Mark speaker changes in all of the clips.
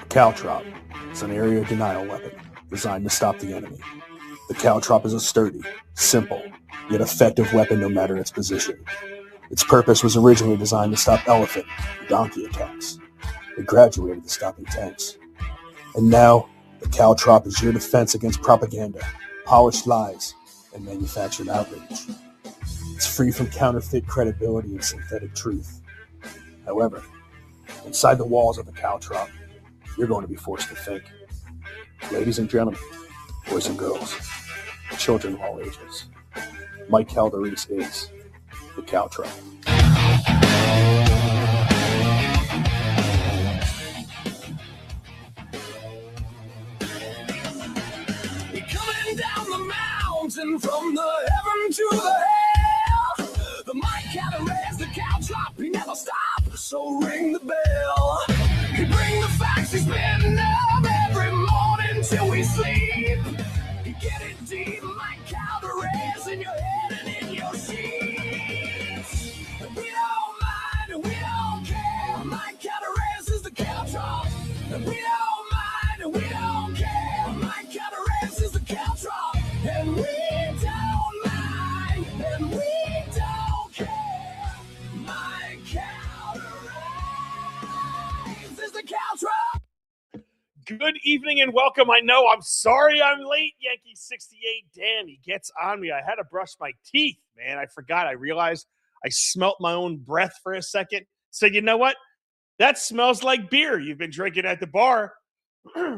Speaker 1: Caltrop is an area denial weapon designed to stop the enemy. The Caltrop is a sturdy, simple, yet effective weapon no matter its position. Its purpose was originally designed to stop elephant and donkey attacks. It graduated to stopping tanks. And now, the Caltrop is your defense against propaganda, polished lies, and manufactured outrage. It's free from counterfeit credibility and synthetic truth. However, inside the walls of the Caltrop, you're going to be forced to think. Ladies and gentlemen, boys and girls, children of all ages, Mike Calderese is the Caltrop.
Speaker 2: Coming down the mountain from the heaven to the hell, the Mike Calderese, the Caltrop, he never stops, so ring the bell. He bring the facts, he's been up every morning till we sleep. He get it deep, Mike Calderese, in your head and in your sheets. We don't mind and we don't care, Mike Calderese is the Caltrop. We don't mind and we don't care, Mike Calderese is the Caltrop. And we don't mind and we don't care, Mike Calderese is the Caltrop.
Speaker 3: Good evening and welcome. I know I'm sorry I'm late, Yankee 68. Damn, he gets on me. I had to brush my teeth, man. I forgot. I realized I smelt my own breath for a second. So you know what? That smells like beer you've been drinking at the bar.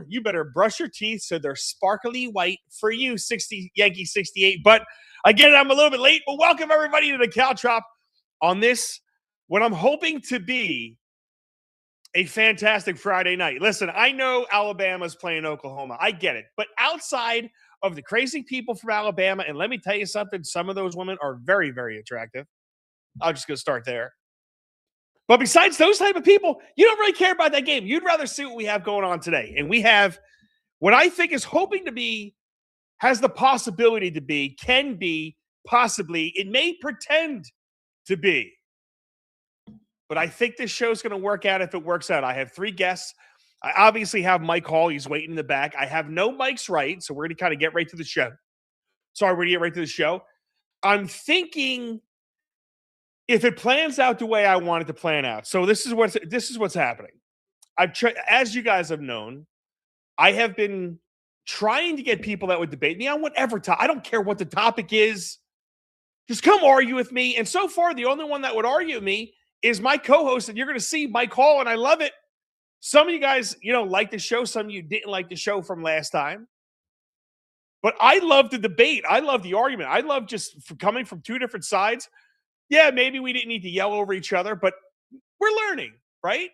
Speaker 3: You better brush your teeth so they're sparkly white for you, Yankee 68. But again, I'm a little bit late, but welcome everybody to the Caltrop on this, what I'm hoping to be a fantastic Friday night. Listen, I know Alabama's playing Oklahoma. I get it. But outside of the crazy people from Alabama, and let me tell you something, some of those women are very, very attractive. I'm just going to start there. But besides those type of people, you don't really care about that game. You'd rather see what we have going on today. And we have what I think is hoping to be, has the possibility to be, can be, possibly, it may pretend to be. But I think this show's going to work out if it works out. I have three guests. I obviously have Mike Hall. He's waiting in the back. I have no Mike's right, so we're going to kind of get right to the show. Sorry, we're going to get right to the show. I'm thinking if it plans out the way I want it to plan out. So this is what's happening. As you guys have known, I have been trying to get people that would debate me on whatever topic. I don't care what the topic is. Just come argue with me. And so far, the only one that would argue with me is my co-host, and you're going to see Mike Hall, and I love it. Some of you guys, like the show. Some of you didn't like the show from last time. But I love the debate. I love the argument. I love just coming from two different sides. Yeah, maybe we didn't need to yell over each other, but we're learning, right?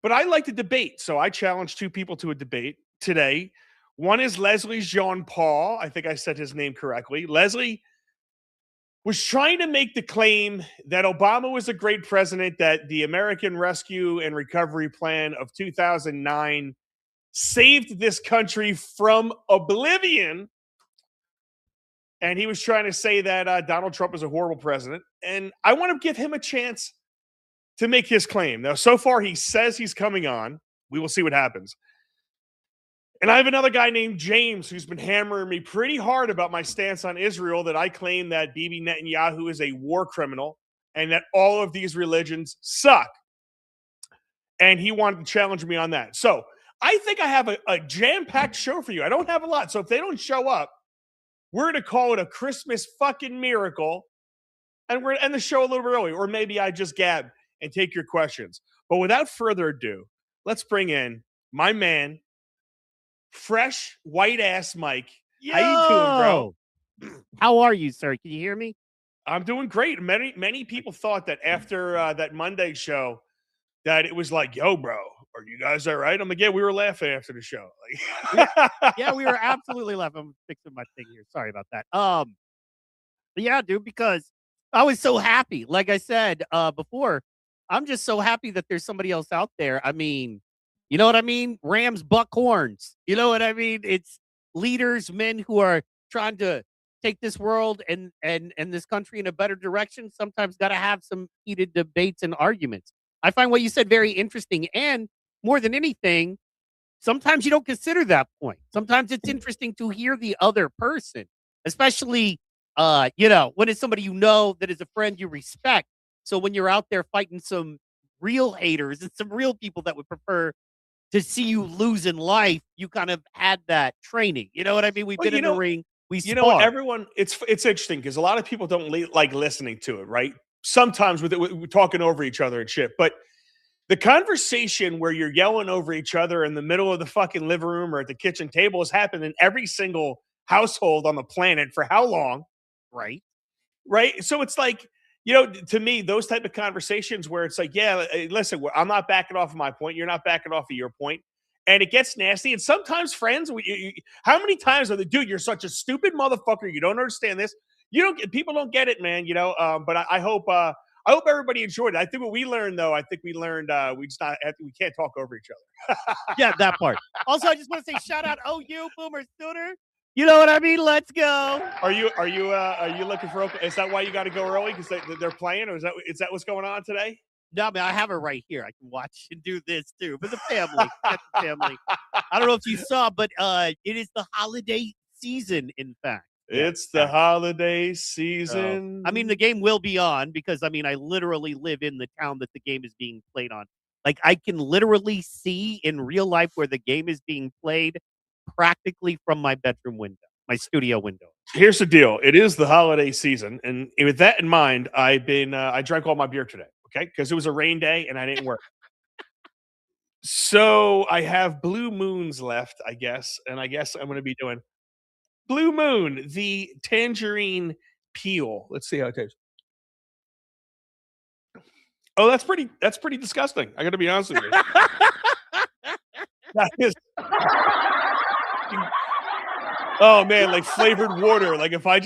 Speaker 3: But I like to debate, so I challenge two people to a debate today. One is Leslie Jean-Paul. I think I said his name correctly. Leslie was trying to make the claim that Obama was a great president, that the American Rescue and Recovery Plan of 2009 saved this country from oblivion. And he was trying to say that Donald Trump was a horrible president. And I want to give him a chance to make his claim. Now, so far, he says he's coming on. We will see what happens. And I have another guy named James who's been hammering me pretty hard about my stance on Israel, that I claim that Bibi Netanyahu is a war criminal and that all of these religions suck. And he wanted to challenge me on that. So I think I have a jam-packed show for you. I don't have a lot. So if they don't show up, we're going to call it a Christmas fucking miracle. And we're going to end the show a little bit early. Or maybe I just gab and take your questions. But without further ado, let's bring in my man, fresh white ass Mike.
Speaker 4: Yo!
Speaker 3: How you doing, bro?
Speaker 4: How are you, sir? Can you hear me?
Speaker 3: I'm doing great. Many people thought that after that Monday show that it was like, yo, bro, are you guys all right? I'm like, yeah, we were laughing after the show. Like,
Speaker 4: yeah, we were absolutely laughing. I'm fixing my thing here. Sorry about that. But yeah, dude, because I was so happy. Like I said before, I'm just so happy that there's somebody else out there. I mean, you know what I mean? Rams buck horns. You know what I mean? It's leaders, men who are trying to take this world and this country in a better direction. Sometimes got to have some heated debates and arguments. I find what you said very interesting. And more than anything, sometimes you don't consider that point. Sometimes it's interesting to hear the other person, especially, when it's somebody that is a friend you respect. So when you're out there fighting some real haters and some real people that would prefer to see you lose in life, you kind of had that training. You know what I mean? We've
Speaker 3: Well,
Speaker 4: been in the ring, we
Speaker 3: you know what?
Speaker 4: sparred.
Speaker 3: Everyone, it's interesting because a lot of people don't like listening to it, right? Sometimes we're talking over each other and shit, but the conversation where you're yelling over each other in the middle of the fucking living room or at the kitchen table has happened in every single household on the planet for how long?
Speaker 4: Right.
Speaker 3: Right. So it's like, to me, those type of conversations where it's like, yeah, listen, I'm not backing off of my point. You're not backing off of your point. And it gets nasty. And sometimes friends, how many times are the dude, you're such a stupid motherfucker. You don't understand this. People don't get it, man. But I hope everybody enjoyed it. I think what we learned, though, we can't talk over each other.
Speaker 4: Yeah, that part. Also, I just want to say shout out OU Boomer Sooner. You know what I mean? Let's go.
Speaker 3: Are you looking for? Is that why you got to go early because they're playing, or is that what's going on today?
Speaker 4: No, man, I have it right here. I can watch and do this too for the family. Got the family. I don't know if you saw, but it is the holiday season. In fact,
Speaker 3: it's the holiday season.
Speaker 4: So, I mean, the game will be on because I literally live in the town that the game is being played on. Like, I can literally see in real life where the game is being played practically from my bedroom window, my studio window.
Speaker 3: Here's the deal. It is the holiday season. And with that in mind, I drank all my beer today. Okay. Because it was a rain day and I didn't work. So I have Blue Moons left, I guess. And I guess I'm going to be doing Blue Moon, the tangerine peel. Let's see how it tastes. Oh, that's pretty disgusting. I got to be honest with you. That is. Oh man, like flavored water. Like if I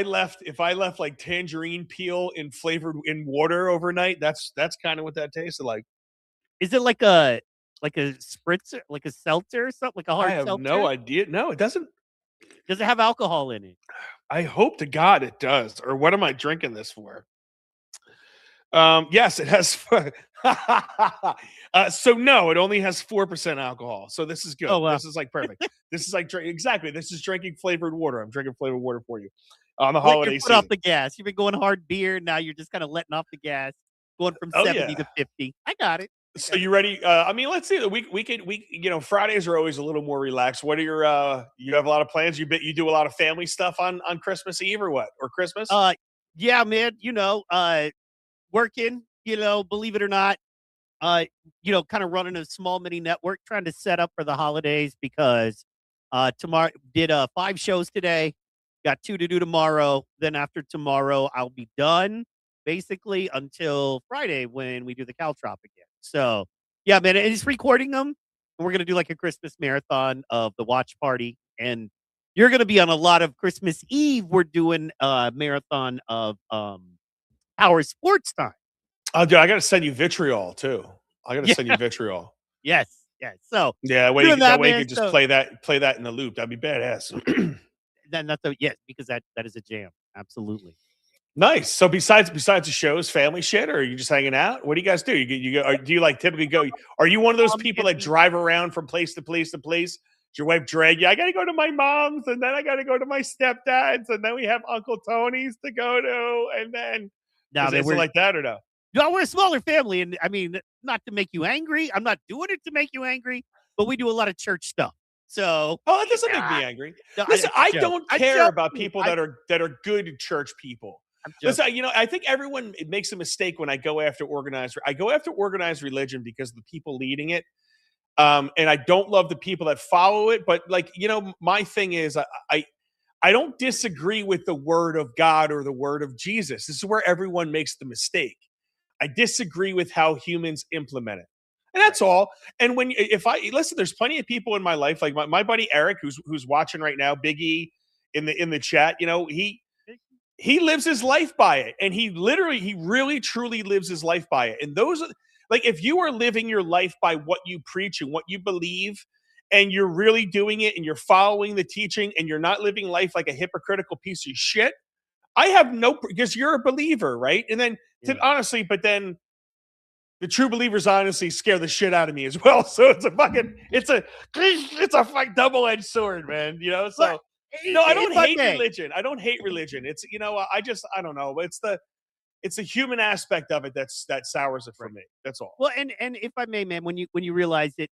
Speaker 3: left like tangerine peel in flavored in water overnight, that's kind of what that tasted like.
Speaker 4: Is it like a spritzer, like a seltzer or something, like a hard seltzer?
Speaker 3: I have no idea. No, it doesn't.
Speaker 4: Does it have alcohol in it?
Speaker 3: I hope to God it does. Or what am I drinking this for? Yes, it has. So no, it only has 4% alcohol. So this is good.
Speaker 4: Oh, wow.
Speaker 3: This is like perfect. This is like exactly. This is drinking flavored water. I'm drinking flavored water for you on the holiday season.
Speaker 4: Off the gas. You've been going hard beer. Now you're just kind of letting off the gas, going from 70 to 50. I got it.
Speaker 3: So you ready? Let's see. Fridays are always a little more relaxed. What are your? You have a lot of plans. You do a lot of family stuff on Christmas Eve or what? Or Christmas?
Speaker 4: Yeah, man. Working. Believe it or not. Kind of running a small mini network, trying to set up for the holidays because tomorrow did 5 shows today, got 2 to do tomorrow. Then after tomorrow, I'll be done basically until Friday when we do the Caltrop again. So yeah, man, and it's recording them. And we're gonna do like a Christmas marathon of the watch party, and you're gonna be on a lot of Christmas Eve. We're doing a marathon of our sports time.
Speaker 3: Oh, dude, I got to send you vitriol too. I got to send you vitriol.
Speaker 4: Yes. So
Speaker 3: yeah, way you can just play that in the loop. That'd be badass.
Speaker 4: Then because that is a jam. Absolutely.
Speaker 3: Nice. So besides the shows, family shit, or are you just hanging out? What do you guys do? Do you like typically go? Are you one of those people that drive around from place to place to place? Does your wife drag you? I got to go to my mom's, and then I got to go to my stepdad's, and then we have Uncle Tony's to go to, and then is it like that or no?
Speaker 4: No, we're a smaller family, and not to make you angry. I'm not doing it to make you angry, but we do a lot of church stuff. So,
Speaker 3: that doesn't make me angry.
Speaker 4: No,
Speaker 3: listen, I don't care about people that are good church people. Listen, I think everyone makes a mistake when I go after organized. I go after organized religion because of the people leading it, and I don't love the people that follow it. But my thing is, I don't disagree with the word of God or the word of Jesus. This is where everyone makes the mistake. I disagree with how humans implement it. And that's all. And there's plenty of people in my life, like my buddy Eric, who's watching right now, Big E in the chat, he lives his life by it. And he really, truly lives his life by it. And those are like, if you are living your life by what you preach and what you believe, and you're really doing it and you're following the teaching and you're not living life like a hypocritical piece of shit, I have because you're a believer, right? And then honestly, but then the true believers honestly scare the shit out of me as well. So it's a fucking double-edged sword, man. You know, so no, I don't
Speaker 4: If I
Speaker 3: hate
Speaker 4: may.
Speaker 3: religion. I don't hate religion. It's I don't know. It's the human aspect of it that sours it for me. That's all.
Speaker 4: Well, and if I may, man, when you realize it,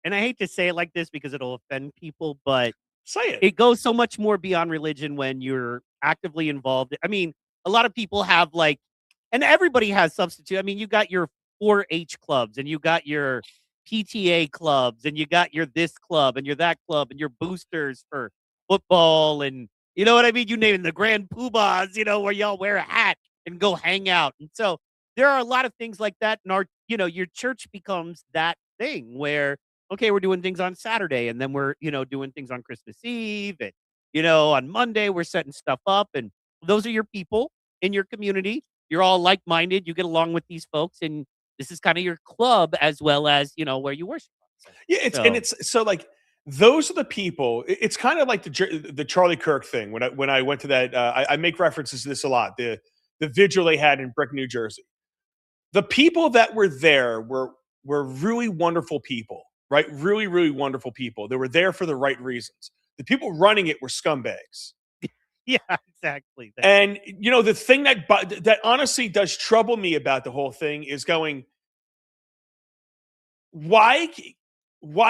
Speaker 4: and I hate to say it like this because it'll offend people, but
Speaker 3: Say it.
Speaker 4: it goes so much more beyond religion when you're actively involved. I mean, a lot of people have like, and everybody has substitute. I mean, you got your 4-H clubs and you got your PTA clubs and you got your this club and your that club and your boosters for football. And you know what I mean? You name it, the grand poobahs, where y'all wear a hat and go hang out. And so there are a lot of things like that. And your church becomes that thing where, okay, we're doing things on Saturday and then we're, doing things on Christmas Eve. And, on Monday, we're setting stuff up. And those are your people in your community. You're all like-minded. You get along with these folks. And this is kind of your club as well as, where you worship.
Speaker 3: Yeah, it's so like those are the people. It's kind of like the Charlie Kirk thing. When I went to that, I make references to this a lot. The vigil they had in Brick, New Jersey. The people that were there were really wonderful people, right? Really, really wonderful people. They were there for the right reasons. The people running it were scumbags.
Speaker 4: Yeah, exactly.
Speaker 3: And the thing that honestly does trouble me about the whole thing is going, why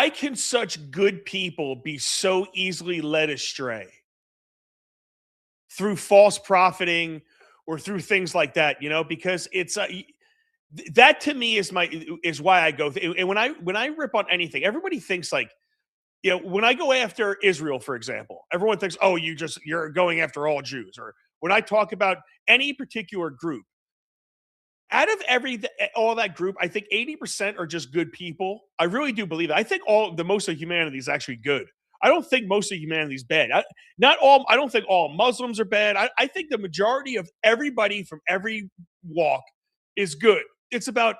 Speaker 3: can such good people be so easily led astray through false profiting or through things like that? Because it's that to me is why I go. And when I rip on anything, everybody thinks like, when I go after Israel, for example, everyone thinks, oh, you're going after all Jews. Or when I talk about any particular group, out of all that group, I think 80% are just good people. I really do believe that. I think most of humanity is actually good. I don't think most of humanity is bad. I don't think all Muslims are bad. I think the majority of everybody from every walk is good. It's about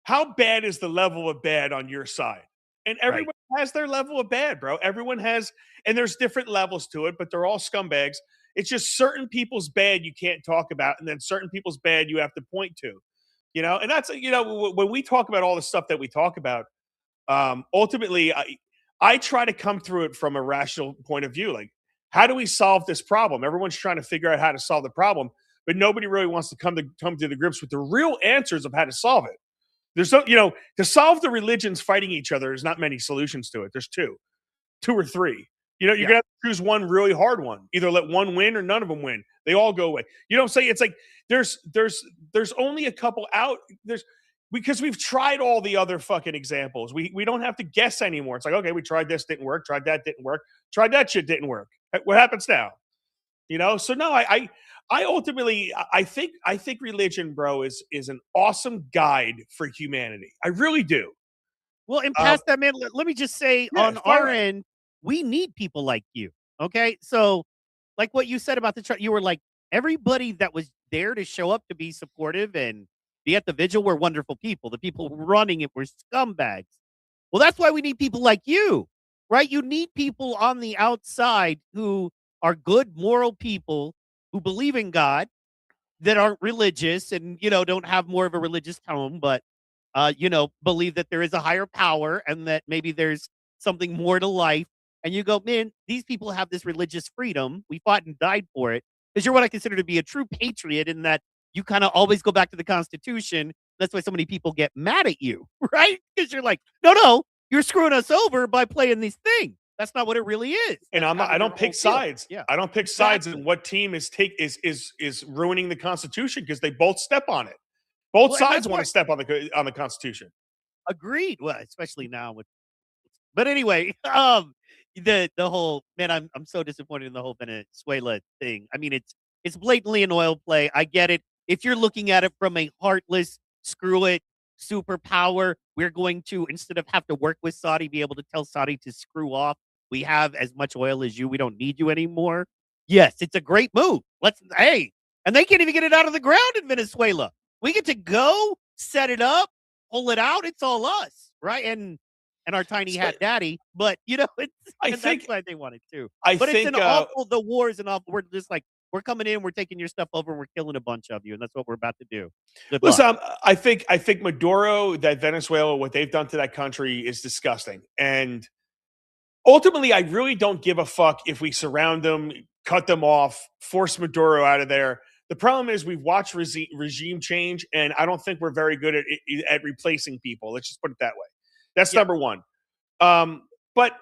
Speaker 3: how bad is the level of bad on your side. And everyone has their level of bad, bro. Everyone has, and there's different levels to it, but they're all scumbags. It's just certain people's bad you can't talk about, and then certain people's bad you have to point to. And that's, when we talk about all the stuff that we talk about, ultimately, I try to come through it from a rational point of view. Like, how do we solve this problem? Everyone's trying to figure out how to solve the problem, but nobody really wants to come to the grips with the real answers of how to solve it. There's no, to solve the religions fighting each other, there's not many solutions to it. There's two or three. You're going to have to choose one really hard one. Either let one win or none of them win. They all go away. It's like there's only a couple out. Because we've tried all the other fucking examples. We don't have to guess anymore. It's like, okay, we tried this, didn't work. Tried that, didn't work. Tried that shit, didn't work. What happens now? So no, I ultimately, I think religion, bro, is an awesome guide for humanity. I really do.
Speaker 4: Well, and past that, man, let me just say on our end, we need people like you. Okay. So like what you said about the chart, you were like, everybody that was there to show up to be supportive and be at the vigil were wonderful people. The people running it were scumbags. Well, that's why we need people like you, right? You need people on the outside who are good, moral people who believe in God, that aren't religious and, don't have more of a religious tone, but, believe that there is a higher power and that maybe there's something more to life. And you go, man, these people have this religious freedom. We fought and died for it. Because you're what I consider to be a true patriot in that you kind of always go back to the Constitution. That's why so many people get mad at you, right? Because you're like, no, you're screwing us over by playing these things. That's not what it really is.
Speaker 3: And I don't pick sides.
Speaker 4: Yeah.
Speaker 3: I don't pick sides in what team is ruining the Constitution because they both step on it. Both sides want to step on the Constitution.
Speaker 4: Agreed. Well, especially now with. But anyway, the whole man, I'm so disappointed in the whole Venezuela thing. I mean, it's blatantly an oil play. I get it. If you're looking at it from a heartless, screw it, superpower, we're going to, instead of have to work with Saudi, be able to tell Saudi to screw off. We have as much oil as you. We don't need you anymore. Yes, it's a great move. And they can't even get it out of the ground in Venezuela. We get to go, set it up, pull it out. It's all us, right? And our tiny hat daddy. But, that's why they want it too. It's an awful, the war is an awful, we're just like, we're coming in, we're taking your stuff over, and we're killing a bunch of you, and that's what we're about to do. Good
Speaker 3: Listen,
Speaker 4: luck.
Speaker 3: I think Maduro, that Venezuela, what they've done to that country is disgusting. And ultimately, I really don't give a fuck if we surround them, cut them off, force Maduro out of there. The problem is we've watched regime change, and I don't think we're very good at replacing people. Let's just put it that way. That's number one. But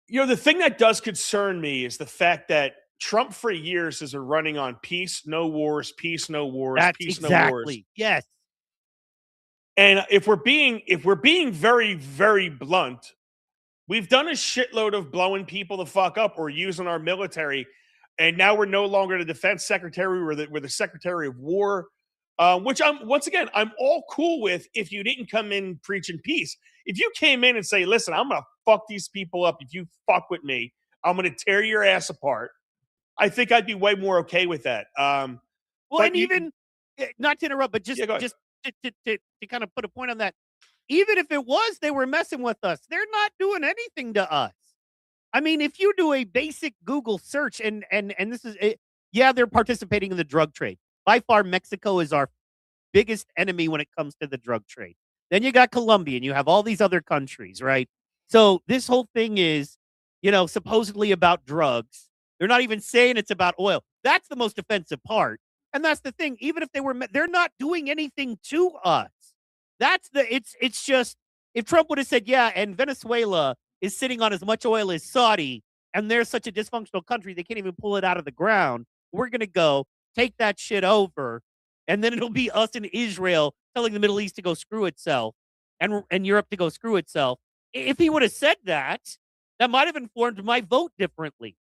Speaker 3: the thing that does concern me is the fact that Trump for years has been running on peace, no wars, peace, no wars,
Speaker 4: That's
Speaker 3: peace,
Speaker 4: exactly.
Speaker 3: no wars.
Speaker 4: Yes.
Speaker 3: And if we're being very, very blunt, we've done a shitload of blowing people the fuck up or using our military, and now we're no longer the defense secretary. We're the secretary of war, which I'm all cool with if you didn't come in preaching peace. If you came in and say, listen, I'm going to fuck these people up. If you fuck with me, I'm going to tear your ass apart. I think I'd be way more okay with that.
Speaker 4: Well,
Speaker 3: but
Speaker 4: and even not to interrupt, but just to kind of put a point on that, even if it was they were messing with us, they're not doing anything to us. I mean, if you do a basic Google search, and this is it, yeah, they're participating in the drug trade. By far, Mexico is our biggest enemy when it comes to the drug trade. Then you got Colombia, and you have all these other countries, right? So this whole thing is, supposedly about drugs. They're not even saying it's about oil. That's the most offensive part. And that's the thing. Even if they're not doing anything to us. It's just, if Trump would have said, yeah, and Venezuela is sitting on as much oil as Saudi, and they're such a dysfunctional country, they can't even pull it out of the ground. We're going to go take that shit over, and then it'll be us and Israel telling the Middle East to go screw itself and Europe to go screw itself. If he would have said that, that might have informed my vote differently.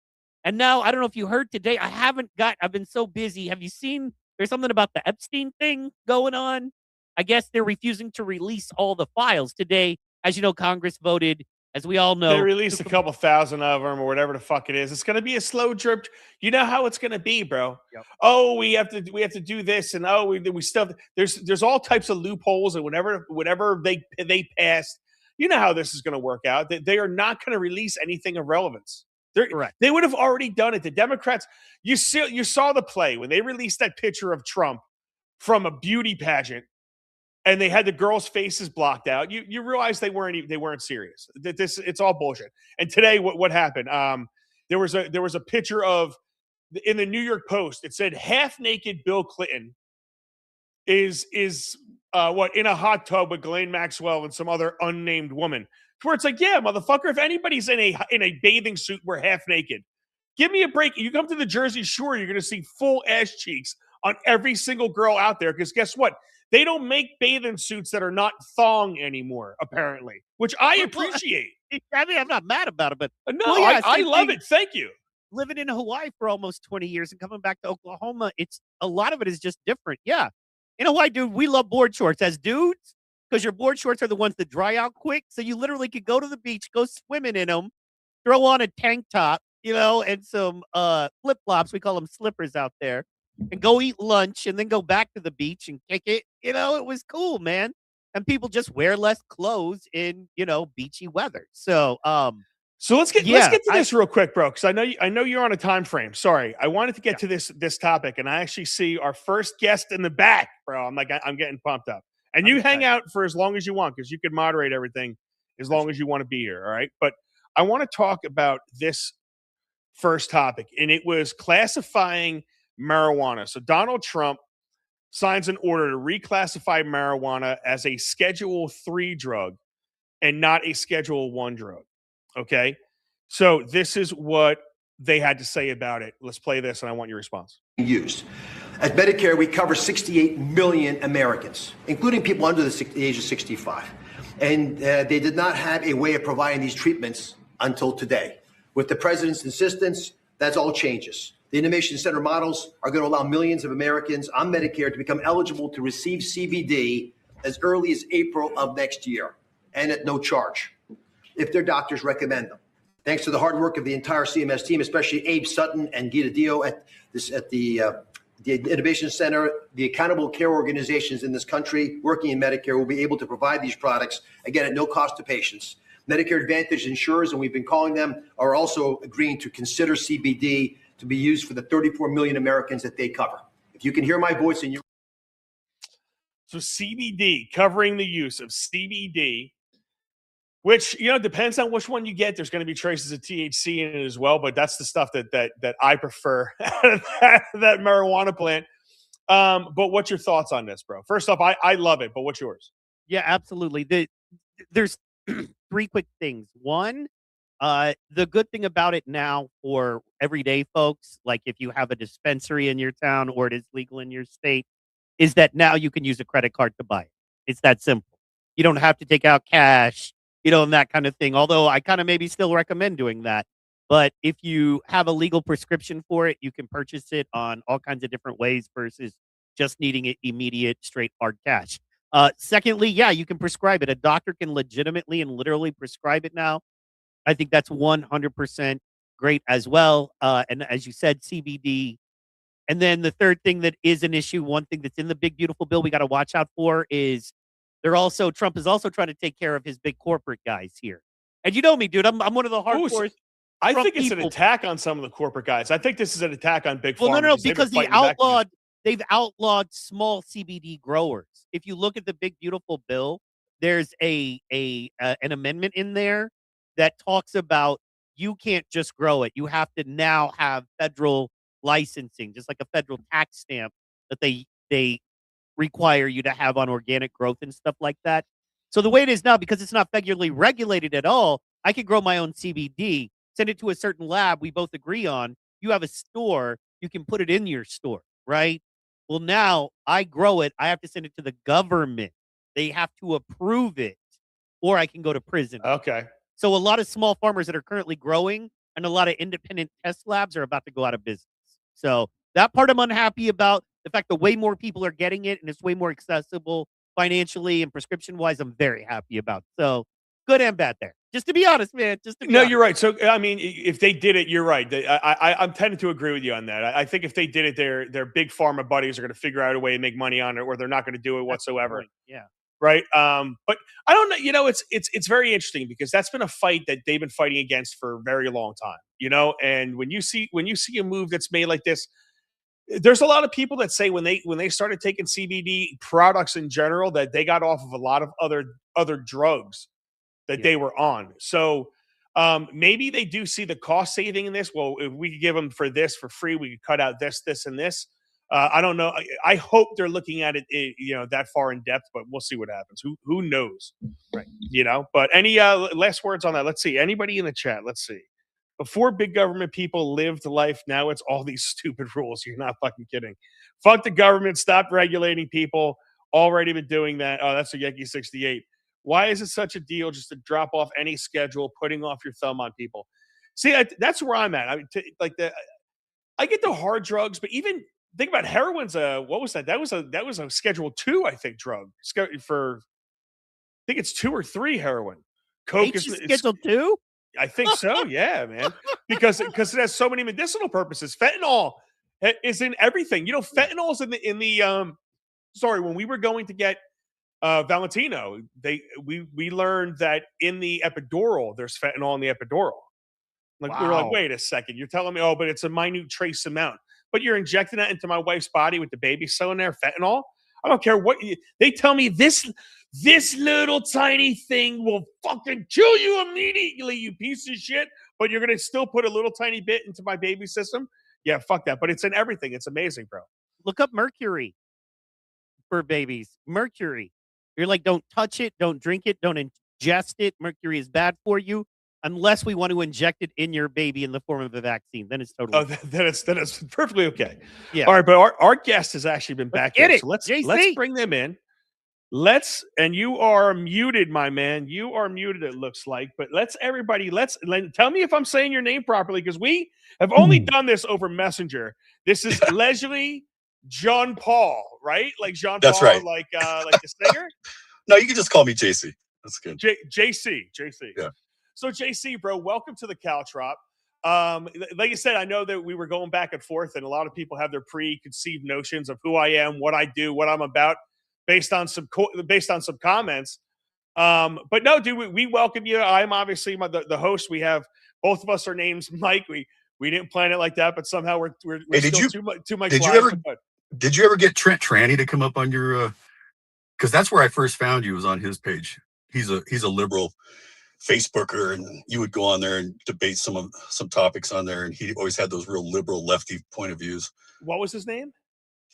Speaker 4: And now, I don't know if you heard today, I've been so busy. Have you seen, there's something about the Epstein thing going on? I guess they're refusing to release all the files today. As you know, Congress voted, as we all know.
Speaker 3: They released a couple thousand of them or whatever the fuck it is. It's going to be a slow drip. You know how it's going to be, bro.
Speaker 4: Yep.
Speaker 3: Oh, we have to do this, and we stuff. There's all types of loopholes, and whatever they passed. You know how this is going to work out. They are not going to release anything of relevance.
Speaker 4: Correct.
Speaker 3: They would have already done it. The Democrats, you saw the play when they released that picture of Trump from a beauty pageant, and they had the girls' faces blocked out. You realize they weren't serious. It's all bullshit. And today, what happened? There was a picture of, in the New York Post. It said half naked Bill Clinton is in a hot tub with Ghislaine Maxwell and some other unnamed woman. Where it's like, yeah, motherfucker, if anybody's in a bathing suit, we're half naked. Give me a break. You come to the Jersey Shore, you're going to see full ass cheeks on every single girl out there. Because guess what? They don't make bathing suits that are not thong anymore, apparently, which I appreciate.
Speaker 4: I mean, I'm not mad about it, but
Speaker 3: no, I love it. Thank you.
Speaker 4: Living in Hawaii for almost 20 years and coming back to Oklahoma, a lot of it is just different. Yeah. In Hawaii, dude, we love board shorts as dudes, because your board shorts are the ones that dry out quick. So you literally could go to the beach, go swimming in them, throw on a tank top, and some flip-flops. We call them slippers out there, and go eat lunch and then go back to the beach and kick it. It was cool, man. And people just wear less clothes in, beachy weather. So
Speaker 3: let's get to this real quick, bro, because I know you're on a time frame. Sorry, I wanted to get to this topic, and I actually see our first guest in the back, bro. I'm getting pumped up. And you hang out for as long as you want, because you can moderate everything as long as you want to be here, all right? But I want to talk about this first topic, and it was classifying marijuana. So Donald Trump signs an order to reclassify marijuana as a Schedule 3 drug and not a Schedule 1 drug, okay? So this is what they had to say about it. Let's play this, and I want your response.
Speaker 5: Used. At Medicare, we cover 68 million Americans, including people under the age of 65. And they did not have a way of providing these treatments until today. With the president's insistence, that's all changes. The innovation center models are going to allow millions of Americans on Medicare to become eligible to receive CBD as early as April of next year, and at no charge, if their doctors recommend them. Thanks to the hard work of the entire CMS team, especially Abe Sutton and Gita Dio at the Innovation Center, the accountable care organizations in this country working in Medicare will be able to provide these products, again, at no cost to patients. Medicare Advantage insurers, and we've been calling them, are also agreeing to consider CBD to be used for the 34 million Americans that they cover. If you can hear my voice and you.
Speaker 3: So CBD, covering the use of CBD, which, depends on which one you get. There's going to be traces of THC in it as well, but that's the stuff that I prefer that marijuana plant. But what's your thoughts on this, bro? First off, I love it, but what's yours?
Speaker 4: Yeah, absolutely. There's three quick things. One, the good thing about it now for everyday folks, like if you have a dispensary in your town or it is legal in your state, is that now you can use a credit card to buy it. It's that simple. You don't have to take out cash, and that kind of thing. Although I kind of maybe still recommend doing that. But if you have a legal prescription for it, you can purchase it on all kinds of different ways versus just needing it immediate, straight hard cash. Secondly, yeah, you can prescribe it. A doctor can legitimately and literally prescribe it now. I think that's 100% great as well. And as you said, CBD. And then the third thing that is an issue, one thing that's in the big, beautiful bill we got to watch out for is Trump is also trying to take care of his big corporate guys here. And you know me, dude, I'm one of the hardcore.
Speaker 3: I think it's an attack on some of the corporate guys. I think this is an attack on big pharma.
Speaker 4: No, because they've outlawed small CBD growers. If you look at the big, beautiful bill, there's an amendment in there that talks about you can't just grow it. You have to now have federal licensing, just like a federal tax stamp that they require you to have on organic growth and stuff like that. So the way it is now, because it's not federally regulated at all, I could grow my own CBD, send it to a certain lab we both agree on. You have a store, you can put it in your store, right? Well, now I grow it. I have to send it to the government. They have to approve it, or I can go to prison.
Speaker 3: Okay.
Speaker 4: So a lot of small farmers that are currently growing and a lot of independent test labs are about to go out of business. So that part I'm unhappy about. The fact that way more people are getting it and it's way more accessible financially and prescription-wise, I'm very happy about. So good and bad there. Just to be honest, man.
Speaker 3: You're right. So, I mean, if they did it, you're right. I'm tending to agree with you on that. I think if they did it, their big pharma buddies are going to figure out a way to make money on it, or they're not going to do it whatsoever.
Speaker 4: Yeah.
Speaker 3: Right. But I don't know. It's very interesting because that's been a fight that they've been fighting against for a very long time. And when you see a move that's made like this, there's a lot of people that say when they started taking CBD products in general that they got off of a lot of other drugs that they were on. So maybe they do see the cost saving in this. Well, if we could give them for this for free, we could cut out this, and this. I don't know. I hope they're looking at it, that far in depth, but we'll see what happens. Who knows?
Speaker 4: Right.
Speaker 3: But any last words on that? Let's see. Anybody in the chat? Let's see. Before big government people lived life, now it's all these stupid rules. You're not fucking kidding. Fuck the government. Stop regulating people. Already been doing that. Oh, that's a Yankee 68. Why is it such a deal just to drop off any schedule, putting off your thumb on people? See, that's where I'm at. I mean, I get the hard drugs, but even think about heroin's what was that? That was a Schedule 2, I think, drug. For I think it's 2 or 3 heroin. Coke is
Speaker 4: Schedule 2?
Speaker 3: I think so, yeah, man. Because it has so many medicinal purposes. Fentanyl is in everything. Fentanyl is in the when we were going to get Valentino, we learned that in the epidural, there's fentanyl in the epidural. Like, we were like, wait a second, you're telling me, but it's a minute trace amount. But you're injecting that into my wife's body with the baby still in there, fentanyl? I don't care what they tell me. This little tiny thing will fucking kill you immediately, you piece of shit. But you're gonna still put a little tiny bit into my baby's system? Yeah, fuck that. But it's in everything. It's amazing, bro.
Speaker 4: Look up mercury for babies. Mercury. You're like, don't touch it, don't drink it, don't ingest it. Mercury is bad for you. Unless we want to inject it in your baby in the form of a vaccine, then it's totally.
Speaker 3: Oh, then it's perfectly okay.
Speaker 4: Yeah.
Speaker 3: All right, but our guest has actually been back here, so let's bring them in. And you are muted, my man. You are muted. It looks like, but tell me if I'm saying your name properly because we have only done this over Messenger. This is Leslie John Paul, right? Like Jean
Speaker 6: That's
Speaker 3: Paul,
Speaker 6: right.
Speaker 3: like the singer.
Speaker 6: No, you can just call me JC. That's good.
Speaker 3: JC.
Speaker 6: Yeah.
Speaker 3: So JC, bro, welcome to the Caltrop. Like I said, I know that we were going back and forth, and a lot of people have their preconceived notions of who I am, what I do, what I'm about, based on some comments. But no, dude, we welcome you. I'm obviously the host. We have both of us. Our names Mike. We We didn't plan it like that, but somehow we're
Speaker 6: Hey,
Speaker 3: still too much
Speaker 6: did you
Speaker 3: live,
Speaker 6: ever
Speaker 3: but
Speaker 6: did you ever get Trent Tranny to come up on your because that's where I first found you, was on his page. He's a liberal Facebooker, and you would go on there and debate some topics on there, and he always had those real liberal lefty point of views.
Speaker 3: What was his name?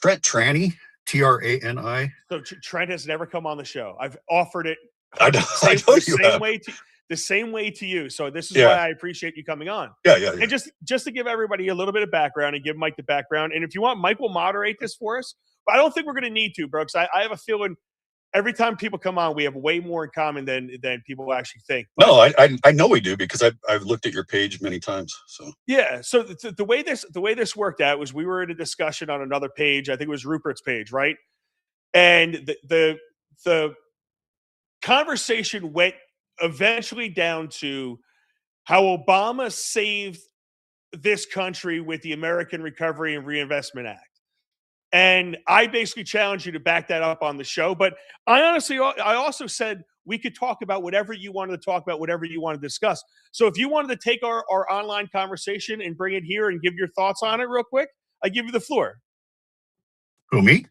Speaker 6: Trent Tranny, Trani.
Speaker 3: So Trent has never come on the show. I've offered it the same way to you. So this is why I appreciate you coming on.
Speaker 6: Yeah.
Speaker 3: And just to give everybody a little bit of background and give Mike the background. And if you want, Mike will moderate this for us. But I don't think we're going to need to, bro, because I have a feeling every time people come on, we have way more in common than people actually think. But,
Speaker 6: no, I know we do, because I've looked at your page many times. So
Speaker 3: yeah. So the way this worked out was we were in a discussion on another page. I think it was Rupert's page, right? And the conversation went eventually down to how Obama saved this country with the American Recovery and Reinvestment Act. And I basically challenged you to back that up on the show. But I also said we could talk about whatever you wanted to talk about, whatever you want to discuss. So if you wanted to take our online conversation and bring it here and give your thoughts on it real quick, I give you the floor.
Speaker 6: Who, me?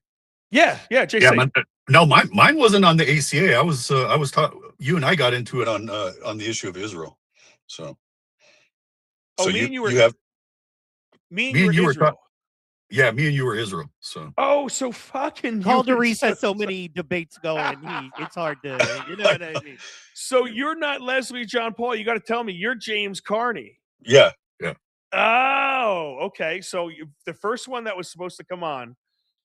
Speaker 3: Yeah, JC.
Speaker 6: Yeah, no, mine wasn't on the ACA. I was taught. You and I got into it on the issue of Israel. So
Speaker 3: me and you were Israel.
Speaker 6: Yeah, me and you were Israel. So
Speaker 3: so fucking
Speaker 4: Caltrop has so many debates going. It's hard to, you know what I mean.
Speaker 3: So you're not Leslie John Paul. You got to tell me you're James Carney.
Speaker 6: Yeah.
Speaker 3: Oh, okay. So the first one that was supposed to come on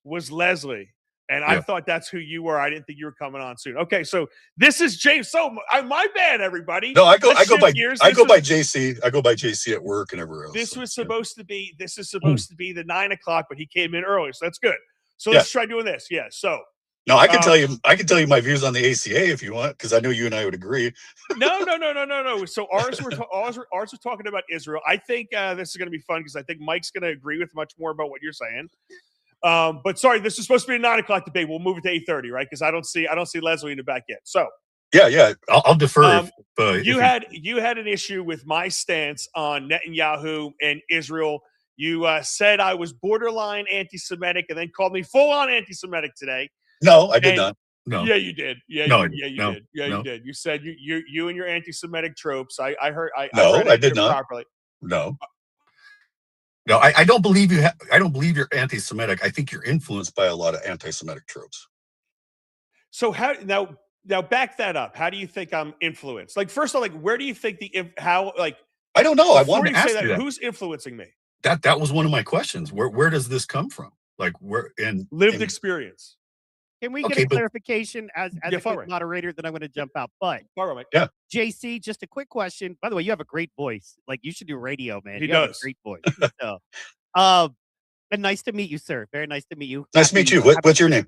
Speaker 3: was Leslie. And I thought that's who you were. I didn't think you were coming on soon. Okay, so this is James. So my bad, everybody.
Speaker 6: No, I go by JC. I go by JC at work and everywhere else.
Speaker 3: This is supposed to be the 9 o'clock, but he came in early, so that's good. So let's try doing this. Yeah. So
Speaker 6: no, I can tell you my views on the ACA if you want, because I know you and I would agree.
Speaker 3: No. So ours was talking about Israel. I think this is going to be fun because I think Mike's going to agree with much more about what you're saying. But sorry, this is supposed to be a 9 o'clock debate. We'll move it to 8:30, right? Because I don't see Leslie in the back yet. So
Speaker 6: yeah, I'll defer.
Speaker 3: You had an issue with my stance on Netanyahu and Israel. You said I was borderline anti-Semitic, and then called me full-on anti-Semitic today.
Speaker 6: No, I did not. No.
Speaker 3: Yeah, you did. You did. You did. You said you and your anti-Semitic tropes. I heard. I
Speaker 6: did not.
Speaker 3: Properly.
Speaker 6: No, I don't believe you. I don't believe you're anti-Semitic. I think you're influenced by a lot of anti-Semitic tropes.
Speaker 3: So how now back that up? How do you think I'm influenced? Like, first of all, where do you think
Speaker 6: I don't know. I wanted to ask you that.
Speaker 3: Who's influencing me?
Speaker 6: That was one of my questions. Where does this come from? Like, where in
Speaker 3: lived experience?
Speaker 4: Can we get a clarification as a moderator? Then I'm going to jump out. But
Speaker 6: yeah,
Speaker 4: JC, just a quick question. By the way, you have a great voice. Like, you should do radio, man.
Speaker 3: He does.
Speaker 4: Have a great voice. So, and nice to meet you, sir. Very nice to meet you.
Speaker 6: Nice to meet you. What's your name?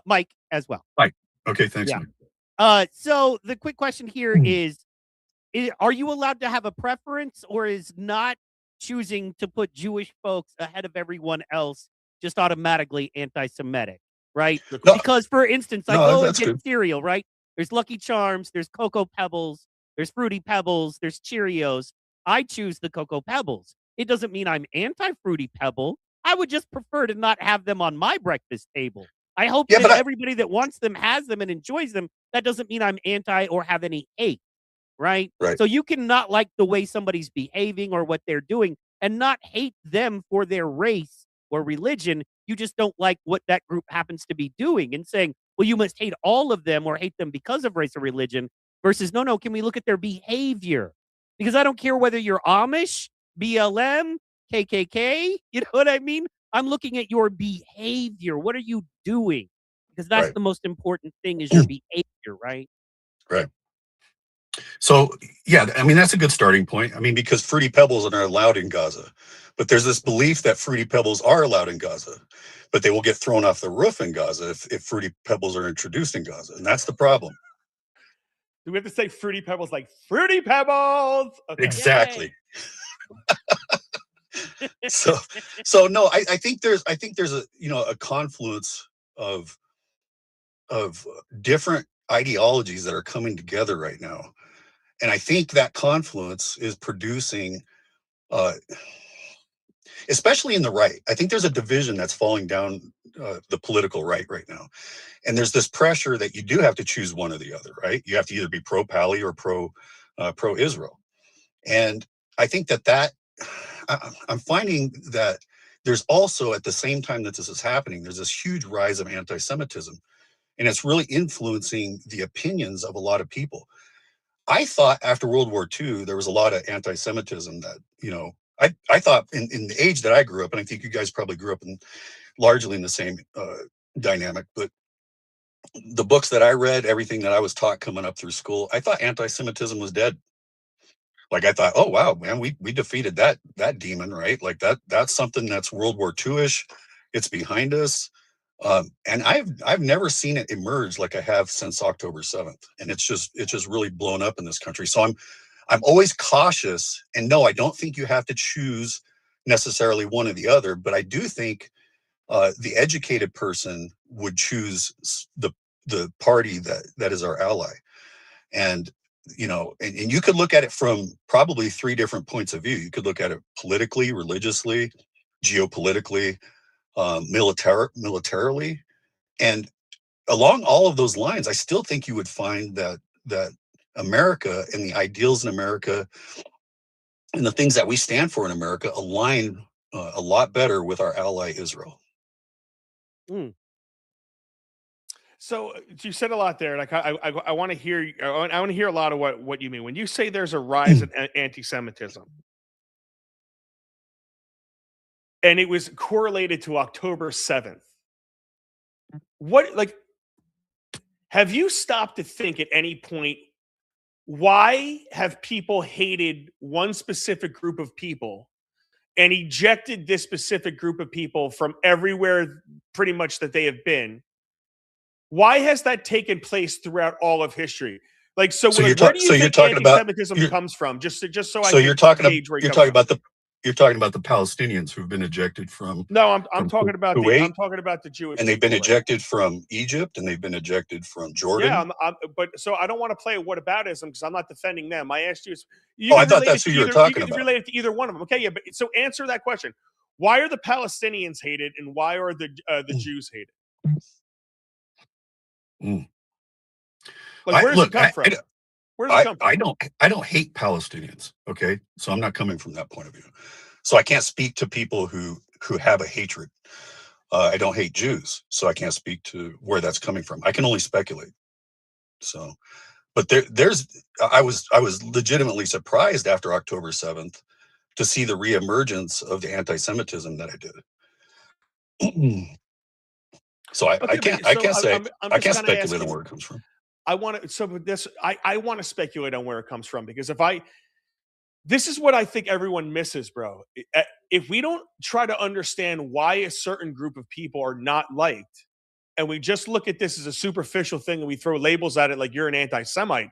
Speaker 4: Mike as well.
Speaker 6: Mike. Okay, thanks.
Speaker 4: Yeah.
Speaker 6: Mike.
Speaker 4: So the quick question here is, are you allowed to have a preference, or is not choosing to put Jewish folks ahead of everyone else just automatically anti-Semitic? Right?
Speaker 6: No.
Speaker 4: Because, for instance, I go and get cereal, right? There's Lucky Charms, there's Cocoa Pebbles, there's Fruity Pebbles, there's Cheerios. I choose the Cocoa Pebbles. It doesn't mean I'm anti-Fruity Pebble. I would just prefer to not have them on my breakfast table. I hope that everybody that wants them has them and enjoys them. That doesn't mean I'm anti or have any hate, right? So you can not like the way somebody's behaving or what they're doing and not hate them for their race or religion. You just don't like what that group happens to be doing and saying, well, you must hate all of them or hate them because of race or religion, versus no, can we look at their behavior? Because I don't care whether you're Amish, BLM, KKK, you know what I mean? I'm looking at your behavior. What are you doing? Because that's the most important thing, is your behavior, right?
Speaker 6: Right. So, yeah, I mean, that's a good starting point. I mean, because Fruity Pebbles are allowed in Gaza, but there's this belief that Fruity Pebbles are allowed in Gaza, but they will get thrown off the roof in Gaza if Fruity Pebbles are introduced in Gaza. And that's the problem.
Speaker 3: Do we have to say Fruity Pebbles like Fruity Pebbles?
Speaker 6: Okay. Exactly. So no, I think there's a, a confluence of different ideologies that are coming together right now. And I think that confluence is producing especially in the right. I think there's a division that's falling down the political right now. And there's this pressure that you do have to choose one or the other, right? You have to either be pro-Pally or pro-Israel. And I think I'm finding that there's also, at the same time that this is happening, there's this huge rise of anti-Semitism. And it's really influencing the opinions of a lot of people. I thought after World War II, there was a lot of anti-Semitism that, I thought in the age that I grew up, and I think you guys probably grew up largely in the same dynamic, but the books that I read, everything that I was taught coming up through school, I thought anti-Semitism was dead. Like I thought, oh wow, man, we defeated that demon, right? Like that's something that's World War II-ish. It's behind us. And I've never seen it emerge like I have since October 7th. And it's just really blown up in this country. So I'm always cautious. And no, I don't think you have to choose necessarily one or the other, but I do think the educated person would choose the party that is our ally. And and you could look at it from probably 3 different points of view. You could look at it politically, religiously, geopolitically, militarily, and along all of those lines, I still think you would find that America and the ideals in America and the things that we stand for in America align a lot better with our ally Israel.
Speaker 3: So you said a lot there. Like I want to hear. I want to hear a lot of what you mean when you say there's a rise in anti-Semitism, and it was correlated to October 7th. What, like, have you stopped to think at any point, why have people hated one specific group of people and ejected this specific group of people from everywhere pretty much that they have been? Why has that taken place throughout all of history? Like, where do you think anti-Semitism comes from? Just so I can gauge where
Speaker 6: you're talking about the Palestinians who've been ejected from.
Speaker 3: No, I'm talking about
Speaker 6: Kuwait,
Speaker 3: I'm talking about the Jewish.
Speaker 6: And they've been ejected from Egypt, and they've been ejected from Jordan.
Speaker 3: Yeah, but so I don't want to play whataboutism because I'm not defending them. I asked you.
Speaker 6: I thought that's who you were talking about.
Speaker 3: You can relate it to either one of them. Okay, yeah, but so answer that question. Why are the Palestinians hated, and why are the Jews hated? Like, where does it come from? Where does it come from?
Speaker 6: I don't hate Palestinians. Okay, so I'm not coming from that point of view. So I can't speak to people who have a hatred. I don't hate Jews, so I can't speak to where that's coming from. I can only speculate. So, but I was legitimately surprised after October 7th to see the reemergence of the anti-Semitism that I did. So I can't speculate on where it comes from.
Speaker 3: I want to speculate on where it comes from, because this is what I think everyone misses, bro. If we don't try to understand why a certain group of people are not liked, and we just look at this as a superficial thing and we throw labels at it like you're an anti-Semite,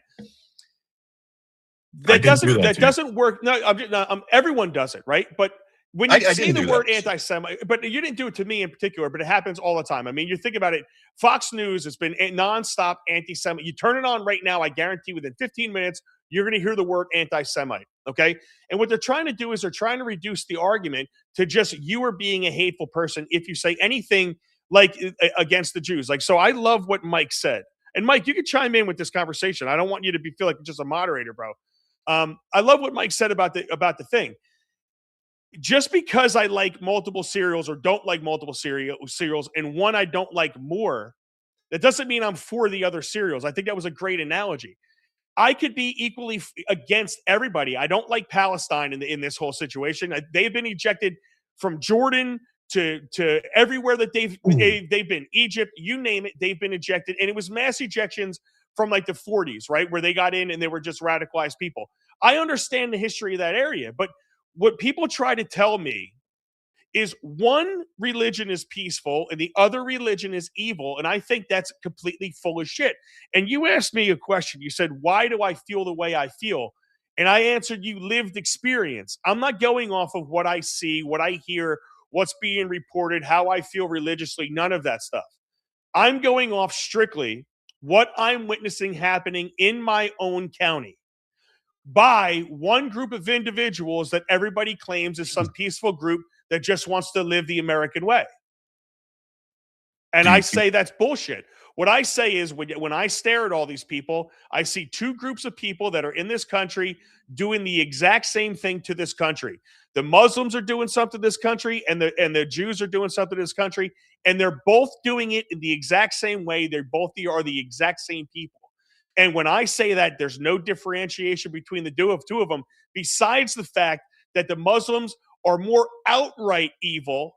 Speaker 3: that doesn't work. No, everyone does it, right? But when you say the word anti-Semite, but you didn't do it to me in particular, but it happens all the time. I mean, you think about it, Fox News has been nonstop anti-Semite. You turn it on right now, I guarantee within 15 minutes, you're going to hear the word anti-Semite, okay? And what they're trying to do is they're trying to reduce the argument to just you are being a hateful person if you say anything like against the Jews. Like, so I love what Mike said. And Mike, you can chime in with this conversation. I don't want you to feel like just a moderator, bro. I love what Mike said about the thing. Just because I like multiple cereals or don't like multiple cereals and one I don't like more, that doesn't mean I'm for the other cereals. I think that was a great analogy. I could be equally against everybody. I don't like Palestine in this whole situation. They've been ejected from Jordan to everywhere that they've been. Egypt, you name it, they've been ejected. And it was mass ejections from like the 40s, right? Where they got in and they were just radicalized people. I understand the history of that area, but what people try to tell me is one religion is peaceful and the other religion is evil. And I think that's completely full of shit. And you asked me a question. You said, why do I feel the way I feel? And I answered you lived experience. I'm not going off of what I see, what I hear, what's being reported, how I feel religiously, none of that stuff. I'm going off strictly what I'm witnessing happening in my own county. by one group of individuals that everybody claims is some peaceful group that just wants to live the American way. And I say that's bullshit. What I say is when I stare at all these people, I see two groups of people that are in this country doing the exact same thing to this country. The Muslims are doing something to this country, and the Jews are doing something to this country, and they're both doing it in the exact same way. They both are the exact same people. And when I say that, there's no differentiation between the two of them, besides the fact that the Muslims are more outright evil,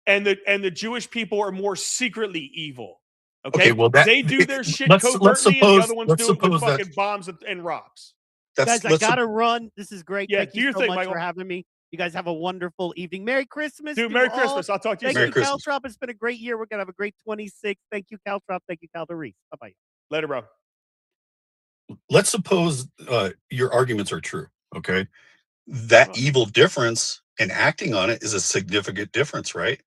Speaker 3: and the Jewish people are more secretly evil. Okay,
Speaker 6: well,
Speaker 3: they do their shit covertly, and the other ones do it with fucking bombs and rocks.
Speaker 4: Guys, I gotta run. This is great.
Speaker 3: Yeah,
Speaker 4: Thank you so much for having me. You guys have a wonderful evening. Merry Christmas.
Speaker 3: Dude, Merry Christmas. I'll talk to you soon.
Speaker 4: Thank you, Caltrop. It's been a great year. We're gonna have a great 26. Thank you, Caltrop. Thank you, Caltrop Re-Stream. Bye-bye.
Speaker 3: Later, bro.
Speaker 6: Let's suppose your arguments are true. Okay, that evil difference and acting on it is a significant difference, right?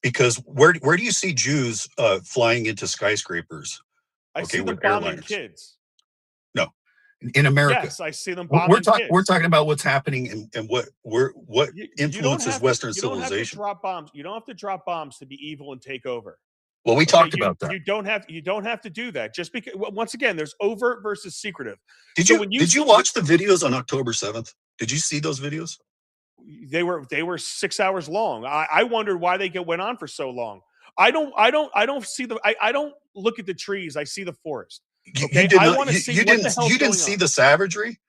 Speaker 6: Because where do you see Jews flying into skyscrapers?
Speaker 3: I see them bombing kids.
Speaker 6: No, in America.
Speaker 3: Yes, I see them bombing kids.
Speaker 6: We're talking about what's happening and what influences Western civilization.
Speaker 3: You don't have to drop bombs to be evil and take over.
Speaker 6: Well, we talked about that.
Speaker 3: You don't have to do that. Just because, once again, there's overt versus secretive.
Speaker 6: Did you watch the videos on October 7th? Did you see those videos?
Speaker 3: They were 6 hours long. I wondered why they went on for so long. I don't see them. I don't look at the trees. I see the forest. Okay?
Speaker 6: You didn't see the savagery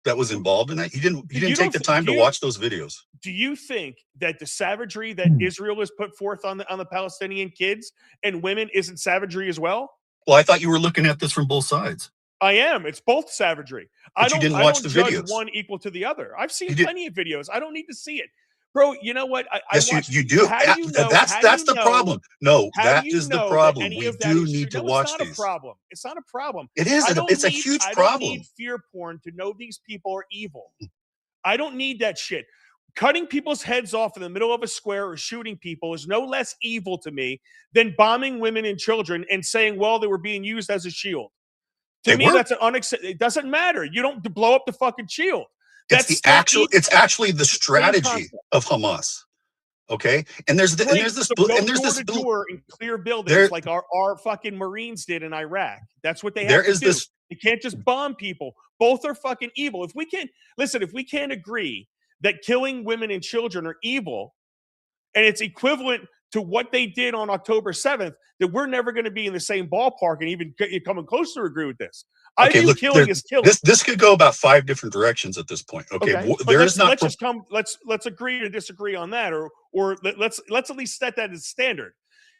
Speaker 6: that was involved in that. You didn't take the time to watch those videos.
Speaker 3: Do you think that the savagery that Israel has put forth on the Palestinian kids and women isn't savagery as well?
Speaker 6: Well, I thought you were looking at this from both sides.
Speaker 3: I am. It's both savagery.
Speaker 6: But you didn't watch the videos.
Speaker 3: One equal to the other. I've seen plenty of videos. I don't need to see it, bro. You know what?
Speaker 6: You do. That's the problem. No, that is the problem. We do need to watch these.
Speaker 3: It's not a problem. It's not a problem.
Speaker 6: It is. It's a huge problem.
Speaker 3: I don't need fear porn to know these people are evil. I don't need that shit. Cutting people's heads off in the middle of a square or shooting people is no less evil to me than bombing women and children and saying, well, they were being used as a shield. To me, that's an unacceptable. It doesn't matter. You don't blow up the fucking shield.
Speaker 6: It's actually the strategy of Hamas. Okay, and there's this
Speaker 3: door in clear buildings like our fucking Marines did in Iraq. That's what they have to do. You can't just bomb people. Both are fucking evil. If we can't agree that killing women and children are evil, and it's equivalent to what they did on October 7th, that we're never going to be in the same ballpark and even coming close to agree with this. Killing is killing.
Speaker 6: This could go about 5 different directions at this point. Okay.
Speaker 3: Let's agree to disagree on that, or let's at least set that as standard.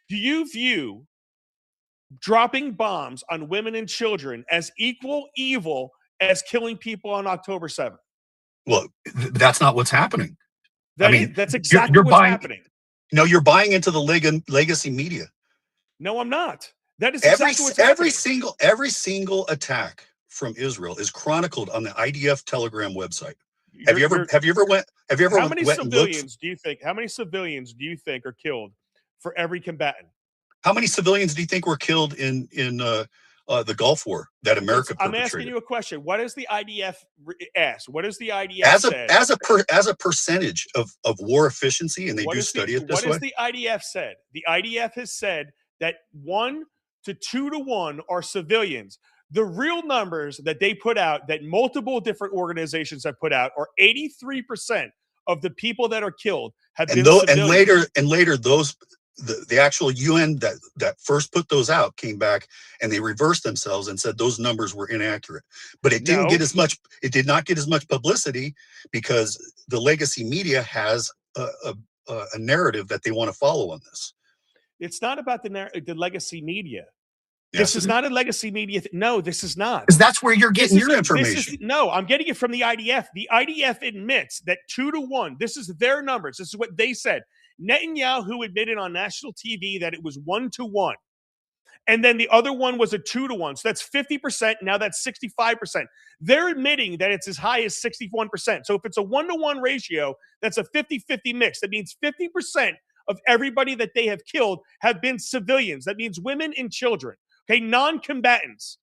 Speaker 3: Do you view dropping bombs on women and children as equal evil as killing people on October 7th?
Speaker 6: Well, that's not what's happening.
Speaker 3: That's exactly what's happening.
Speaker 6: No, you're buying into the legacy media.
Speaker 3: No, I'm not. That is exactly what's happening.
Speaker 6: Every single attack from Israel is chronicled on the IDF Telegram website. Have you ever
Speaker 3: How many civilians do you think are killed for every combatant?
Speaker 6: How many civilians do you think were killed in the Gulf War that America perpetrated?
Speaker 3: I'm asking you a question. What does the IDF ask? What does the IDF say?
Speaker 6: As a percentage of war efficiency, and they do study it this way?
Speaker 3: What has the IDF said? The IDF has said that 1 to 2 to 1 are civilians. The real numbers that they put out, that multiple different organizations have put out, are 83% of the people that are killed have been civilians.
Speaker 6: And later those the actual UN that first put those out came back and they reversed themselves and said those numbers were inaccurate. But it didn't get as much. It did not get as much publicity because the legacy media has a narrative that they want to follow on this.
Speaker 3: It's not about the legacy media. This is not a legacy media. No, this is not.
Speaker 6: Because that's where you're getting your information.
Speaker 3: No, I'm getting it from the IDF. The IDF admits that 2 to 1. This is their numbers. This is what they said. Netanyahu admitted on national TV that it was 1 to 1. And then the other one was a 2 to 1. So that's 50%. Now that's 65%. They're admitting that it's as high as 61%. So if it's a 1 to 1 ratio, that's a 50-50 mix. That means 50% of everybody that they have killed have been civilians. That means women and children. Okay, non-combatants.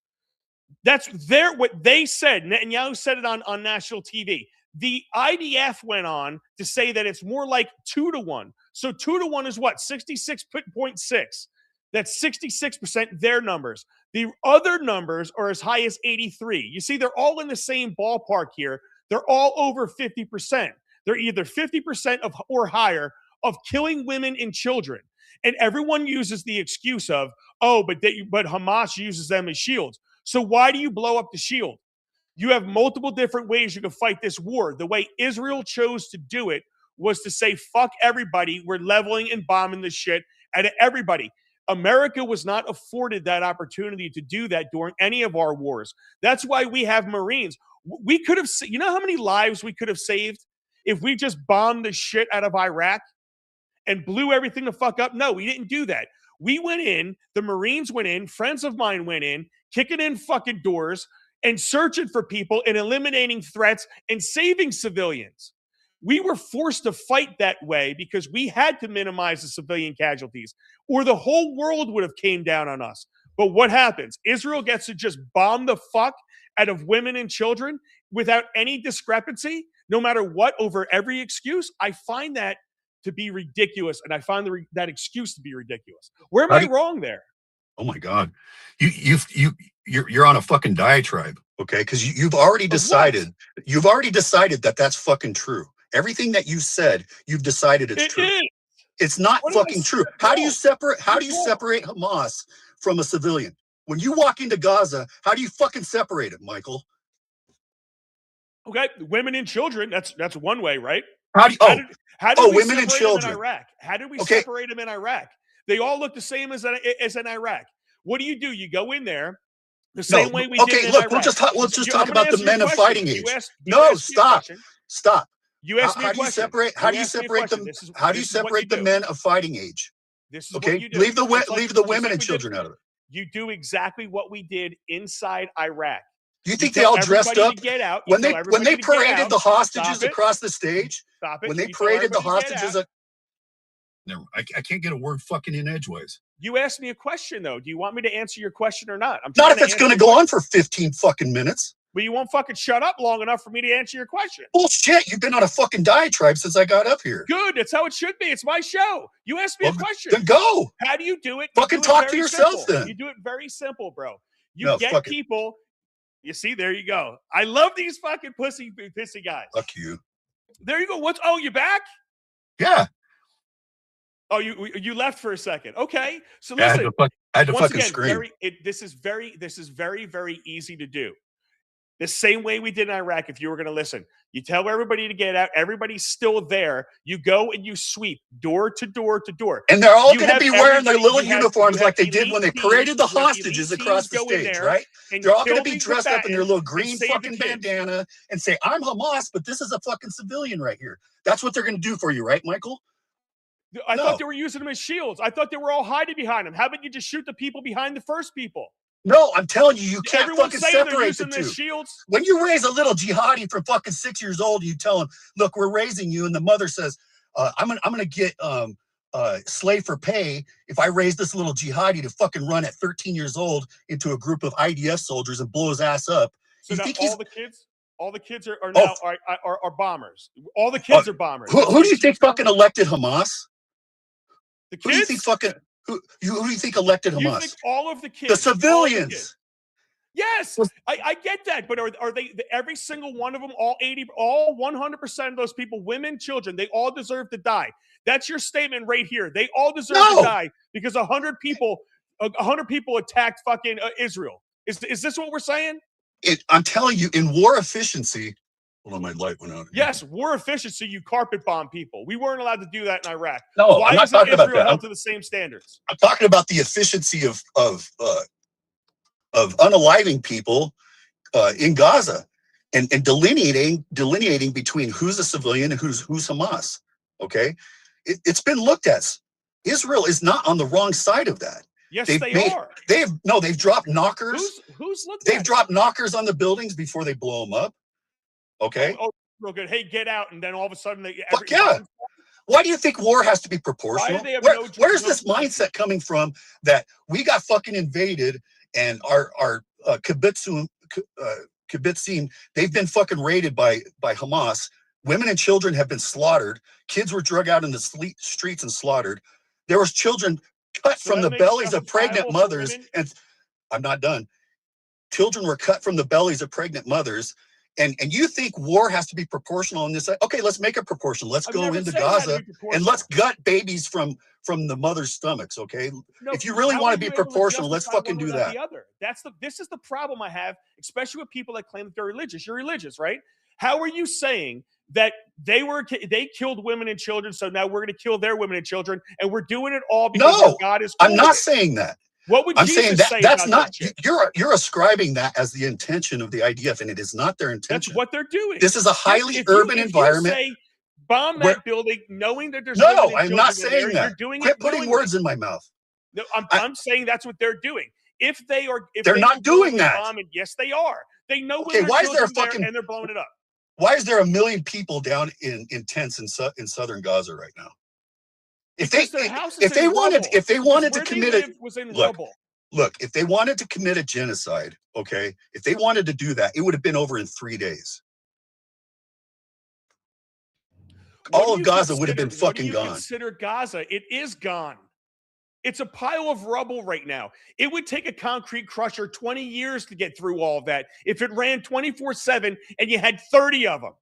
Speaker 3: That's what they said. Netanyahu said it on national TV. The IDF went on to say that it's more like 2-1. So 2-1 is what? 66.6. That's 66% their numbers. The other numbers are as high as 83. You see, they're all in the same ballpark here. They're all over 50%. They're either 50% of or higher of killing women and children. And everyone uses the excuse of, oh, but Hamas uses them as shields. So why do you blow up the shield? You have multiple different ways you can fight this war. The way Israel chose to do it was to say, fuck everybody. We're leveling and bombing the shit out of everybody. America was not afforded that opportunity to do that during any of our wars. That's why we have Marines. We could have, you know how many lives we could have saved if we just bombed the shit out of Iraq and blew everything the fuck up? No, we didn't do that. We went in, the Marines went in, friends of mine went in, kicking in fucking doors and searching for people and eliminating threats and saving civilians. We were forced to fight that way because we had to minimize the civilian casualties, or the whole world would have came down on us. But what happens? Israel gets to just bomb the fuck out of women and children without any discrepancy, no matter what, over every excuse. I find that to be ridiculous, and I find that excuse to be ridiculous. Where am I wrong there?
Speaker 6: Oh my God, you're on a fucking diatribe, okay? Because you've already decided that that's fucking true. Everything that you said, you've decided it's true. It's not fucking true. How do you separate Hamas from a civilian? When you walk into Gaza, how do you fucking separate it, Michael?
Speaker 3: Okay, women and children. That's one way, right?
Speaker 6: How do
Speaker 3: we
Speaker 6: women and
Speaker 3: separate
Speaker 6: children
Speaker 3: them in Iraq? How did we separate them in Iraq? They all look the same as in Iraq. What do? You go in there the same way we did in Iraq.
Speaker 6: We'll just talk about the men of fighting age. Stop.
Speaker 3: You asked me a question.
Speaker 6: How do you separate the men of fighting age?
Speaker 3: This is what you do.
Speaker 6: Leave the women and children out of it.
Speaker 3: You do exactly what we did inside Iraq.
Speaker 6: You think they all dressed up?
Speaker 3: Get out.
Speaker 6: When they paraded the hostages across the stage?
Speaker 3: Stop it.
Speaker 6: When they paraded the hostages, never. I can't get a word fucking in edgeways.
Speaker 3: You asked me a question though. Do you want me to answer your question or not?
Speaker 6: Not if it's going to go on for 15 fucking minutes.
Speaker 3: But you won't fucking shut up long enough for me to answer your question.
Speaker 6: Bullshit. You've been on a fucking diatribe since I got up here.
Speaker 3: Good. That's how it should be. It's my show. You asked me a question.
Speaker 6: Then go.
Speaker 3: How do you do it?
Speaker 6: Fucking talk to yourself then.
Speaker 3: You do it very simple, bro. You get people. You see, there you go. I love these fucking pissy guys.
Speaker 6: Fuck you.
Speaker 3: There you go. You back?
Speaker 6: Yeah.
Speaker 3: Oh, you left for a second. Okay. So listen.
Speaker 6: I had to fucking scream.
Speaker 3: This is very, very easy to do. The same way we did in Iraq, if you were going to listen. You tell everybody to get out. Everybody's still there. You go and you sweep door to door to door.
Speaker 6: And they're all going to be wearing their little uniforms like they did when they paraded the hostages across the stage, right? They're all going to be dressed up in their little green fucking bandana and say, I'm Hamas, but this is a fucking civilian right here. That's what they're going to do for you, right, Michael?
Speaker 3: I thought they were using them as shields. I thought they were all hiding behind them. How about you just shoot the people behind the first people?
Speaker 6: No, I'm telling you, you can't fucking separate the two.
Speaker 3: Shields.
Speaker 6: When you raise a little jihadi from fucking 6 years old, you tell him, look, we're raising you. And the mother says, I'm gonna get slave for pay if I raise this little jihadi to fucking run at 13 years old into a group of IDF soldiers and blow his ass up.
Speaker 3: So now all the kids are now bombers. All the kids are bombers.
Speaker 6: Who do you think fucking elected Hamas?
Speaker 3: The kids?
Speaker 6: Who do you think fucking who do you think elected Hamas?
Speaker 3: You think all of the kids?
Speaker 6: The civilians.
Speaker 3: Yes, I get that, but are they every single one of them, all 100% of those people, women, children, they all deserve to die? That's your statement right here. They all deserve to die because 100 people attacked fucking Israel. Is this what we're saying?
Speaker 6: I'm telling you, in war efficiency. Hold on, my light went out.
Speaker 3: Yes, war efficiency. You carpet bomb people. We weren't allowed to do that in Iraq.
Speaker 6: No,
Speaker 3: why
Speaker 6: I'm not
Speaker 3: isn't
Speaker 6: talking
Speaker 3: Israel
Speaker 6: about that.
Speaker 3: held to the same standards?
Speaker 6: I'm talking about the efficiency of unaliving people in Gaza and delineating between who's a civilian and who's Hamas. Okay, it's been looked at. Israel is not on the wrong side of that.
Speaker 3: Yes, they are.
Speaker 6: They've dropped knockers.
Speaker 3: Who's looked?
Speaker 6: They've dropped knockers on the buildings before they blow them up. Okay.
Speaker 3: Oh, real good. Hey, get out, and then all of a sudden
Speaker 6: Fuck yeah. Why do you think war has to be proportional? Where's this mindset coming from that we got fucking invaded and our kibbutzim, they've been fucking raided by Hamas. Women and children have been slaughtered. Kids were drug out in the streets and slaughtered. There was children cut from the bellies of pregnant mothers. And I'm not done. Children were cut from the bellies of pregnant mothers. And you think war has to be proportional in this? Okay, let's make it proportional. Let's go into Gaza and let's gut babies from the mother's stomachs. Okay,
Speaker 3: no,
Speaker 6: if you really want to be proportional, let's fucking do that.
Speaker 3: This is the problem I have, especially with people that claim that they're religious. You're religious, right? How are you saying that they killed women and children, so now we're going to kill their women and children, and we're doing it all because God is?
Speaker 6: I'm not saying that.
Speaker 3: What would Jesus
Speaker 6: saying that
Speaker 3: say
Speaker 6: that's
Speaker 3: about
Speaker 6: not you're ascribing that as the intention of the IDF, and it is not their intention.
Speaker 3: That's what they're doing.
Speaker 6: This is a highly urban environment.
Speaker 3: You say, bomb that building, knowing that there's
Speaker 6: no, I'm not saying that.
Speaker 3: You're doing
Speaker 6: Quit putting words in my mouth.
Speaker 3: No, I'm saying that's what they're doing. If
Speaker 6: they're not doing that.
Speaker 3: Bombing, yes, they are. They know
Speaker 6: when why is there a fucking
Speaker 3: and they're blowing it up.
Speaker 6: Why is there 1 million people down in tents in southern Gaza right now? If they wanted to commit it, look, if they wanted to commit a genocide, okay, if they wanted to do that, it would have been over in 3 days. All of Gaza would have been fucking gone.
Speaker 3: Consider Gaza. It is gone. It's a pile of rubble right now. It would take a concrete crusher 20 years to get through all of that if it ran 24/7 and you had 30 of them.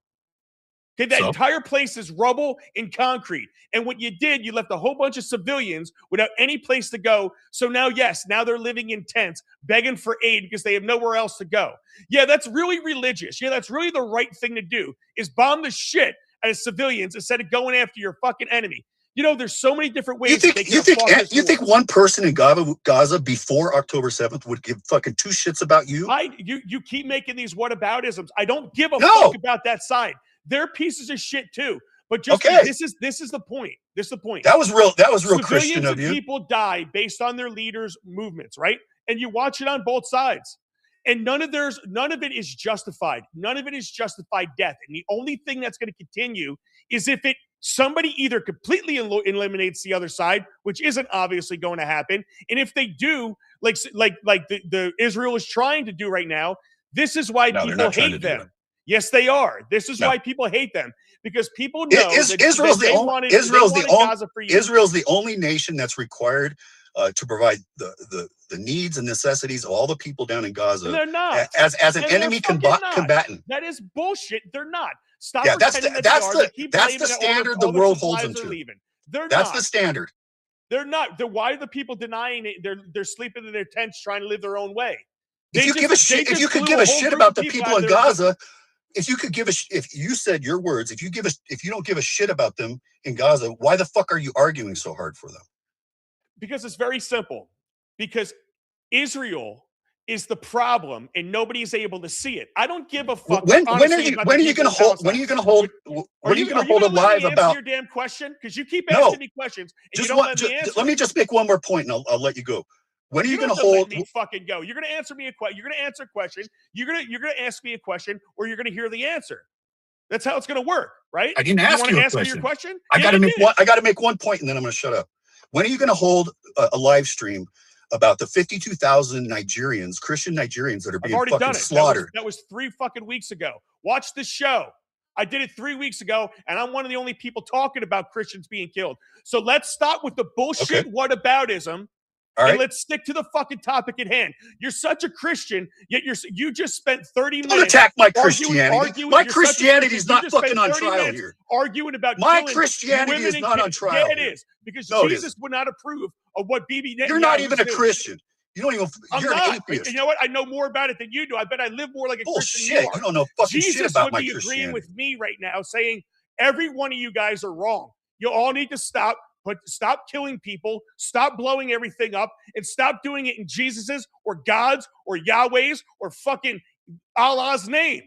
Speaker 3: Okay, that entire place is rubble and concrete. And what you did, you left a whole bunch of civilians without any place to go. So now, yes, now they're living in tents, begging for aid because they have nowhere else to go. Yeah, that's really religious. Yeah, that's really the right thing to do, is bomb the shit out of civilians instead of going after your fucking enemy. You know, there's so many different ways.
Speaker 6: You think one person in Gaza before October 7th would give fucking two shits about you?
Speaker 3: You keep making these whataboutisms. I don't give a fuck about that side. They're pieces of shit too. But just this is the point. This is the point.
Speaker 6: That was real Christian of you.
Speaker 3: People die based on their leaders' movements, right? And you watch it on both sides. And none of it is justified. None of it is justified death. And the only thing that's going to continue is if somebody either completely eliminates the other side, which isn't obviously going to happen. And if they do, like the Israel is trying to do right now, this is why people hate them. Yes, they are. This is why people hate them, because people know
Speaker 6: Israel's the only nation that's required to provide the needs and necessities of all the people down in Gaza.
Speaker 3: And they're not.
Speaker 6: As an enemy combatant.
Speaker 3: That is bullshit. They're not. Stop.
Speaker 6: Yeah, that's the standard the world holds them to. That's the standard.
Speaker 3: They're not. Why are the people denying it? They're sleeping in their tents trying to live their own way.
Speaker 6: If you could give a shit about the people in Gaza, if you said your words, if you don't give a shit about them in Gaza, why the fuck are you arguing so hard for them?
Speaker 3: Because it's very simple. Because Israel is the problem, and nobody is able to see it. I don't give a fuck.
Speaker 6: When are you going to hold a live about
Speaker 3: your damn question? Because you keep asking me questions and you don't let me answer.
Speaker 6: Let me just make one more point, and I'll let you go. When are you going to
Speaker 3: hold? Let me fucking go. You're going to answer me a question. You're going to answer a question. You're going to ask me a question, or you're going to hear the answer. That's how it's going to work, right?
Speaker 6: I didn't ask you a question.
Speaker 3: Me your question.
Speaker 6: I got to make one point, and then I'm going to shut up. When are you going to hold a live stream about the 52,000 Nigerians, Christian Nigerians that are being fucking slaughtered?
Speaker 3: That was 3 fucking weeks ago. Watch the show. I did it 3 weeks ago, and I'm one of the only people talking about Christians being killed. So let's stop with the bullshit whataboutism.
Speaker 6: Right.
Speaker 3: And let's stick to the fucking topic at hand. You're such a Christian, yet you just spent 30 minutes.
Speaker 6: Don't attack my Christianity. My Christianity is not fucking on trial here.
Speaker 3: Arguing about
Speaker 6: my Christianity is not on trial.
Speaker 3: Yeah, it is. Because Jesus would not approve of what Bibi Netanyahu.
Speaker 6: You're not even a Christian. You don't even. You're an atheist.
Speaker 3: You know what? I know more about it than you do. I bet I live more like a Christian.
Speaker 6: Bullshit. You don't know fucking shit about my Christianity.
Speaker 3: Jesus would be agreeing with me right now, saying every one of you guys are wrong. You all need to stop. But stop killing people, stop blowing everything up, and stop doing it in Jesus's or God's or Yahweh's or fucking Allah's name.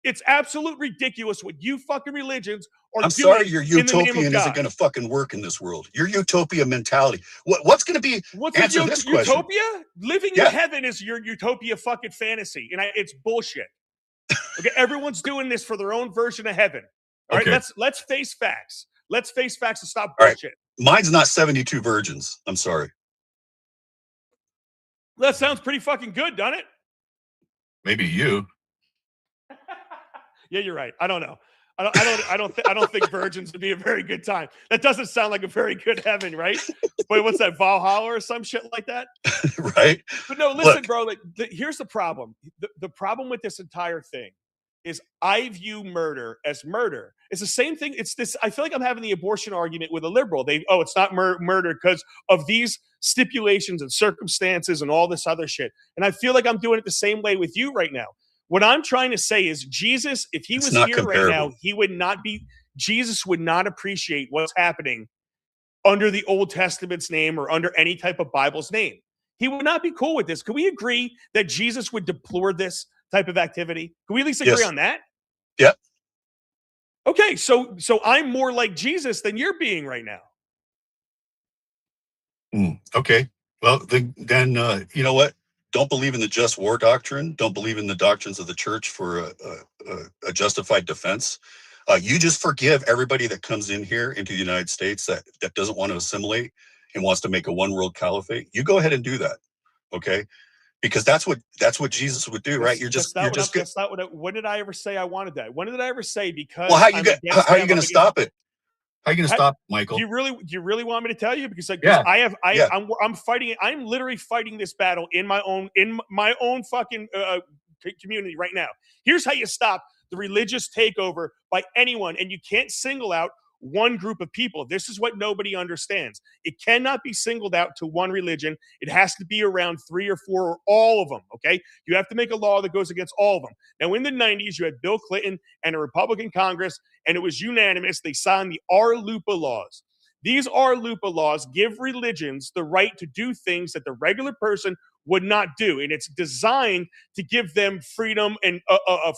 Speaker 3: It's absolute ridiculous what you fucking religions are doing.
Speaker 6: I'm sorry, your utopian isn't going to fucking work in this world. Your utopia mentality. What's going to be? Answer this question.
Speaker 3: Utopia? Living in heaven is your utopia fucking fantasy, and it's bullshit. Okay, everyone's doing this for their own version of heaven. All right, let's face facts. Let's face facts and stop bullshit.
Speaker 6: Right. Mine's not 72 virgins. I'm sorry.
Speaker 3: That sounds pretty fucking good, doesn't it?
Speaker 6: Maybe you.
Speaker 3: Yeah, you're right. I don't know. I don't think virgins would be a very good time. That doesn't sound like a very good heaven, right? Wait, what's that, Valhalla or some shit like that?
Speaker 6: Right?
Speaker 3: But no, listen,
Speaker 6: Look,
Speaker 3: bro. Like, here's the problem. The problem with this entire thing is I view murder as murder. It's the same thing. It's this. I feel like I'm having the abortion argument with a liberal. It's not murder because of these stipulations and circumstances and all this other shit. And I feel like I'm doing it the same way with you right now. What I'm trying to say is Jesus, if he
Speaker 6: it's
Speaker 3: was
Speaker 6: not
Speaker 3: here right now,
Speaker 6: comparable.
Speaker 3: he would not be. Jesus would not appreciate what's happening under the Old Testament's name or under any type of Bible's name. He would not be cool with this. Can we agree that Jesus would deplore this type of activity? Can we at least agree
Speaker 6: Yes.
Speaker 3: on that?
Speaker 6: Yep.
Speaker 3: Okay, so I'm more like Jesus than you're being right now.
Speaker 6: Okay. Well, then you know what? Don't believe in the just war doctrine. Don't believe in the doctrines of the church for a justified defense. You just forgive everybody that comes in here into the United States that doesn't want to assimilate and wants to make a one world caliphate. You go ahead and do that, okay? Because that's what Jesus would do, right? You're just good.
Speaker 3: That's not what. When did I ever say I wanted that? When did I ever say because
Speaker 6: Well,
Speaker 3: I'm against
Speaker 6: how are you
Speaker 3: them,
Speaker 6: going to stop it? How are you going to stop,
Speaker 3: Do
Speaker 6: Michael?
Speaker 3: you really want me to tell you? Because
Speaker 6: Yeah.
Speaker 3: I'm fighting it. I'm literally fighting this battle in my own fucking community right now. Here's how you stop the religious takeover by anyone, and you can't single out one group of people. This is what nobody understands. It cannot be singled out to one religion. It has to be around 3 or 4 or all of them. Okay, you have to make a law that goes against all of them. Now, in the 90s, you had Bill Clinton and a Republican Congress, and it was unanimous. They signed the RLUIPA laws. These RLUIPA laws give religions the right to do things that the regular person would not do, and it's designed to give them freedom and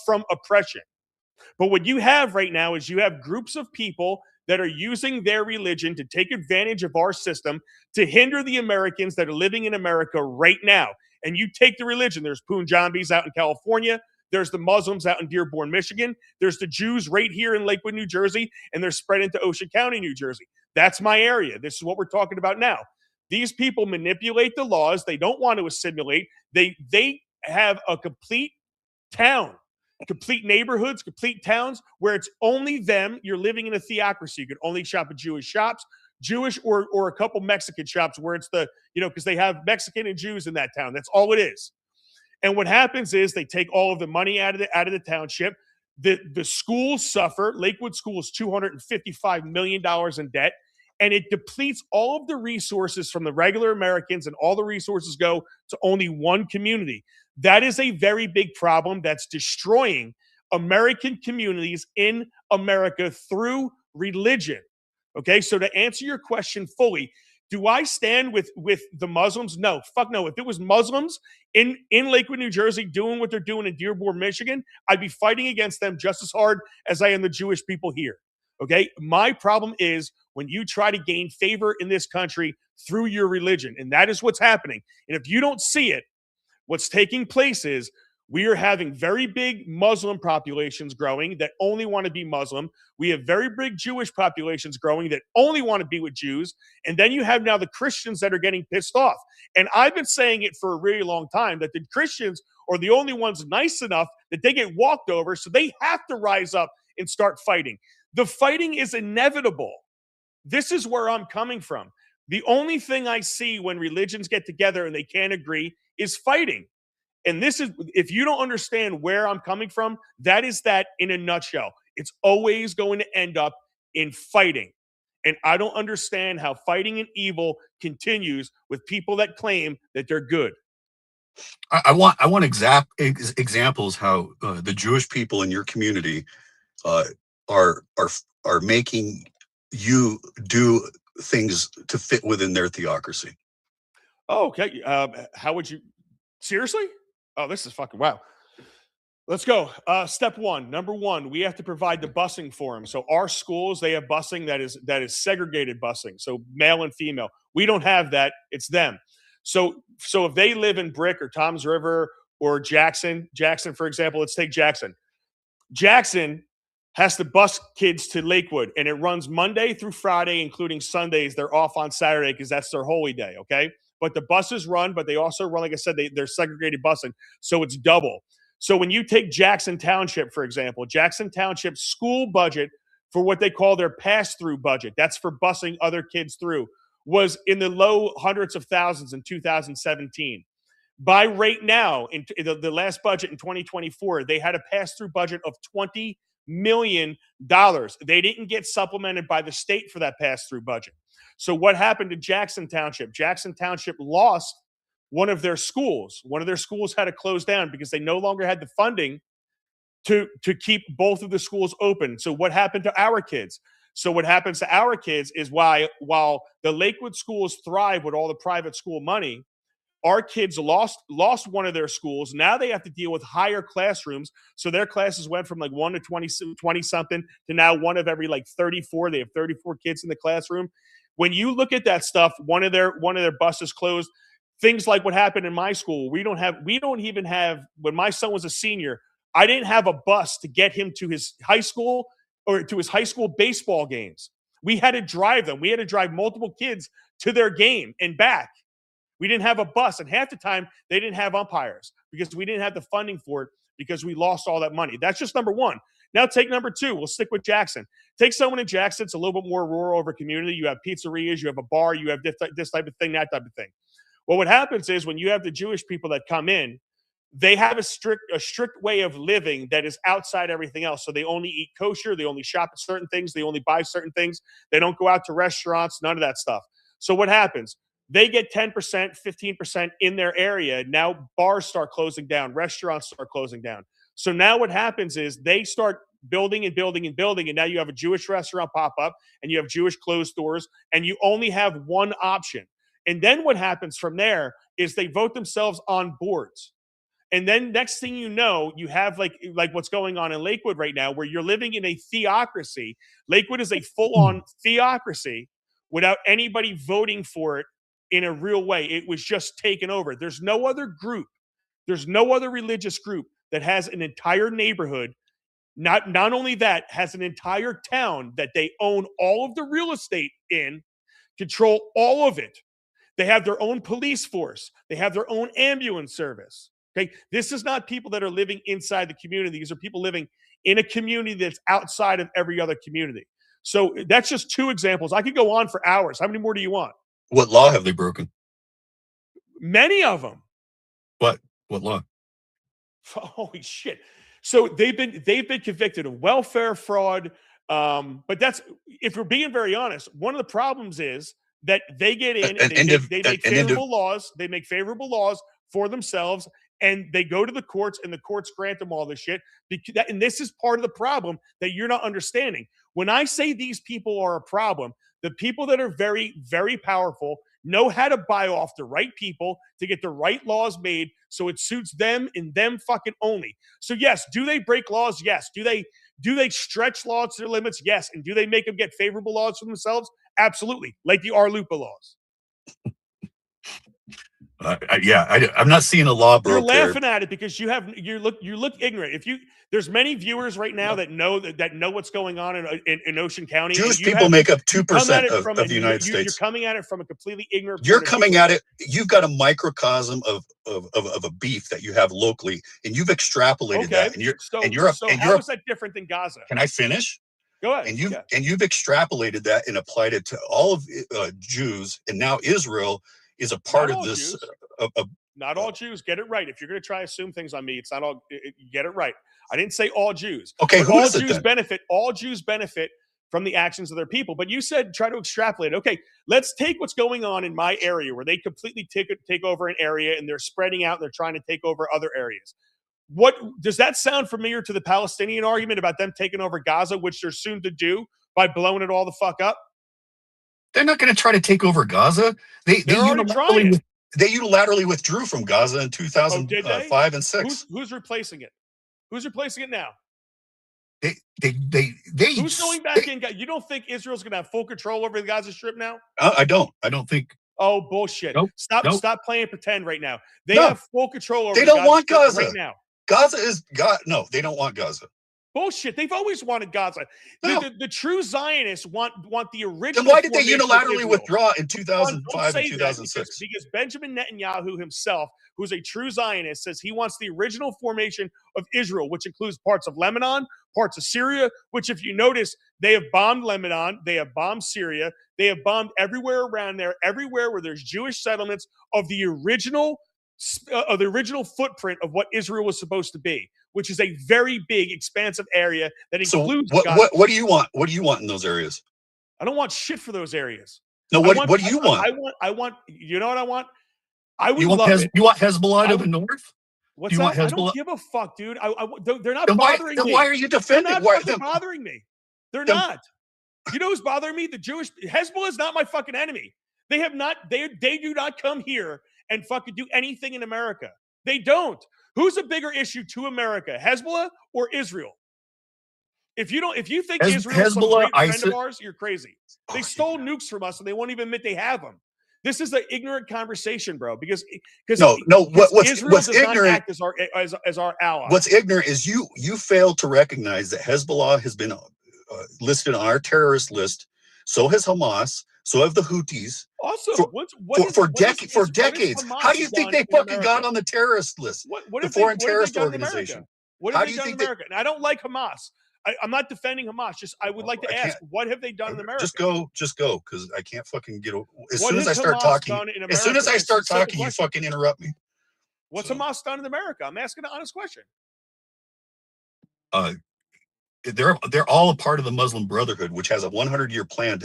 Speaker 3: from oppression. But what you have right now is you have groups of people that are using their religion to take advantage of our system to hinder the Americans that are living in America right now. And you take the religion. There's Punjabis out in California. There's the Muslims out in Dearborn, Michigan. There's the Jews right here in Lakewood, New Jersey, and they're spread into Ocean County, New Jersey. That's my area. This is what we're talking about now. These people manipulate the laws. They don't want to assimilate. They have a complete town, complete neighborhoods, complete towns where it's only them. You're living in a theocracy. You can only shop at Jewish shops, Jewish or a couple Mexican shops where it's because they have Mexican and Jews in that town. That's all it is. And what happens is they take all of the money out of the township. The schools suffer. Lakewood School is $255 million in debt, and it depletes all of the resources from the regular Americans, and all the resources go to only one community. That is a very big problem that's destroying American communities in America through religion. Okay, so to answer your question fully, do I stand with the Muslims? No, fuck no. If it was Muslims in Lakewood, New Jersey, doing what they're doing in Dearborn, Michigan, I'd be fighting against them just as hard as I am the Jewish people here. Okay, my problem is when you try to gain favor in this country through your religion, and that is what's happening. And if you don't see it, what's taking place is we are having very big Muslim populations growing that only want to be Muslim. We have very big Jewish populations growing that only want to be with Jews. And then you have now the Christians that are getting pissed off. And I've been saying it for a really long time that the Christians are the only ones nice enough that they get walked over. So they have to rise up and start fighting. The fighting is inevitable. This is where I'm coming from. The only thing I see when religions get together and they can't agree is fighting. And this is, if you don't understand where I'm coming from, that is that in a nutshell. It's always going to end up in fighting. And I don't understand how fighting and evil continues with people that claim that they're good.
Speaker 6: I want examples how the Jewish people in your community are making you do things to fit within their theocracy.
Speaker 3: Oh, okay. How would you seriously? Oh, this is fucking wow. Let's go. Step one. Number one, we have to provide the busing for them. So our schools, they have busing that is segregated busing. So male and female. We don't have that. It's them. So if they live in Brick or Toms River or Jackson, for example, let's take Jackson. Jackson has to bus kids to Lakewood, and it runs Monday through Friday, including Sundays. They're off on Saturday because that's their holy day, okay? But the buses run, but they also run, like I said, they're segregated busing, so it's double. So when you take Jackson Township, for example, Jackson Township's school budget for what they call their pass-through budget, that's for busing other kids through, was in the low hundreds of thousands in 2017. By right now, in the last budget in 2024, they had a pass-through budget of $20 million. They didn't get supplemented by the state for that pass-through budget. So what happened to Jackson Township? Jackson Township lost one of their schools. One of their schools had to close down because they no longer had the funding to keep both of the schools open. So what happened to our kids? So what happens to our kids is while the Lakewood schools thrive with all the private school money, our kids lost one of their schools. Now they have to deal with higher classrooms. So their classes went from like 1 to 20 something to now one of every like 34. They have 34 kids in the classroom. When you look at that stuff, one of their buses closed. Things like what happened in my school. We don't even have, when my son was a senior, I didn't have a bus to get him to his high school or to his high school baseball games. We had to drive them. We had to drive multiple kids to their game and back. We didn't have a bus, and half the time they didn't have umpires because we didn't have the funding for it because we lost all that money. That's just number one. Now take number two. We'll stick with Jackson. Take someone in Jackson. It's a little bit more rural of a community. You have pizzerias, you have a bar, you have this type of thing, that type of thing. Well, what happens is when you have the Jewish people that come in, they have a strict way of living that is outside everything else. So they only eat kosher. They only shop at certain things. They only buy certain things. They don't go out to restaurants, none of that stuff. So what happens? They get 10%, 15% in their area. Now bars start closing down. Restaurants start closing down. So now what happens is they start building and building and building. And now you have a Jewish restaurant pop up and you have Jewish clothes stores and you only have one option. And then what happens from there is they vote themselves on boards. And then next thing you know, you have like what's going on in Lakewood right now, where you're living in a theocracy. Lakewood is a full-on theocracy without anybody voting for it in a real way. It was just taken over. There's no other group. There's no other religious group that has an entire neighborhood. Not only that, has an entire town that they own all of the real estate in, control all of it. They have their own police force. They have their own ambulance service. Okay, this is not people that are living inside the community. These are people living in a community that's outside of every other community. So that's just two examples. I could go on for hours. How many more do you want?
Speaker 6: What law have they broken?
Speaker 3: Many of them.
Speaker 6: What law?
Speaker 3: Holy shit! So they've been convicted of welfare fraud. But that's, if we're being very honest, one of the problems is that they get in and they make favorable laws. They make favorable laws for themselves, and they go to the courts, and the courts grant them all this shit. And this is part of the problem that you're not understanding. When I say these people are a problem, the people that are very, very powerful know how to buy off the right people to get the right laws made so it suits them and them fucking only. So yes, do they break laws? Yes. Do they stretch laws to their limits? Yes. And do they make them get favorable laws for themselves? Absolutely. Like the Arlupa laws.
Speaker 6: I'm not seeing a law broke.
Speaker 3: You're laughing at it because you look ignorant. There's many viewers right now that know what's going on in Ocean County.
Speaker 6: Jewish people make up 2% of the United States.
Speaker 3: You're coming at it from a completely ignorant.
Speaker 6: You're coming at it. You've got a microcosm of a beef that you have locally, and you've extrapolated that. And
Speaker 3: how is that different than Gaza?
Speaker 6: Can I finish?
Speaker 3: Go ahead.
Speaker 6: And you've extrapolated that and applied it to all of Jews, and now Israel is a part of this.
Speaker 3: Not all Jews. Get it right. If you're going to try to assume things on me, it's not all. Get it right. I didn't say all Jews.
Speaker 6: Okay,
Speaker 3: who is it then? All Jews benefit from the actions of their people. But you said try to extrapolate. Okay, let's take what's going on in my area where they completely take over an area and they're spreading out and they're trying to take over other areas. What does that sound familiar to the Palestinian argument about them taking over Gaza, which they're soon to do by blowing it all the fuck up?
Speaker 6: They're not going to try to take over Gaza. They unilaterally withdrew from Gaza in 2005 and 6.
Speaker 3: Who's replacing it? Who's replacing it now?
Speaker 6: They
Speaker 3: Who's going back in? You don't think Israel's going to have full control over the Gaza Strip now?
Speaker 6: I don't think.
Speaker 3: Oh, bullshit.
Speaker 6: Nope.
Speaker 3: Stop playing pretend right now. They have full control over
Speaker 6: They don't want Gaza
Speaker 3: right now.
Speaker 6: Gaza is God. No, they don't want Gaza.
Speaker 3: Bullshit. They've always wanted Gaza.
Speaker 6: No.
Speaker 3: The true Zionists want the original.
Speaker 6: Then why did they
Speaker 3: formation of
Speaker 6: unilaterally
Speaker 3: Israel.
Speaker 6: withdraw in
Speaker 3: Don't
Speaker 6: 2005
Speaker 3: say
Speaker 6: and
Speaker 3: that
Speaker 6: 2006?
Speaker 3: because Benjamin Netanyahu himself, who's a true Zionist, says he wants the original formation of Israel, which includes parts of Lebanon, parts of Syria, which, if you notice, they have bombed Lebanon, they have bombed Syria, they have bombed everywhere around there, everywhere where there's Jewish settlements of the original footprint of what Israel was supposed to be, which is a very big, expansive area that includes.
Speaker 6: So what do you want? What do you want in those areas?
Speaker 3: I don't want shit for those areas.
Speaker 6: No, what do you want?
Speaker 3: I want. You know what I want? I would
Speaker 6: You want
Speaker 3: love it.
Speaker 6: You want Hezbollah to the north?
Speaker 3: What's
Speaker 6: you
Speaker 3: that?
Speaker 6: want
Speaker 3: I
Speaker 6: Hezbollah?
Speaker 3: don't give a fuck, dude. They're not
Speaker 6: Then
Speaker 3: bothering me.
Speaker 6: why are you defending?
Speaker 3: They're not fucking bothering me. They're
Speaker 6: then-
Speaker 3: not. You know who's bothering me? The Jewish Hezbollah is not my fucking enemy. They have not. They do not come here and fucking do anything in America. They don't. Who's a bigger issue to America, Hezbollah or Israel? If you think Israel's some
Speaker 6: Hezbollah,
Speaker 3: great friend
Speaker 6: ISIS-
Speaker 3: of ours, you're crazy. They stole nukes from us and they won't even admit they have them. This is an ignorant conversation, bro. Because
Speaker 6: No, what's
Speaker 3: Israel does
Speaker 6: ignorant
Speaker 3: not act as our ally.
Speaker 6: What's ignorant is you failed to recognize that Hezbollah has been listed on our terrorist list. So has Hamas. So have the Houthis.
Speaker 3: Also,
Speaker 6: for decades. How do you think they fucking got on the terrorist list?
Speaker 3: What
Speaker 6: foreign terrorist organization.
Speaker 3: What have they done in America? And I don't like Hamas. I'm not defending Hamas. Just I would like to ask, what have they done in America?
Speaker 6: Just go, because I can't fucking get. As soon as I start talking, you fucking interrupt me.
Speaker 3: What's Hamas done in America? I'm asking an honest question.
Speaker 6: They're all a part of the Muslim Brotherhood, which has a 100-year plan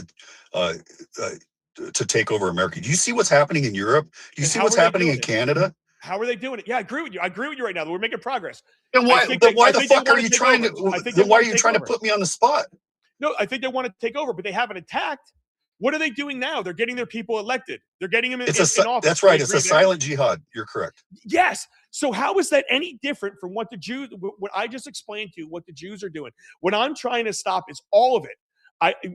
Speaker 6: to take over America. Do you see what's happening in Europe? Do you see what's happening in Canada?
Speaker 3: How are they doing it? Yeah, I agree with you. I agree with you right now. We're making progress.
Speaker 6: Then why the fuck are you trying to? Then why are you trying to put me on the spot?
Speaker 3: No, I think they want to take over, but they haven't attacked. What are they doing now? They're getting their people elected. They're getting them in office.
Speaker 6: That's right. It's a silent jihad. You're correct.
Speaker 3: Yes. So how is that any different from what I just explained to you, what the Jews are doing? What I'm trying to stop is all of it.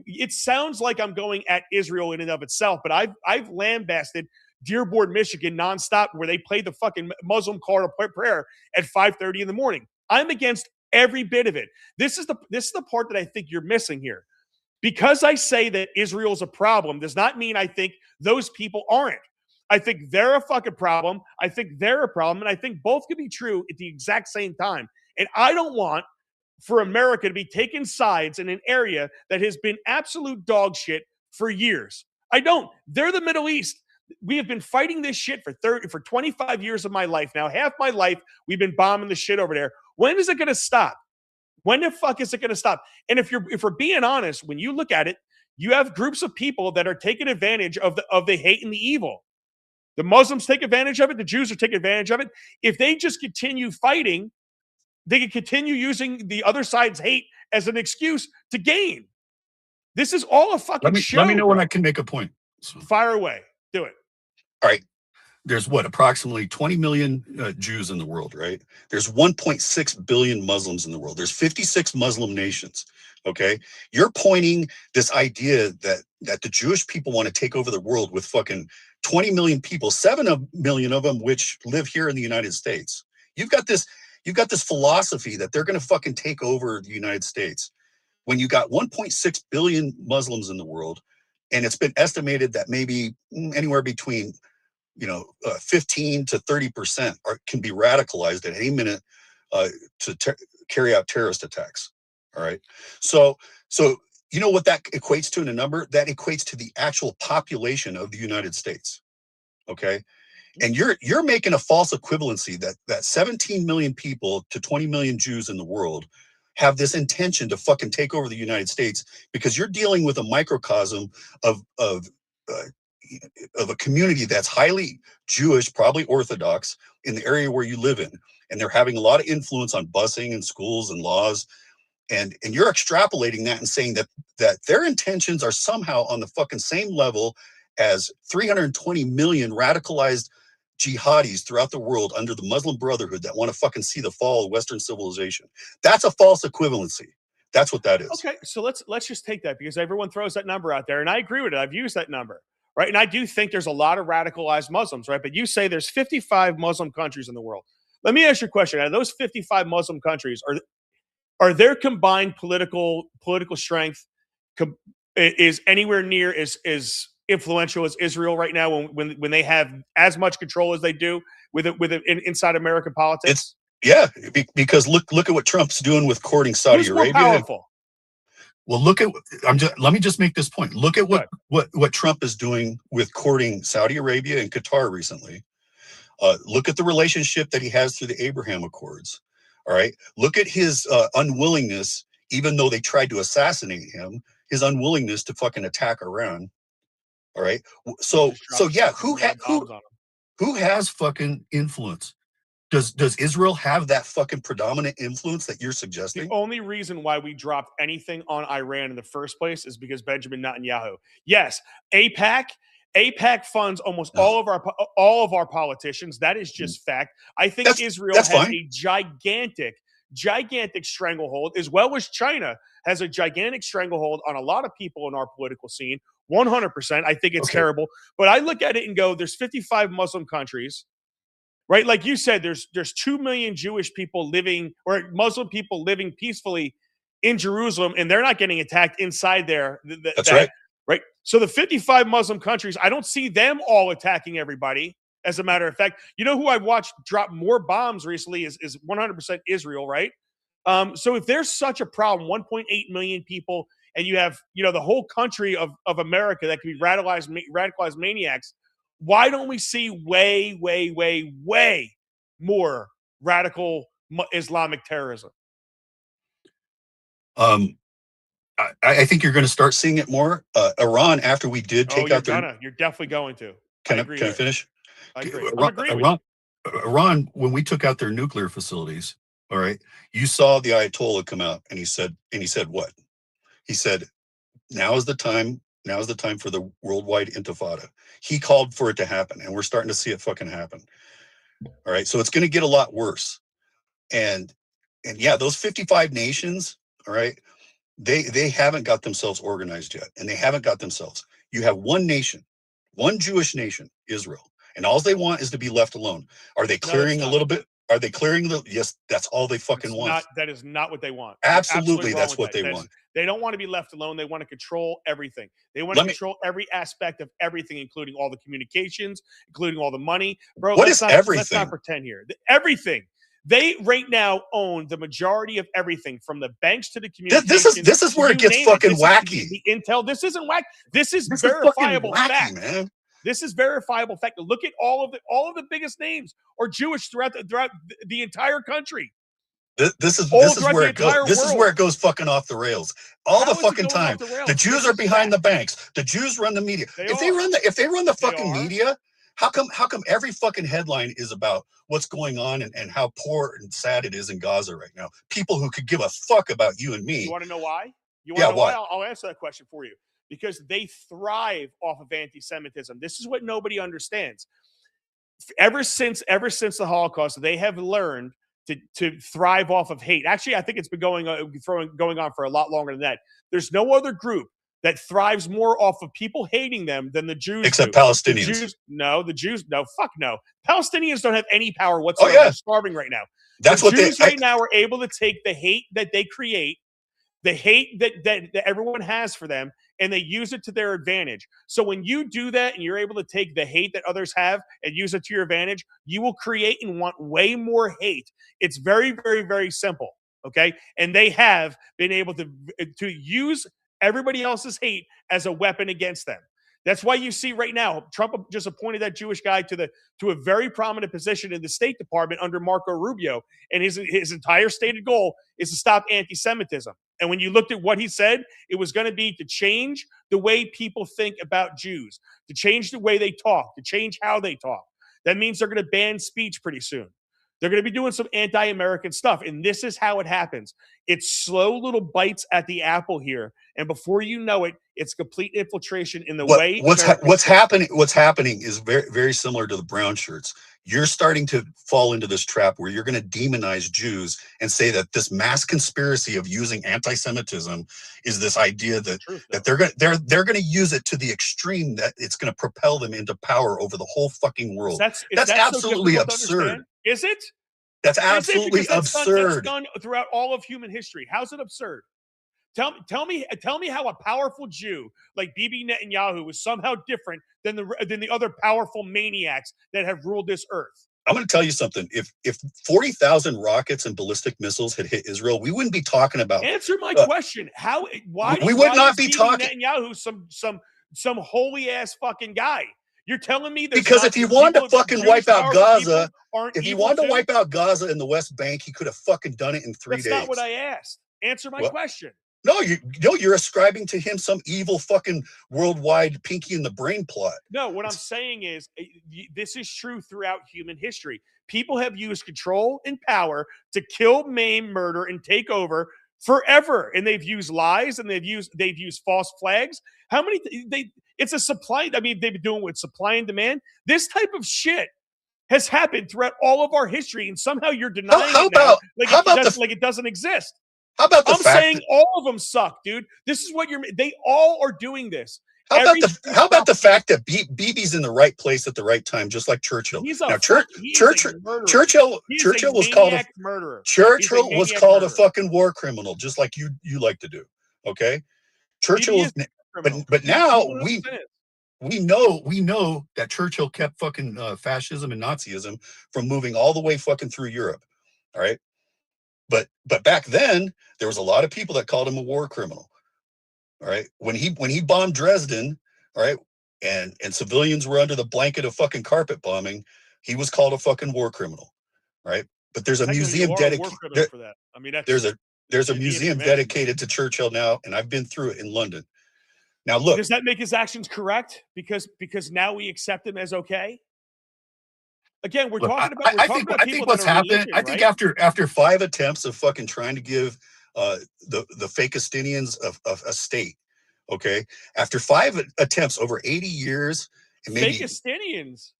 Speaker 3: It sounds like I'm going at Israel in and of itself, but I've lambasted Dearborn, Michigan, nonstop, where they play the fucking Muslim call to prayer at 5:30 in the morning. I'm against every bit of it. This is the part that I think you're missing here. Because I say that Israel's a problem does not mean I think those people aren't. I think they're a fucking problem. I think they're a problem, and I think both can be true at the exact same time. And I don't want for America to be taking sides in an area that has been absolute dog shit for years. I don't. They're the Middle East. We have been fighting this shit for 25 years of my life now. Half my life, we've been bombing the shit over there. When is it going to stop? When the fuck is it going to stop? And if we're being honest, when you look at it, you have groups of people that are taking advantage of the hate and the evil. The Muslims take advantage of it. The Jews are taking advantage of it. If they just continue fighting, they can continue using the other side's hate as an excuse to gain. This is all a fucking show.
Speaker 6: Let me know when I can make a point.
Speaker 3: Fire away. Do it.
Speaker 6: All right. There's approximately 20 million Jews in the world, right? There's 1.6 billion Muslims in the world. There's 56 Muslim nations. Okay. You're pointing this idea that the Jewish people want to take over the world with fucking 20 million people, 7 million of them, which live here in the United States. You've got this philosophy that they're going to fucking take over the United States when you got 1.6 billion Muslims in the world. And it's been estimated that maybe anywhere between 15 to 30% can be radicalized at any minute to carry out terrorist attacks. All right. So you know what that equates to in a number? That equates to the actual population of the United States. Okay. And you're making a false equivalency that 17 million people to 20 million Jews in the world have this intention to fucking take over the United States because you're dealing with a microcosm of a community that's highly Jewish, probably Orthodox in the area where you live in. And they're having a lot of influence on busing and schools and laws. And you're extrapolating that and saying that their intentions are somehow on the fucking same level as 320 million radicalized jihadis throughout the world under the Muslim Brotherhood that want to fucking see the fall of Western civilization. That's a false equivalency. That's what that is.
Speaker 3: Okay, so let's just take that because everyone throws that number out there, and I agree with it. I've used that number, right? And I do think there's a lot of radicalized Muslims, right? But you say there's 55 Muslim countries in the world. Let me ask you a question. Out of those 55 Muslim countries, are their combined political strength is anywhere near as influential as Israel right now when they have as much control as they do with inside American politics?
Speaker 6: Because look at what Trump's doing with courting Saudi
Speaker 3: Who's more
Speaker 6: Arabia.
Speaker 3: powerful?
Speaker 6: Well, let me just make this point. Look at what Trump is doing with courting Saudi Arabia and Qatar recently. Look at the relationship that he has through the Abraham Accords. All right. Look at his unwillingness, even though they tried to assassinate him, his unwillingness to fucking attack Iran. All right. So yeah, who has fucking influence? Does Israel have that fucking predominant influence that you're suggesting?
Speaker 3: The only reason why we dropped anything on Iran in the first place is because Benjamin Netanyahu. Yes, AIPAC funds almost all of our politicians. That is just fact. I think Israel has a gigantic stranglehold, as well as China has a gigantic stranglehold on a lot of people in our political scene. 100%. I think it's terrible. But I look at it and go, there's 55 Muslim countries. Right, like you said, there's 2 million Jewish people living, or Muslim people living peacefully in Jerusalem, and they're not getting attacked inside there.
Speaker 6: That's right.
Speaker 3: Right. So the 55 Muslim countries, I don't see them all attacking everybody. As a matter of fact, you know who I've watched drop more bombs recently is 100% Israel. Right. So if there's such a problem, 1.8 million people, and you have the whole country of America that could be radicalized maniacs. Why don't we see way more radical Islamic terrorism?
Speaker 6: I think you're going to start seeing it more. Iran, after we did take out
Speaker 3: you're definitely going to.
Speaker 6: Can I finish?
Speaker 3: I agree.
Speaker 6: Iran, when we took out their nuclear facilities, all right, you saw the Ayatollah come out and he said what? He said, now is the time for the worldwide intifada. He called for it to happen, and we're starting to see it fucking happen. All right, so it's going to get a lot worse. And yeah, those 55 nations, all right, they haven't got themselves organized yet, and they haven't got themselves. You have one nation, one Jewish nation, Israel, and all they want is to be left alone. Are they clearing a little bit? Are they clearing yes, that's all they fucking want.
Speaker 3: That is not what they want.
Speaker 6: Absolutely, that's what they want.
Speaker 3: They don't want to be left alone. They want to control everything. They want to control every aspect of everything, including all the communications, including all the money. Bro,
Speaker 6: everything?
Speaker 3: Let's not pretend here. Everything. They right now own the majority of everything, from the banks to the communications.
Speaker 6: This is where it gets fucking wacky.
Speaker 3: The intel. This isn't wacky. This is verifiable fact,
Speaker 6: man.
Speaker 3: This is verifiable fact. Look at all of the biggest names are Jewish throughout the entire country.
Speaker 6: This is where it goes. This is where it goes fucking off the rails all the fucking time. The Jews are behind the banks. The Jews run the media. If they run the fucking media, how come every fucking headline is about what's going on and how poor and sad it is in Gaza right now? People who could give a fuck about you and me.
Speaker 3: You want to know why? Why? I'll answer that question for you. Because they thrive off of anti-Semitism. This is what nobody understands. Ever since the Holocaust, they have learned to thrive off of hate. Actually, I think it's been going on for a lot longer than that. There's no other group that thrives more off of people hating them than the Jews.
Speaker 6: Except Palestinians.
Speaker 3: The Jews, fuck no. Palestinians don't have any power whatsoever. They're starving right now.
Speaker 6: That's
Speaker 3: the Jews right now are able to take the hate that they create, the hate that everyone has for them, and they use it to their advantage. So when you do that and you're able to take the hate that others have and use it to your advantage, you will create and want way more hate. It's very, very, very simple, okay? And they have been able to use everybody else's hate as a weapon against them. That's why you see right now, Trump just appointed that Jewish guy to a very prominent position in the State Department under Marco Rubio. And his entire stated goal is to stop anti-Semitism. And when you looked at what he said, it was going to be to change the way people think about Jews, to change the way they talk, to change how they talk. That means they're going to ban speech pretty soon. They're going to be doing some anti-American stuff. And this is how it happens. It's slow little bites at the apple here. And before you know it, it's complete infiltration in the way.
Speaker 6: What's happening is very, very similar to the brown shirts. You're starting to fall into this trap where you're going to demonize Jews and say that this mass conspiracy of using anti-Semitism is this idea that they're going to use it to the extreme that it's going to propel them into power over the whole fucking world. That's absolutely absurd.
Speaker 3: Is it?
Speaker 6: That's
Speaker 3: Is it?
Speaker 6: absolutely
Speaker 3: Because that's
Speaker 6: absurd.
Speaker 3: done throughout all of human history. How's it absurd? Tell me how a powerful Jew like Bibi Netanyahu was somehow different than the other powerful maniacs that have ruled this earth.
Speaker 6: I'm going to tell you something. If 40,000 rockets and ballistic missiles had hit Israel, we wouldn't be talking about.
Speaker 3: Answer my question. Why
Speaker 6: we would not be
Speaker 3: Bibi
Speaker 6: talking.
Speaker 3: Netanyahu some holy ass fucking guy? You're telling me
Speaker 6: because if he wanted to fucking wipe out Gaza, if he wanted to wipe out Gaza in the West Bank, he could have fucking done it in 3 days.
Speaker 3: That's not what I asked. Answer my question.
Speaker 6: No, you're ascribing to him some evil fucking worldwide pinky in the brain plot.
Speaker 3: No, what I'm saying is this is true throughout human history. People have used control and power to kill, maim, murder, and take over forever, and they've used lies and they've used false flags. How many? It's a supply. I mean, they've been doing with supply and demand. This type of shit has happened throughout all of our history, and somehow you're denying it now, like it doesn't exist.
Speaker 6: How about
Speaker 3: I'm saying all of them suck, dude. This is what they all are doing this.
Speaker 6: How about the fact that Bibi's in the right place at the right time, just like Churchill? Churchill was called a murderer. Churchill was called a fucking war criminal, just like you like to do. Okay, Churchill is, but now we know that Churchill kept fucking fascism and Nazism from moving all the way fucking through Europe. All right. But back then there was a lot of people that called him a war criminal. All right. When he bombed Dresden, all right, and civilians were under the blanket of fucking carpet bombing, he was called a fucking war criminal. Right. But there's a museum dedicated for that. I mean, there's a museum dedicated to Churchill now, and I've been through it in London. Now look,
Speaker 3: does that make his actions correct? Because now we accept him as okay? Again, we're talking about.
Speaker 6: I think what's happened. I think after 5 attempts of fucking trying to give the Fakistinians a state, okay, after 5 attempts over 80 years, and maybe
Speaker 3: Fakistinians.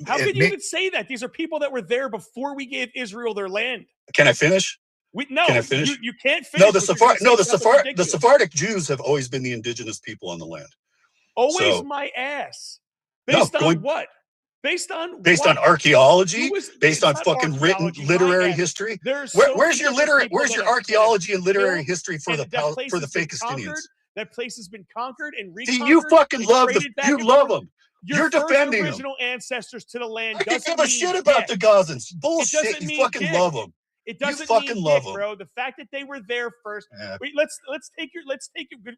Speaker 3: How can you even say that? These are people that were there before we gave Israel their land.
Speaker 6: Can I finish?
Speaker 3: Can
Speaker 6: I finish?
Speaker 3: You can't finish.
Speaker 6: The Sephardic Jews have always been the indigenous people on the land.
Speaker 3: Always, my ass. Based on what? Based on
Speaker 6: archaeology, based on fucking written literary history. Where's your archaeology and literary history for the Fakistinians?
Speaker 3: That place has been conquered and reconquered.
Speaker 6: See, you fucking love them. You love them. You're defending them.
Speaker 3: Original ancestors to the land.
Speaker 6: I don't give a shit about the Gazans. Bullshit. You fucking love them.
Speaker 3: It doesn't fucking love them, bro. The fact that they were there first. Yeah. Wait, let's take it,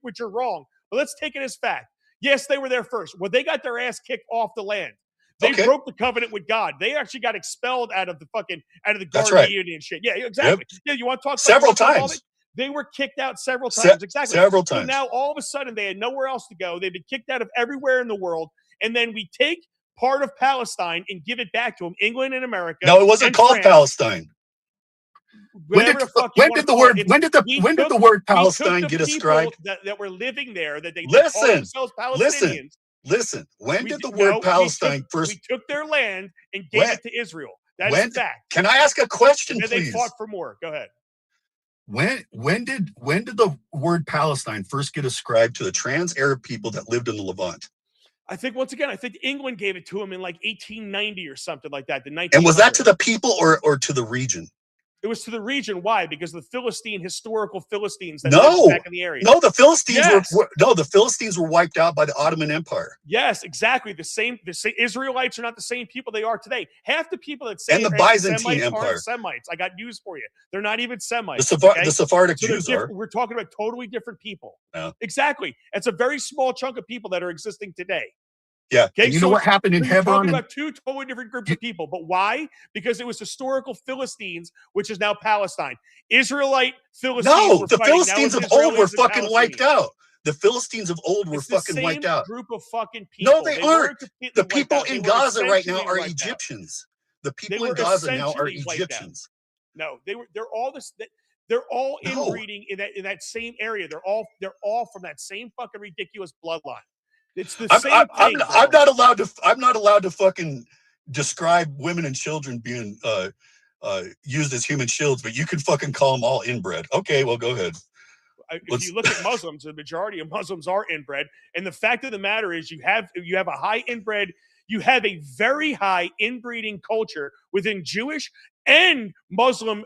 Speaker 3: which you're wrong, but let's take it as fact. Yes, they were there first. Well, they got their ass kicked off the land. They broke the covenant with God. They actually got expelled out of the Garden of Eden and shit. Yeah, exactly. Yep. Yeah, you want to talk
Speaker 6: several times?
Speaker 3: They were kicked out several times. Exactly.
Speaker 6: Several times.
Speaker 3: So now all of a sudden they had nowhere else to go. They've been kicked out of everywhere in the world, and then we take part of Palestine and give it back to them, England and America.
Speaker 6: No, it wasn't called Palestine. When did the word Palestine get ascribed?
Speaker 3: That were living there, that they
Speaker 6: call
Speaker 3: themselves Palestinians.
Speaker 6: Listen. When did the word Palestine first?
Speaker 3: We took their land and gave it to Israel. That is fact.
Speaker 6: Can I ask a question, please?
Speaker 3: They fought for more. Go ahead.
Speaker 6: When did the word Palestine first get ascribed to the trans-Arab people that lived in the Levant?
Speaker 3: I think England gave it to them in like 1890 or something like that.
Speaker 6: And was that to the people or to the region?
Speaker 3: It was to the region. Why? Because the historical Philistines that
Speaker 6: lived
Speaker 3: back in the area.
Speaker 6: No, the Philistines were wiped out by the Ottoman Empire.
Speaker 3: Yes, exactly. The same Israelites are not the same people they are today. Half the people that say
Speaker 6: and the Byzantine Empire
Speaker 3: aren't Semites. I got news for you. They're not even Semites.
Speaker 6: The Sephardic Jews are.
Speaker 3: We're talking about totally different people.
Speaker 6: Yeah.
Speaker 3: Exactly. It's a very small chunk of people that are existing today.
Speaker 6: Yeah.
Speaker 3: Okay,
Speaker 6: and you know what happened in Hebron?
Speaker 3: We're talking about 2 totally different groups of people. But why? Because it was historical Philistines, which is now Palestine. Israelite Philistines.
Speaker 6: No, the Philistines of old were fucking wiped out. The Philistines of old were fucking wiped out.
Speaker 3: Group of fucking people.
Speaker 6: No, they aren't. The people in Gaza right now are Egyptians. The people in Gaza now are Egyptians.
Speaker 3: No, they're all this. They're all inbreeding in that same area. They're all from that same fucking ridiculous bloodline. It's the same thing.
Speaker 6: I'm not allowed to fucking describe women and children being used as human shields, but you can fucking call them all inbred. Okay, well, go ahead.
Speaker 3: If you look at Muslims, the majority of Muslims are inbred, and the fact of the matter is, you have a high inbred You have a very high inbreeding culture within Jewish and Muslim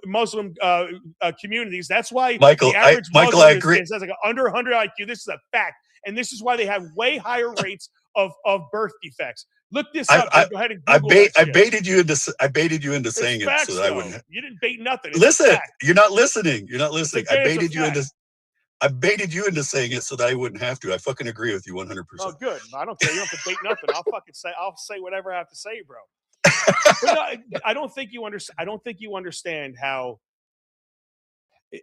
Speaker 3: communities. That's why
Speaker 6: Michael,
Speaker 3: the average
Speaker 6: Michael,
Speaker 3: Muslim
Speaker 6: I agree.
Speaker 3: is like under 100 IQ. This is a fact. And this is why they have way higher rates of birth defects. Look this up. Go ahead and Google that
Speaker 6: I
Speaker 3: shit.
Speaker 6: baited you into saying
Speaker 3: It's facts,
Speaker 6: it so that I
Speaker 3: though.
Speaker 6: wouldn't.
Speaker 3: You didn't bait nothing. It's
Speaker 6: Listen,
Speaker 3: a fact.
Speaker 6: you're not listening. You're not listening.
Speaker 3: okay,
Speaker 6: I
Speaker 3: it's a
Speaker 6: baited you
Speaker 3: fact.
Speaker 6: into saying it so that I wouldn't have to. I fucking agree with you 100%.
Speaker 3: Oh, good. I don't care. You don't have to bait nothing. I'll say whatever I have to say, bro. But no, I don't think you understand. I don't think you understand how.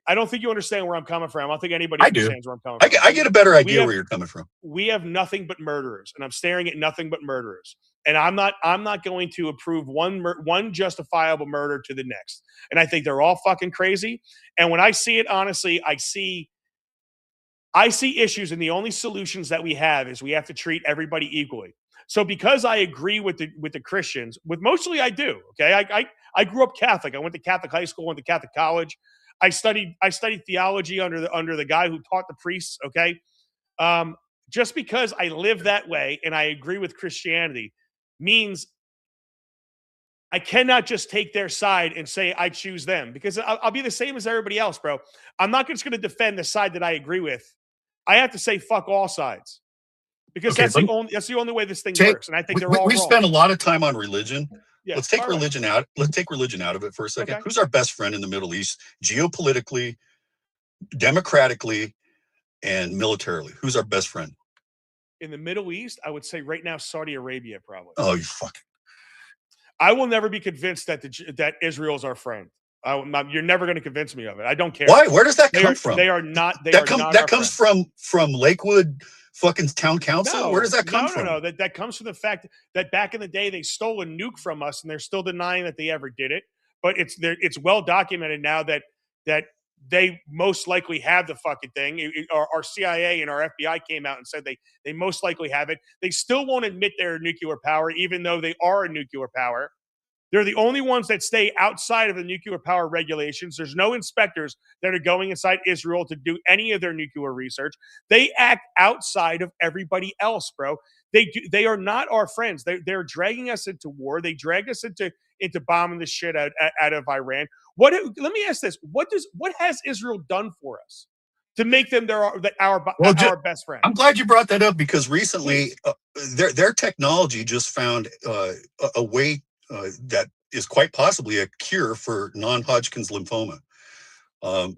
Speaker 3: I don't think you understand where I'm coming from. I don't think anybody understands where I'm coming from.
Speaker 6: I get a better idea where you're coming from.
Speaker 3: We have nothing but murderers, and I'm staring at nothing but murderers. And I'm not going to approve one justifiable murder to the next. And I think they're all fucking crazy. And when I see it, honestly, I see issues, and the only solutions that we have is we have to treat everybody equally. So because I agree with the Christians, with mostly I do. Okay, I grew up Catholic. I went to Catholic high school, went to Catholic college. I studied theology under the guy who taught the priests. Okay, just because I live that way and I agree with Christianity means I cannot just take their side and say I choose them, because I'll be the same as everybody else, bro. I'm not just going to defend the side that I agree with. I have to say fuck all sides, because that's the only way this thing works. And I think they're all wrong.
Speaker 6: We spend a lot of time on religion.
Speaker 3: Yeah,
Speaker 6: let's take religion out. Let's take religion out of it for a second.
Speaker 3: Okay.
Speaker 6: Who's our best friend in the Middle East, geopolitically, democratically, and militarily? Who's our best friend
Speaker 3: in the Middle East? I would say right now Saudi Arabia, probably.
Speaker 6: Oh, you fucking!
Speaker 3: I will never be convinced that Israel's our friend. You're never going to convince me of it. I don't care.
Speaker 6: Why? Where does that come from?
Speaker 3: They are not.
Speaker 6: That comes from Lakewood fucking town council.
Speaker 3: No,
Speaker 6: where does that come from?
Speaker 3: No. That comes from the fact that back in the day they stole a nuke from us, and they're still denying that they ever did it. But it's well documented now that they most likely have the fucking thing. Our CIA and our FBI came out and said they most likely have it. They still won't admit they're a nuclear power, even though they are a nuclear power. They're the only ones that stay outside of the nuclear power regulations. There's no inspectors that are going inside Israel to do any of their nuclear research. They act outside of everybody else, bro. They are not our friends. They're dragging us into war. They dragged us into bombing the shit out of Iran. Let me ask this: what has Israel done for us to make them our best friend?
Speaker 6: I'm glad you brought that up, because recently their technology just found a way that is quite possibly a cure for non-Hodgkin's lymphoma.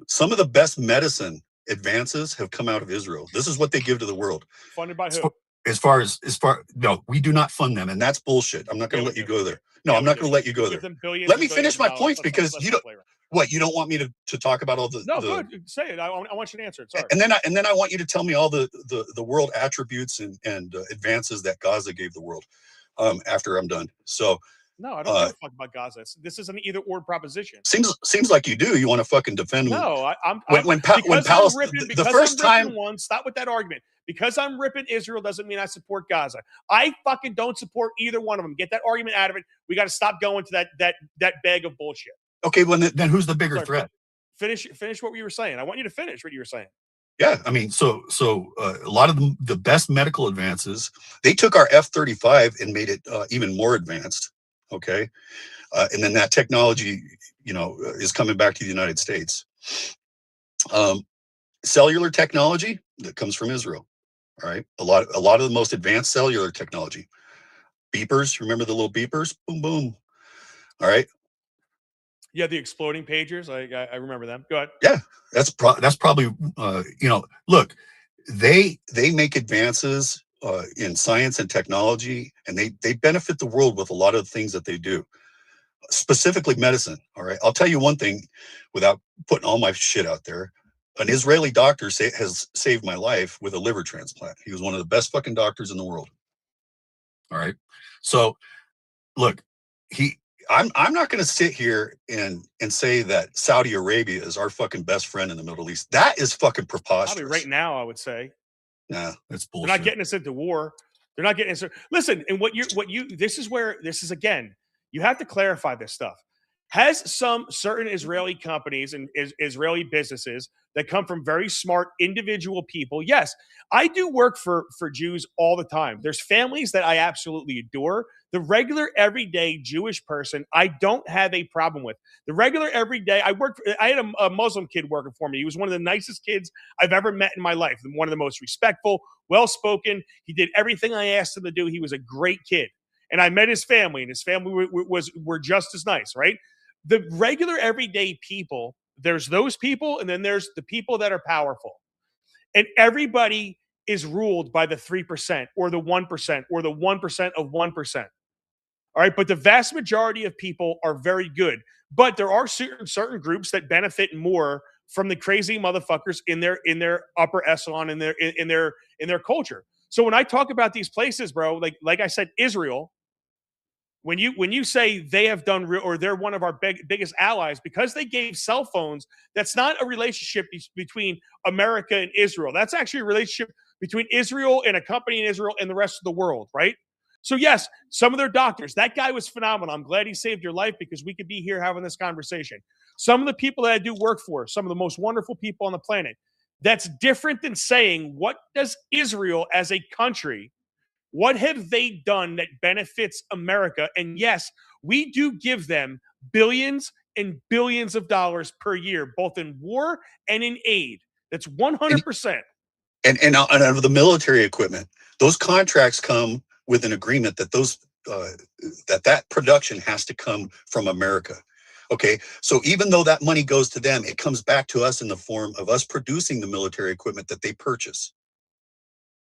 Speaker 6: Some of the best medicine advances have come out of Israel. This is what they give to the world.
Speaker 3: Funded by who?
Speaker 6: No, we do not fund them, and that's bullshit. I'm not going to let you go there. No, I'm not going to let you go there. Let me finish my points, because you don't want me to talk about all the
Speaker 3: good. Say it. I want you to answer it. Sorry.
Speaker 6: And then I want you to tell me all the world attributes and advances that Gaza gave the world after I'm done. So
Speaker 3: no, I don't give a fuck about Gaza. This is an either or proposition.
Speaker 6: Seems like you do. You want to fucking defend.
Speaker 3: No,
Speaker 6: when Palestine the first time.
Speaker 3: Stop with that argument. Because I'm ripping Israel doesn't mean I support Gaza. I fucking don't support either one of them. Get that argument out of it. We got to stop going to that bag of bullshit.
Speaker 6: Okay, well then who's the bigger threat?
Speaker 3: Finish what you were saying. I want you to finish what you were saying.
Speaker 6: Yeah, I mean, so a lot of the best medical advances, they took our F-35 and made it even more advanced. Okay, and then that technology, is coming back to the United States. Cellular technology that comes from Israel. All right, a lot of the most advanced cellular technology. Beepers, remember the little beepers? Boom, boom. All right.
Speaker 3: Yeah, the exploding pagers. I remember them. Go ahead.
Speaker 6: Yeah, that's probably look, they make advances in science and technology, and they benefit the world with a lot of the things that they do, specifically medicine. All right, I'll tell you one thing without putting all my shit out there. An Israeli doctor has saved my life with a liver transplant. He was one of the best fucking doctors in the world. All right, so look, I'm not going to sit here and say that Saudi Arabia is our fucking best friend in the Middle East. That is fucking preposterous.
Speaker 3: Probably right now, I would say.
Speaker 6: Nah, that's bullshit.
Speaker 3: They're not getting us into war. They're not getting us. Listen, and this is again, you have to clarify this stuff. has some certain Israeli companies and Israeli businesses that come from very smart individual people. Yes, I do work for Jews all the time. There's families that I absolutely adore. The regular everyday Jewish person, I don't have a problem with. The regular everyday, I had a Muslim kid working for me. He was one of the nicest kids I've ever met in my life. One of the most respectful, well-spoken. He did everything I asked him to do. He was a great kid. And I met his family, and his family were just as nice, right? The regular everyday people, there's those people, and then there's the people that are powerful. And everybody is ruled by the 3% or the 1% or the 1% of 1%. All right. But the vast majority of people are very good. But there are certain groups that benefit more from the crazy motherfuckers in their upper echelon, in their culture. So when I talk about these places, bro, like I said, Israel, when you say they have done or they're one of our biggest allies because they gave cell phones, that's not a relationship between America and Israel. That's actually a relationship between Israel and a company in Israel and the rest of the world, right? So yes, some of their doctors, that guy was phenomenal. I'm glad he saved your life because we could be here having this conversation. Some of the people that I do work for, some of the most wonderful people on the planet, that's different than saying, what does Israel as a country, what have they done that benefits America? And yes, we do give them billions and billions of dollars per year, both in war and in aid. That's 100%.
Speaker 6: And out of the military equipment, those contracts come with an agreement that that production has to come from America. Okay, so even though that money goes to them, it comes back to us in the form of us producing the military equipment that they purchase.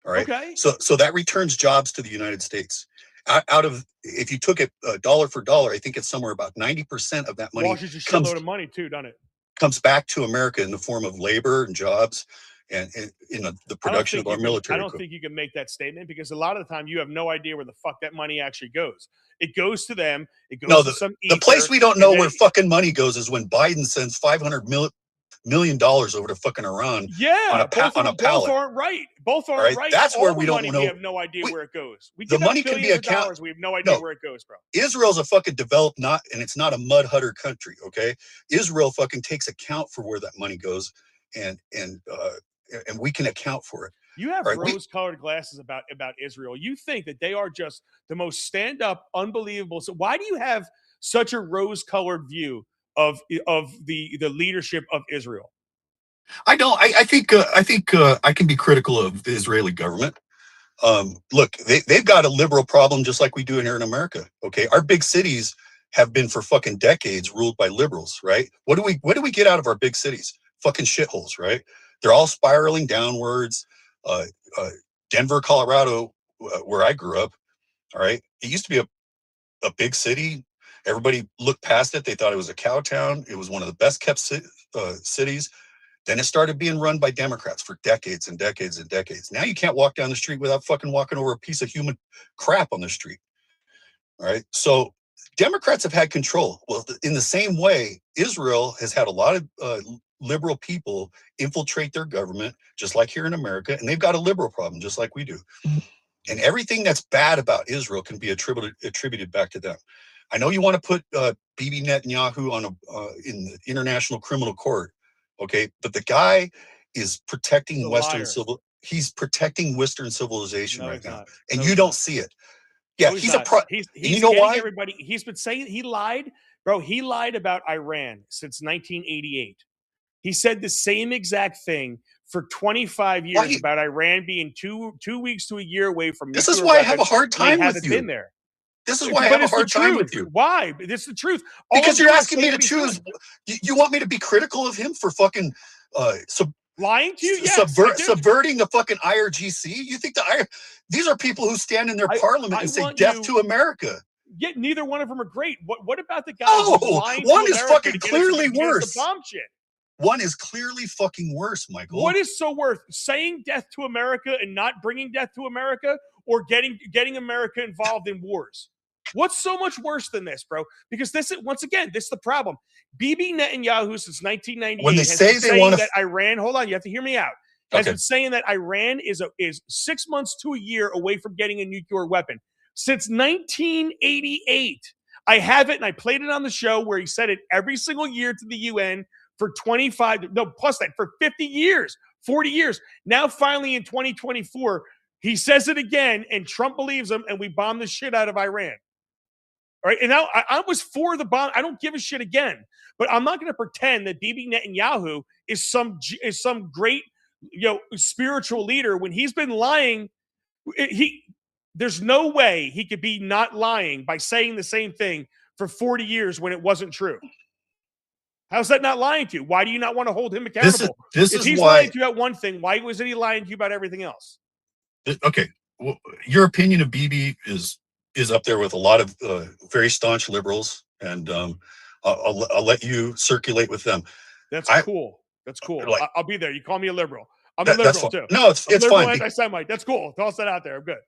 Speaker 6: All right.
Speaker 3: Okay.
Speaker 6: So that returns jobs to the United States. Out of, if you took it dollar for dollar, I think it's somewhere about 90% of that money
Speaker 3: Washington's a shitload of money too, doesn't it?
Speaker 6: Comes back to America in the form of labor and jobs and in the production of our military.
Speaker 3: I don't think you can make that statement because a lot of the time you have no idea where the fuck that money actually goes. It goes to them. It goes to some ether,
Speaker 6: the place we don't know where fucking money goes is when Biden sends $500 million over to fucking Iran.
Speaker 3: Yeah,
Speaker 6: on a pallet.
Speaker 3: Both aren't right. Both aren't right.
Speaker 6: That's where we don't know.
Speaker 3: We have no idea where it goes.
Speaker 6: The money can be
Speaker 3: dollars. We have no idea where it goes, bro.
Speaker 6: Israel's a fucking developed, and it's not a mud hutter country. Okay, Israel fucking takes account for where that money goes, and we can account for it.
Speaker 3: You have rose-colored glasses about Israel. You think that they are just the most stand-up, unbelievable. So why do you have such a rose-colored view of the leadership of Israel?
Speaker 6: I don't. I think I can be critical of the Israeli government. Look, they've got a liberal problem just like we do here in America. Okay, our big cities have been for fucking decades ruled by liberals, right? What do we get out of our big cities? Fucking shitholes, right? They're all spiraling downwards. Denver, Colorado, where I grew up, all right, it used to be a big city. Everybody looked past it. They thought it was a cow town. It was one of the best kept cities. Then it started being run by Democrats for decades and decades and decades. Now you can't walk down the street without fucking walking over a piece of human crap on the street. All right. So Democrats have had control. Well, in the same way, Israel has had a lot of liberal people infiltrate their government, just like here in America. And they've got a liberal problem, just like we do. And everything that's bad about Israel can be attributed back to them. I know you want to put Bibi Netanyahu on in the International Criminal Court. Okay, but the guy is protecting he's protecting Western civilization right now, and you don't see it. Yeah, he's you know why?
Speaker 3: Everybody, he's been saying he lied, bro. He lied about Iran since 1988. He said the same exact thing for 25 years about Iran being two weeks to a year away from.
Speaker 6: This is why I have a hard time with you.
Speaker 3: Been there.
Speaker 6: This is why I have a hard time with you.
Speaker 3: Why? It's the truth.
Speaker 6: Because you're asking me to choose. You want me to be critical of him for fucking
Speaker 3: lying to you? Yes,
Speaker 6: subverting the fucking IRGC? You think these are people who stand in their parliament and say death to America?
Speaker 3: Yet neither one of them are great. What about the guy?
Speaker 6: One is fucking clearly worse.
Speaker 3: The bomb shit.
Speaker 6: One is clearly fucking worse, Michael.
Speaker 3: What is so worth saying death to America and not bringing death to America, or getting America involved in wars? What's so much worse than this, bro? Because this is, once again, this is the problem. Bibi Netanyahu since 1998
Speaker 6: when they say they want
Speaker 3: that Iran, hold on, you have to hear me out. Has been saying that Iran is 6 months to a year away from getting a nuclear weapon. Since 1988, I have it, and I played it on the show where he said it every single year to the UN for 50 years, 40 years. Now, finally, in 2024, he says it again, and Trump believes him, and we bomb the shit out of Iran. All right, and now I was for the bomb. I don't give a shit again, but I'm not going to pretend that Bibi Netanyahu is some great, spiritual leader when he's been lying. There's no way he could be not lying by saying the same thing for 40 years when it wasn't true. How's that not lying to you? Why do you not want to hold him accountable? If he's lying to you about one thing, why wasn't he lying to you about everything else?
Speaker 6: Okay, well, your opinion of Bibi is up there with a lot of very staunch liberals, and I'll let you circulate with them.
Speaker 3: That's cool. That's cool.
Speaker 6: Like,
Speaker 3: I'll be there. You call me a liberal. I'm a liberal too.
Speaker 6: No, it's fine.
Speaker 3: Anti-Semite. That's cool. Toss that out there. I'm good.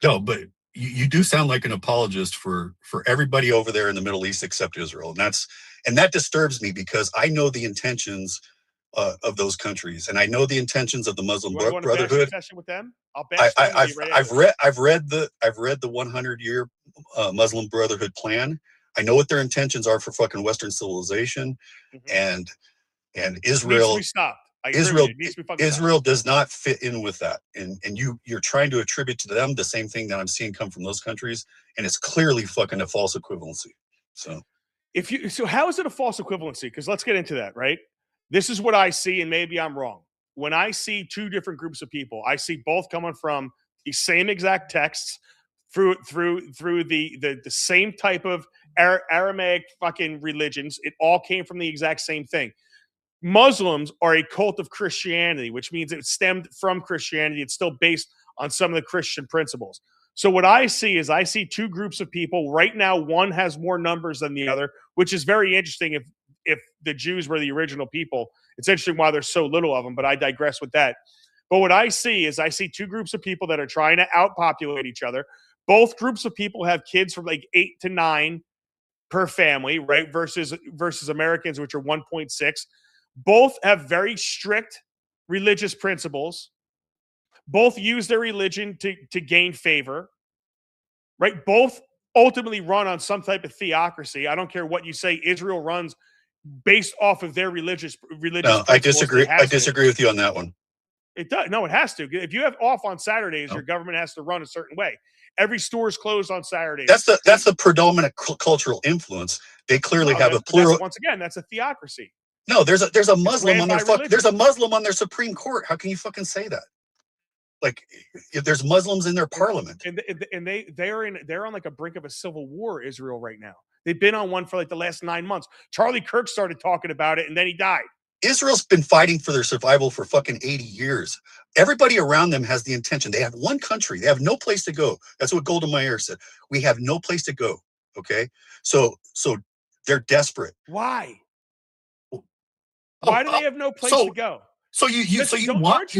Speaker 6: No, but you do sound like an apologist for everybody over there in the Middle East except Israel, and that disturbs me because I know the intentions of those countries, and I know the intentions of the Muslim Brotherhood.
Speaker 3: With them? I'll bash
Speaker 6: I've read the 100-year Muslim Brotherhood plan. I know what their intentions are for fucking Western civilization, and Israel. Israel does not fit in with that, and you're trying to attribute to them the same thing that I'm seeing come from those countries, and it's clearly fucking a false equivalency. So
Speaker 3: how is it a false equivalency? Because let's get into that, right? This is what I see, and maybe I'm wrong. When I see two different groups of people, I see both coming from the same exact texts through the same type of Aramaic fucking religions. It all came from the exact same thing. Muslims are a cult of Christianity, which means it stemmed from Christianity. It's still based on some of the Christian principles. So what I see is two groups of people. Right now, one has more numbers than the other, which is very interesting if the Jews were the original people. It's interesting why there's so little of them, but I digress with that. But what I see is two groups of people that are trying to outpopulate each other. Both groups of people have kids from like 8 to 9 per family, right? Versus Americans, which are 1.6. Both have very strict religious principles. Both use their religion to gain favor, right? Both ultimately run on some type of theocracy. I don't care what you say. Israel runs based off of their religious.
Speaker 6: No, I disagree. I disagree with you on that one.
Speaker 3: It does. No, it has to. If you have off on Saturdays, your government has to run a certain way. Every store is closed on Saturdays.
Speaker 6: That's the predominant cultural influence. They clearly have a plural.
Speaker 3: Once again, that's a theocracy.
Speaker 6: No, there's a Muslim on their Supreme Court. How can you fucking say that? Like, if there's Muslims in their parliament,
Speaker 3: and they're on like a brink of a civil war, Israel, right now. They've been on one for like the last 9 months. Charlie Kirk started talking about it, and then he died.
Speaker 6: Israel's been fighting for their survival for fucking 80 years. Everybody around them has the intention. They have one country. They have no place to go. That's what Golda Meir said. We have no place to go. Okay, so they're desperate.
Speaker 3: Why? Why do they have no place to go? Aren't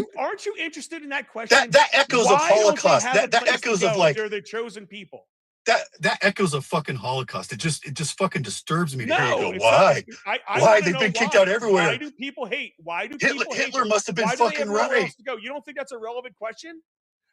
Speaker 3: you interested in that question?
Speaker 6: That echoes of Holocaust. That echoes of like
Speaker 3: they're the chosen people.
Speaker 6: That echoes of fucking Holocaust. It just fucking disturbs me to hear you go,
Speaker 3: why?
Speaker 6: Why? They've been kicked out everywhere.
Speaker 3: Why do people hate?
Speaker 6: Hitler must have been fucking right.
Speaker 3: You don't think that's a relevant question?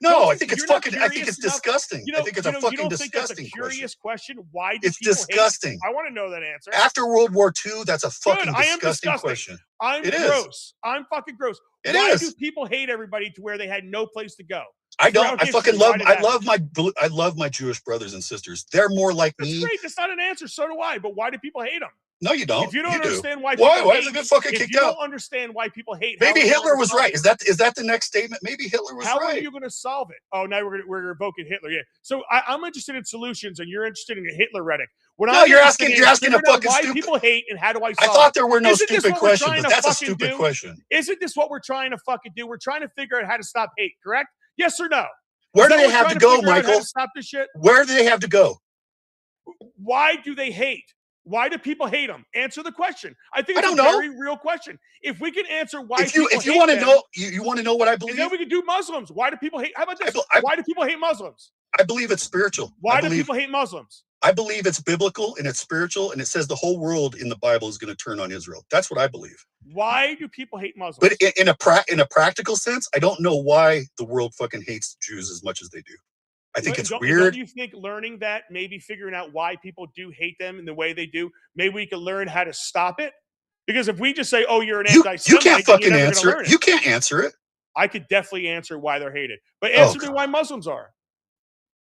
Speaker 6: No, I think it's fucking. I think it's disgusting. I think it's a fucking disgusting
Speaker 3: curious question. Why do
Speaker 6: it's disgusting?
Speaker 3: I want to know that answer.
Speaker 6: After World War II, that's a fucking disgusting question.
Speaker 3: I'm gross. I'm fucking gross.
Speaker 6: Why
Speaker 3: do people hate everybody to where they had no place to go?
Speaker 6: I don't. I fucking love. I love my Jewish brothers and sisters. They're more like me.
Speaker 3: That's great. That's not an answer. So do I. But why do people hate them?
Speaker 6: No, you don't.
Speaker 3: If you don't understand why
Speaker 6: is it fucking kicked out?
Speaker 3: If you don't understand why people hate,
Speaker 6: maybe Hitler was right. Is that the next statement? Maybe Hitler was right.
Speaker 3: How are you going to solve it? Oh, now we're evoking Hitler. Yeah. So I'm interested in solutions, and you're interested in Hitler rhetoric.
Speaker 6: You're asking a fucking
Speaker 3: why
Speaker 6: stupid.
Speaker 3: People hate and how do I solve?
Speaker 6: I thought there were no stupid questions, but that's a stupid question.
Speaker 3: Isn't this what we're trying to fucking do? We're trying to figure out how to stop hate. Correct? Yes or no?
Speaker 6: Where do they have to go, Michael?
Speaker 3: Stop this shit.
Speaker 6: Where do they have to go?
Speaker 3: Why do they hate? Why do people hate them? Answer the question. I think it's a very real question. If we can answer why
Speaker 6: if you want to know, you want to know what I believe.
Speaker 3: And then we can do Muslims. Why do people hate? How about this? Why do people hate Muslims?
Speaker 6: I believe it's spiritual.
Speaker 3: Why do people hate Muslims?
Speaker 6: I believe it's biblical and it's spiritual, and it says the whole world in the Bible is going to turn on Israel. That's what I believe.
Speaker 3: Why do people hate Muslims?
Speaker 6: But in a practical sense, I don't know why the world fucking hates Jews as much as they do. I think it's
Speaker 3: Don't
Speaker 6: weird.
Speaker 3: you think learning that, maybe figuring out why people do hate them in the way they do, maybe we can learn how to stop it? Because if we just say, "Oh, you're an
Speaker 6: You
Speaker 3: anti-Semite,"
Speaker 6: can't
Speaker 3: then you're
Speaker 6: fucking
Speaker 3: never going to
Speaker 6: answer
Speaker 3: learn
Speaker 6: it.
Speaker 3: it.
Speaker 6: You can't answer it.
Speaker 3: I could definitely answer why they're hated, but
Speaker 6: Oh,
Speaker 3: answer me why Muslims are.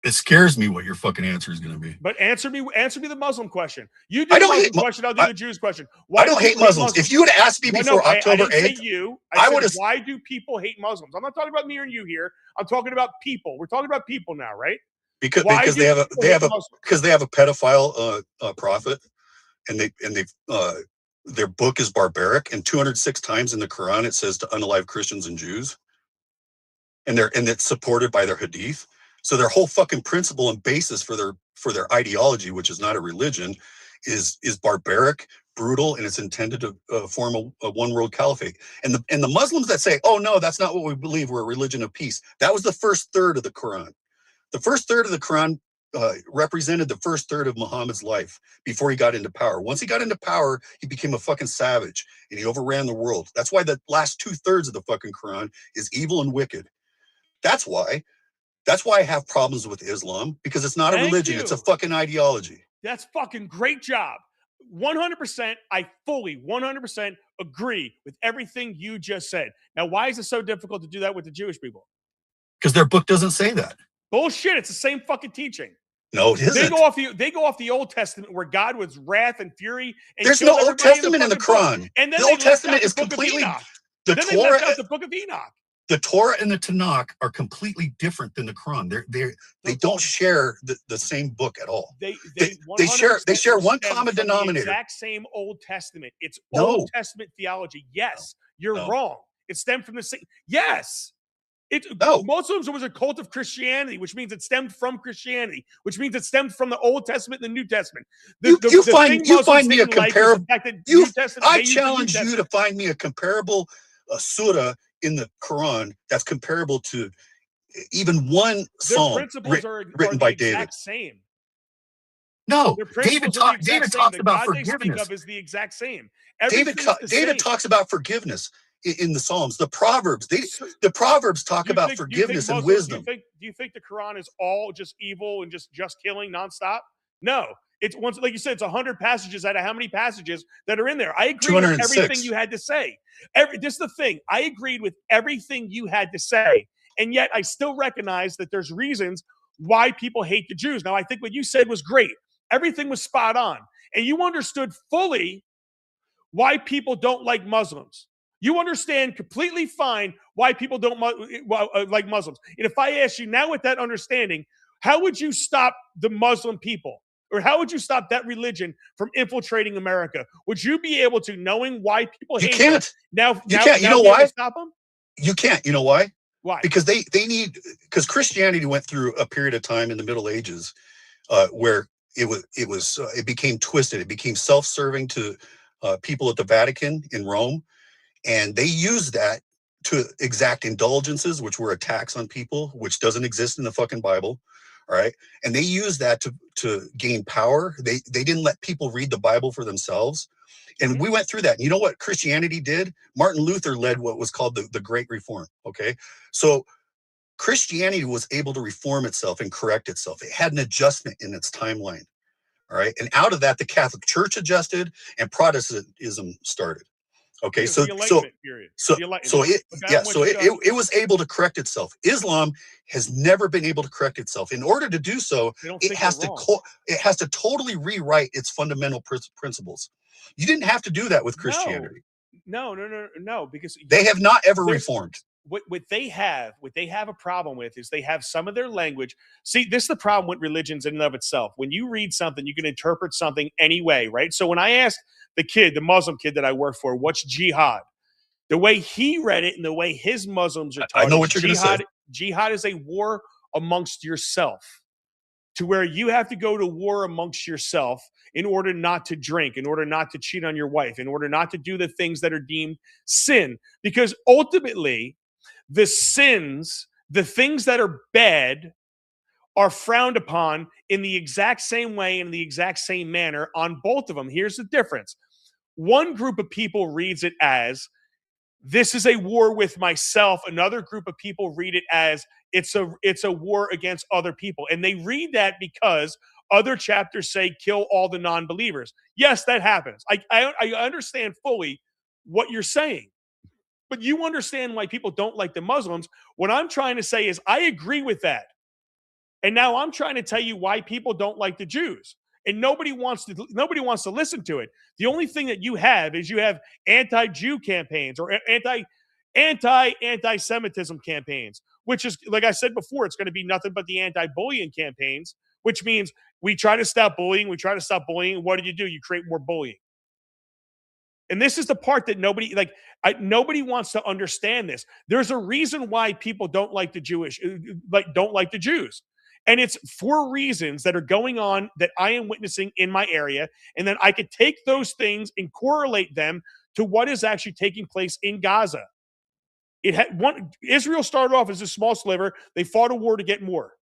Speaker 6: It scares me what your fucking answer is going to be.
Speaker 3: But answer me the Muslim question. You do
Speaker 6: I
Speaker 3: the
Speaker 6: don't
Speaker 3: Muslim
Speaker 6: hate
Speaker 3: question. I'll do the Jews question.
Speaker 6: I don't hate Muslims. If you had asked me before
Speaker 3: I
Speaker 6: October
Speaker 3: didn't say
Speaker 6: 8th,
Speaker 3: you.
Speaker 6: I
Speaker 3: said,
Speaker 6: would have.
Speaker 3: why do people hate Muslims? I'm not talking about me and you here. I'm talking about people. We're talking about people now, right?
Speaker 6: Because
Speaker 3: Why do
Speaker 6: they have
Speaker 3: people hate Muslims?
Speaker 6: because they have a pedophile prophet, and they their book is barbaric, and 206 times in the Quran it says to unalive Christians and Jews, and it's supported by their hadith. So their whole fucking principle and basis for their ideology, which is not a religion, is barbaric, brutal, and it's intended to form a one world caliphate. And the Muslims that say, "Oh no, that's not what we believe. We're a religion of peace." That was the first third of the Quran. The first third of the Quran represented the first third of Muhammad's life before he got into power. Once he got into power, he became a fucking savage and he overran the world. That's why the last 2/3 of the fucking Quran is evil and wicked. That's why I have problems with Islam, because it's not a religion. It's a fucking ideology.
Speaker 3: That's fucking great job. 100%. I fully 100% agree with everything you just said. Now, why is it so difficult to do that with the Jewish people?
Speaker 6: Because their book doesn't say that.
Speaker 3: Bullshit. It's the same fucking teaching.
Speaker 6: No, it isn't.
Speaker 3: They go off the Old Testament where God was wrath and fury. And
Speaker 6: there's no Old Testament in the Quran.
Speaker 3: And then
Speaker 6: the Old Testament is completely
Speaker 3: the Torah. They left out the book of Enoch.
Speaker 6: The Torah and the Tanakh are completely different than the Quran. They don't share the same book at all. They share one common denominator.
Speaker 3: The exact same Old Testament. It's Old Testament theology. Yes, you're wrong. It stemmed from the same. Yes. Muslims was a cult of Christianity, which means it stemmed from Christianity, which means it stemmed from the Old Testament and the New Testament.
Speaker 6: You find me a comparable. I challenge you to find me a comparable surah in the Quran that's comparable to even one psalm written by David.
Speaker 3: Exact same.
Speaker 6: No, David talks about forgiveness.
Speaker 3: Is the exact same.
Speaker 6: David talks about forgiveness in the Psalms. The Proverbs talk about forgiveness and wisdom.
Speaker 3: Do you think the Quran is all just evil and just killing nonstop? No. It's once, like you said, it's 100 passages out of how many passages that are in there. I agree with everything you had to say. This is the thing. I agreed with everything you had to say, and yet I still recognize that there's reasons why people hate the Jews. Now, I think what you said was great. Everything was spot on, and you understood fully why people don't like Muslims. You understand completely fine why people don't like Muslims. And if I ask you now with that understanding, how would you stop the Muslim people? Or how would you stop that religion from infiltrating America? Would you be able to, knowing why people hate them?
Speaker 6: You can't. You know why?
Speaker 3: Stop them?
Speaker 6: You can't. You know why?
Speaker 3: Why?
Speaker 6: Because because Christianity went through a period of time in the Middle Ages where it became twisted. It became self-serving to people at the Vatican in Rome, and they used that to exact indulgences, which were attacks on people, which doesn't exist in the fucking Bible. All right. And they used that to gain power. They didn't let people read the Bible for themselves. And we went through that. And you know what Christianity did? Martin Luther led what was called the Great Reform. Okay. So Christianity was able to reform itself and correct itself. It had an adjustment in its timeline. All right. And out of that, the Catholic Church adjusted and Protestantism started. Okay, it was able to correct itself. Islam has never been able to correct itself. In order to do so, it has to totally rewrite its fundamental principles. You didn't have to do that with Christianity.
Speaker 3: No, because
Speaker 6: they have not ever reformed.
Speaker 3: What they have a problem with is they have some of their language. See, this is the problem with religions in and of itself. When you read something, you can interpret something anyway, right? So when I asked the Muslim kid that I work for, what's jihad? The way he read it and the way his Muslims are taught,
Speaker 6: I know what you're going to say.
Speaker 3: Jihad is a war amongst yourself, to where you have to go to war amongst yourself in order not to drink, in order not to cheat on your wife, in order not to do the things that are deemed sin. Because ultimately, the sins, the things that are bad, are frowned upon in the exact same way, in the exact same manner on both of them. Here's the difference. One group of people reads it as this is a war with myself. Another group of people read it as it's a war against other people. And they read that because other chapters say kill all the non-believers. Yes, that happens. I understand fully what you're saying. But you understand why people don't like the Muslims. What I'm trying to say is I agree with that. And now I'm trying to tell you why people don't like the Jews. And nobody wants to listen to it. The only thing that you have is you have anti-Jew campaigns or anti-Semitism campaigns, which is, like I said before, it's going to be nothing but the anti-bullying campaigns, which means we try to stop bullying. What do? You create more bullying. And this is the part that nobody wants to understand this. There's a reason why people don't like the Jews. And it's for reasons that are going on that I am witnessing in my area. And then I could take those things and correlate them to what is actually taking place in Gaza. Israel started off as a small sliver. They fought a war to get more.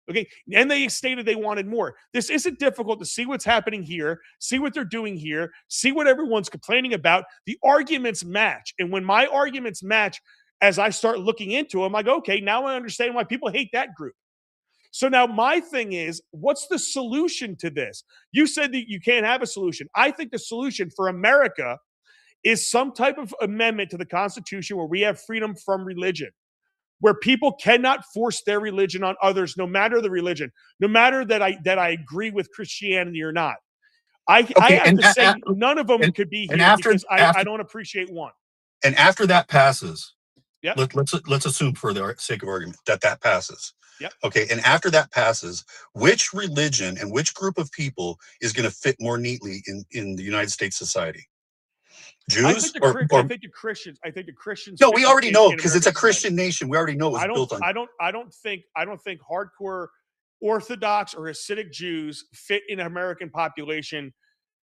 Speaker 3: Okay. And they stated they wanted more. This isn't difficult to see what's happening here, see what they're doing here, see what everyone's complaining about. The arguments match. And when my arguments match, as I start looking into them, I go, okay, now I understand why people hate that group. So now my thing is, what's the solution to this? You said that you can't have a solution. I think the solution for America is some type of amendment to the Constitution where we have freedom from religion, where people cannot force their religion on others, no matter the religion, no matter that I agree with Christianity or not. I have to say none of them could be here because I don't appreciate one.
Speaker 6: And after that passes,
Speaker 3: yep.
Speaker 6: let's assume for the sake of argument that passes.
Speaker 3: Yep.
Speaker 6: Okay, and after that passes, which religion and which group of people is going to fit more neatly in the United States society? Jews
Speaker 3: I think the Christians. I think the Christians.
Speaker 6: No, we already know because it's a Christian nation. We already know it's built on.
Speaker 3: I don't think hardcore Orthodox or Hasidic Jews fit in American population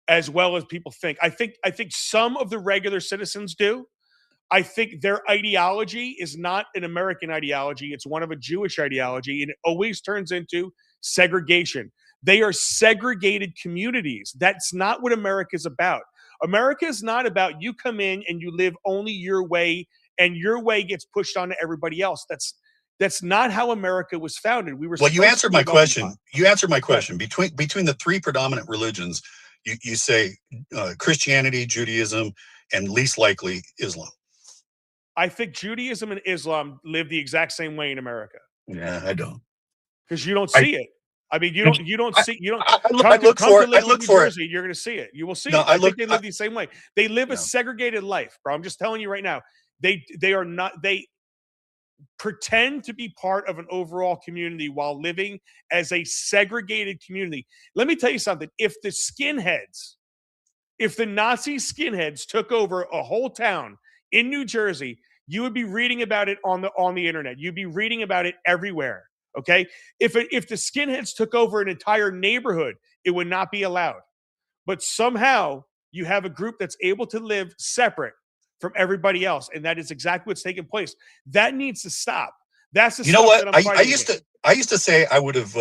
Speaker 3: as well as people think. I think some of the regular citizens do. I think their ideology is not an American ideology. It's one of a Jewish ideology, and it always turns into segregation. They are segregated communities. That's not what America is about. America is not about you come in and you live only your way, and your way gets pushed onto everybody else. That's not how America was founded.
Speaker 6: You answered my question. You answered my question. Between the three predominant religions, you say Christianity, Judaism, and least likely Islam.
Speaker 3: I think Judaism and Islam live the exact same way in America.
Speaker 6: Yeah, I don't.
Speaker 3: Because you don't see it. I mean, you don't see.
Speaker 6: I look for it.
Speaker 3: You're going to see it. You will see
Speaker 6: it.
Speaker 3: I think they live the same way. They live a segregated life, bro. I'm just telling you right now. They are not. They pretend to be part of an overall community while living as a segregated community. Let me tell you something. If the Nazi skinheads took over a whole town in New Jersey, you would be reading about it on the internet. You'd be reading about it everywhere. Okay. If the skinheads took over an entire neighborhood, it would not be allowed. But somehow you have a group that's able to live separate from everybody else. And that is exactly what's taking place. That needs to stop. That's the stuff that I'm fighting against.
Speaker 6: I used to say I would have,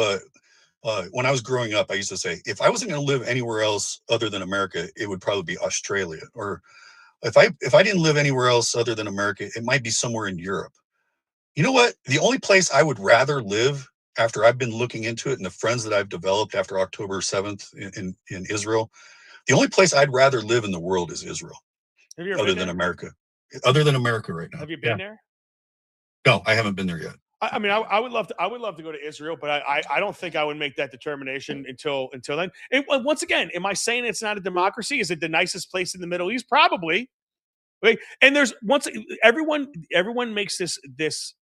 Speaker 6: when I was growing up, I used to say, if I wasn't going to live anywhere else other than America, it would probably be Australia. Or if I didn't live anywhere else other than America, it might be somewhere in Europe. You know what? The only place I would rather live after I've been looking into it and the friends that I've developed after October 7th in Israel, the only place I'd rather live in the world is Israel.
Speaker 3: Have you ever
Speaker 6: other than America? Other than America right now.
Speaker 3: Have you been there?
Speaker 6: No, I haven't been there yet.
Speaker 3: I mean, I would love to go to Israel, but I don't think I would make that determination until then. And once again, am I saying it's not a democracy? Is it the nicest place in the Middle East? Probably. Right? And there's everyone makes this.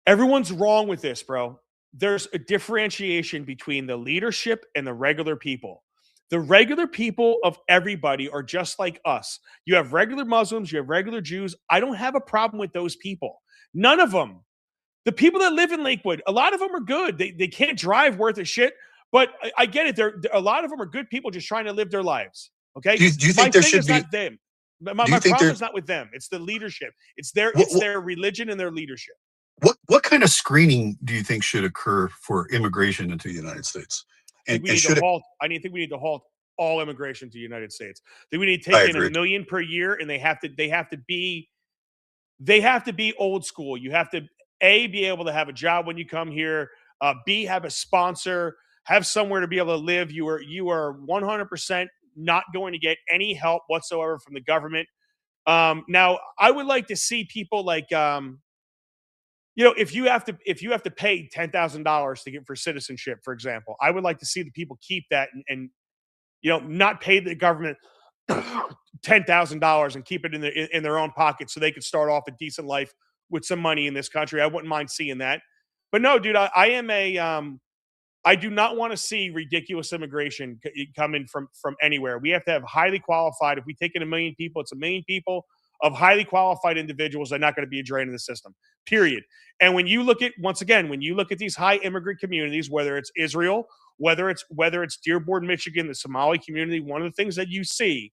Speaker 3: Everyone's wrong with this, bro. There's a differentiation between the leadership and the regular people. The regular people of everybody are just like us. You have regular Muslims, you have regular Jews. I don't have a problem with those people. None of them. The people that live in Lakewood, a lot of them are good. They can't drive worth a shit, but I get it. A lot of them are good people just trying to live their lives. Okay?
Speaker 6: Do you think there should be?
Speaker 3: Not them. My problem is not with them. It's the leadership. It's their religion and their leadership.
Speaker 6: What kind of screening do you think should occur for immigration into the United States?
Speaker 3: I think we need to halt all immigration to the United States. Then we need to take in 1 million per year, and they have to be old school. You have to be able to have a job when you come here, B, have a sponsor, have somewhere to be able to live. You are 100% not going to get any help whatsoever from the government. Now, I would like to see people like, if you have to pay $10,000 to get for citizenship, for example, I would like to see the people keep that and not pay the government $10,000 and keep it in their own pocket so they could start off a decent life with some money in this country. I wouldn't mind seeing that. But no, dude, I do not want to see ridiculous immigration coming from anywhere. We have to have highly qualified. If we take in 1 million people, it's 1 million people of highly qualified individuals that are not going to be a drain in the system, period. And when you look at, once again, when you look at these high immigrant communities, whether it's Israel, whether it's Dearborn, Michigan, the Somali community, one of the things that you see,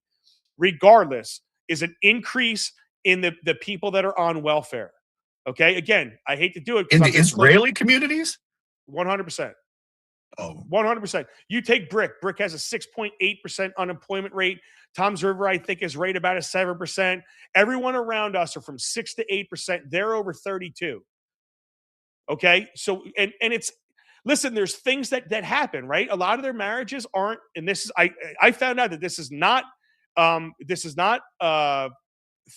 Speaker 3: regardless, is an increase in the people that are on welfare. Okay, again, I hate to do it.
Speaker 6: In the Israeli communities?
Speaker 3: 100%.
Speaker 6: Oh,
Speaker 3: 100%. You take Brick. Brick has a 6.8% unemployment rate. Tom's River, I think, is right about a 7%. Everyone around us are from 6 to 8%. They're over 32. Okay, so and it's, listen, there's things that happen, right? A lot of their marriages aren't, and this is, I found out that this is not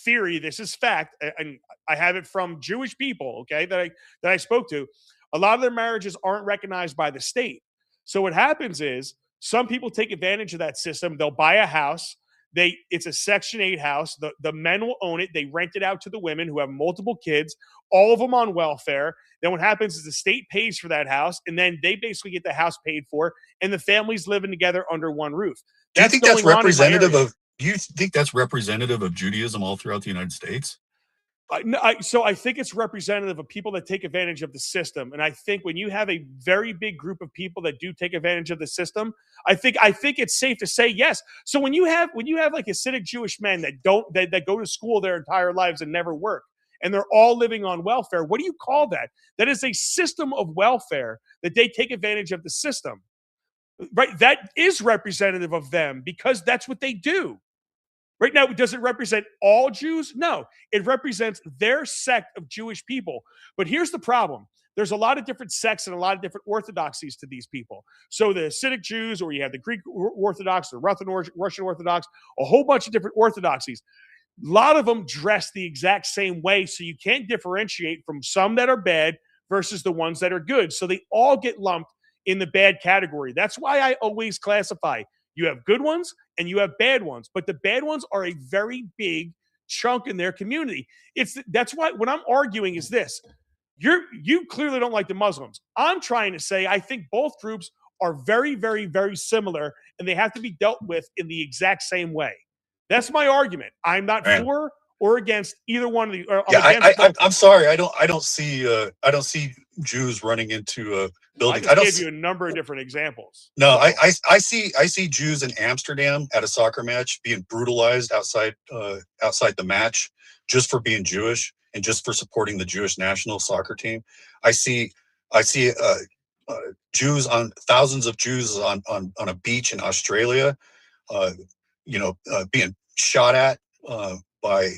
Speaker 3: theory. This is fact, and I have it from Jewish people, okay, that I spoke to. A lot of their marriages aren't recognized by the state. So what happens is some people take advantage of that system. They'll buy a house. It's a Section 8 house. The men will own it. They rent it out to the women who have multiple kids, all of them on welfare. Then what happens is the state pays for that house, and then they basically get the house paid for, and the families living together under one roof.
Speaker 6: Do you think that's representative of? Do you think that's representative of Judaism all throughout the United States?
Speaker 3: So I think it's representative of people that take advantage of the system. And I think when you have a very big group of people that do take advantage of the system, I think it's safe to say yes. So when you have like Hasidic Jewish men that go to school their entire lives and never work, and they're all living on welfare, what do you call that? That is a system of welfare that they take advantage of the system. Right? That is representative of them because that's what they do. Right now, does it represent all Jews? No, it represents their sect of Jewish people. But here's the problem. There's a lot of different sects and a lot of different orthodoxies to these people. So the Hasidic Jews, or you have the Greek Orthodox, the Russian Orthodox, a whole bunch of different orthodoxies. A lot of them dress the exact same way, so you can't differentiate from some that are bad versus the ones that are good. So they all get lumped in the bad category. That's why I always classify. You have good ones and you have bad ones, but the bad ones are a very big chunk in their community. That's why what I'm arguing is this. You clearly don't like the Muslims. I'm trying to say I think both groups are very, very, very similar, and they have to be dealt with in the exact same way. That's my argument. I'm not for or against either one of the.
Speaker 6: I'm sorry. I don't see Jews running into buildings.
Speaker 3: I gave you a number of different examples.
Speaker 6: No, I see Jews in Amsterdam at a soccer match being brutalized outside the match just for being Jewish and just for supporting the Jewish national soccer team. I see Jews thousands of Jews on a beach in Australia, being shot at by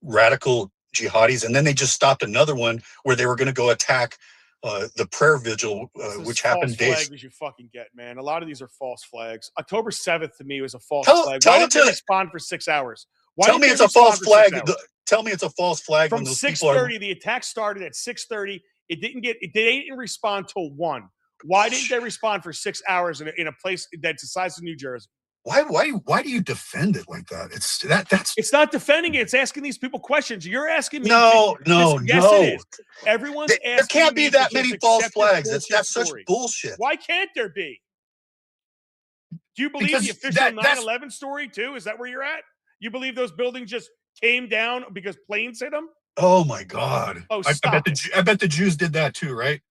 Speaker 6: radical jihadis, and then they just stopped another one where they were going to go attack the prayer vigil, which happened days.
Speaker 3: Flag as you fucking get, man. A lot of these are false flags. October 7th to me was a false flag. Why didn't they respond for 6 hours?
Speaker 6: Tell me it's a false flag. Tell me it's a false flag.
Speaker 3: From 6:30, the attack started at 6:30. They didn't respond till 1. Why didn't they respond for 6 hours in a place that's the size of New Jersey?
Speaker 6: Why do you defend it like that? It's
Speaker 3: not defending it. It's asking these people questions. You're asking me.
Speaker 6: No.
Speaker 3: Yes, it is. Everyone's asking.
Speaker 6: There can't be that many false flags. That's such bullshit.
Speaker 3: Why can't there be? Do you believe the official 9/11 story too? Is that where you're at? You believe those buildings just came down because planes hit them?
Speaker 6: Oh my God!
Speaker 3: Oh,
Speaker 6: I bet the Jews did that too, right?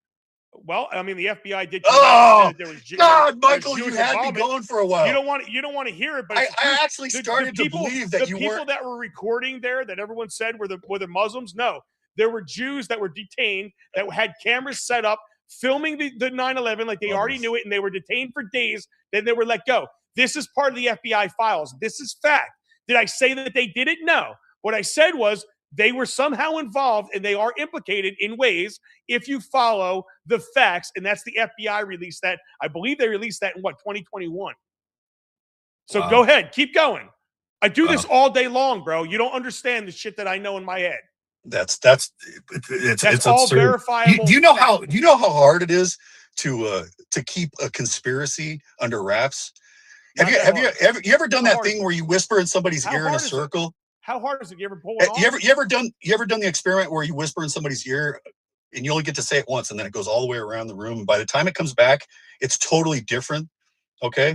Speaker 3: Well, I mean, the FBI did.
Speaker 6: Oh, God, Michael, you had me going for a while.
Speaker 3: You don't want to hear it, but
Speaker 6: I actually started to believe that you were.
Speaker 3: The people that were recording there, that everyone said were the Muslims. No, there were Jews that were detained that had cameras set up filming the 9/11 like they already knew it, and they were detained for days. Then they were let go. This is part of the FBI files. This is fact. Did I say that they did it? No. What I said was they were somehow involved and they are implicated in ways if you follow the facts. And that's the FBI released that. I believe they released that in 2021. So
Speaker 6: Wow.
Speaker 3: go ahead. Keep going. I do this
Speaker 6: Wow.
Speaker 3: all day long, bro. You don't understand the shit that I know in my head.
Speaker 6: It's
Speaker 3: all
Speaker 6: absurd.
Speaker 3: verifiable.
Speaker 6: Do you know how hard it is to keep a conspiracy under wraps? Have you ever done that thing where you whisper in somebody's ear in a circle?
Speaker 3: How hard is it? You ever pull it off?
Speaker 6: You ever done the experiment where you whisper in somebody's ear and you only get to say it once and then it goes all the way around the room, and by the time it comes back, it's totally different. Okay.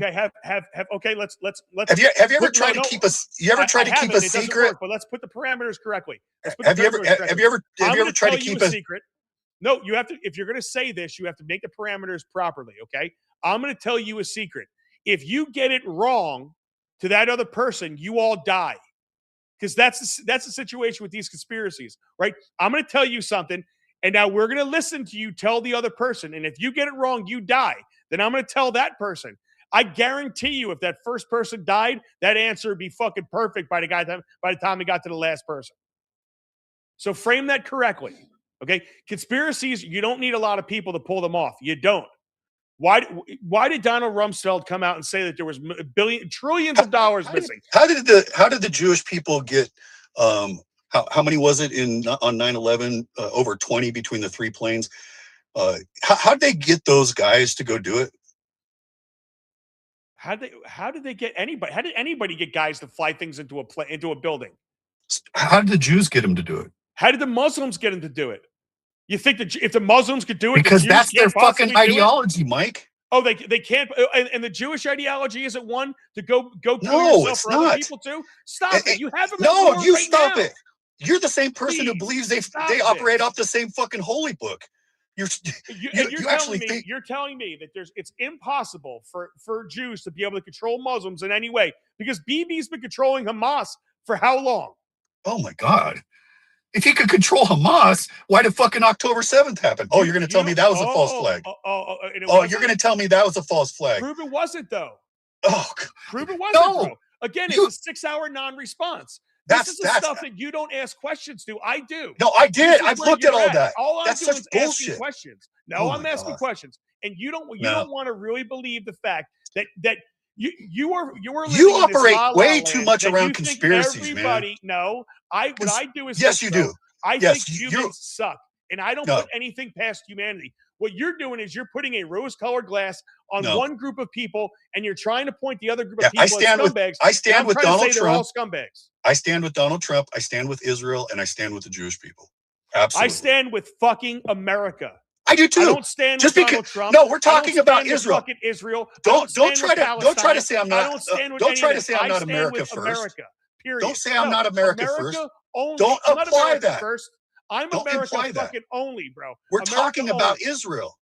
Speaker 3: Okay. Let's.
Speaker 6: Have you ever tried to keep a secret?
Speaker 3: But let's put the parameters correctly.
Speaker 6: Have you ever tried to keep a
Speaker 3: secret? No, you have to. If you're going to say this, you have to make the parameters properly. Okay. I'm going to tell you a secret. If you get it wrong to that other person, you all die. Because that's the situation with these conspiracies, right? I'm going to tell you something, and now we're going to listen to you tell the other person. And if you get it wrong, you die. Then I'm going to tell that person. I guarantee you, if that first person died, that answer would be fucking perfect by the time we got to the last person. So frame that correctly, okay? Conspiracies, you don't need a lot of people to pull them off. You don't. Why did Donald Rumsfeld come out and say that there was trillions of dollars missing?
Speaker 6: How did the Jewish people get? How many was it on 9/11? Over 20 between the three planes. How did they get those guys to go do it?
Speaker 3: How did they get anybody? How did anybody get guys to fly things into a building?
Speaker 6: How did the Jews get them to do it?
Speaker 3: How did the Muslims get them to do it? You think that if the Muslims could do it,
Speaker 6: because that's their fucking ideology, Mike.
Speaker 3: Oh, they can't. And the Jewish ideology isn't one to go kill yourself for other people too. Stop it! You have them.
Speaker 6: No, you stop it. You're the same person who believes they operate off the same fucking holy book. You're telling me that it's impossible for Jews to be able to control Muslims in any way because Bibi's been controlling Hamas for how long? Oh my God. If he could control Hamas, why did fucking October 7th happen? Oh, you're going to tell me that was a false flag. You're going to tell me that was a false flag.
Speaker 3: Prove it wasn't, though.
Speaker 6: Oh,
Speaker 3: prove it wasn't, bro. Again, it's a 6-hour non-response. This is the stuff that you don't ask questions to. I do.
Speaker 6: No, I did. I've looked at all that.
Speaker 3: All I'm
Speaker 6: That's
Speaker 3: doing
Speaker 6: such
Speaker 3: is
Speaker 6: bullshit.
Speaker 3: asking questions. No, I'm asking questions, and you don't want to really believe the fact that you
Speaker 6: operate way too much around conspiracies, man.
Speaker 3: No, what I do is
Speaker 6: yes, you do.
Speaker 3: I think humans suck, and I don't put anything past humanity. What you're doing is you're putting a rose-colored glass on one group of people, and you're trying to point the other group of people as scumbags.
Speaker 6: I stand with Donald Trump.
Speaker 3: They're all scumbags.
Speaker 6: I stand with Donald Trump. I stand with Israel, and I stand with the Jewish people. Absolutely.
Speaker 3: I stand with fucking America.
Speaker 6: I do too.
Speaker 3: I don't stand with Donald Trump.
Speaker 6: No, we're talking about Israel.
Speaker 3: Fucking Israel.
Speaker 6: Don't try to say I'm not. Don't try to say I'm not America first.
Speaker 3: America. Period.
Speaker 6: Don't say I'm not America first.
Speaker 3: Only.
Speaker 6: Don't apply that
Speaker 3: first. I'm America fucking only, bro.
Speaker 6: We're talking about Israel.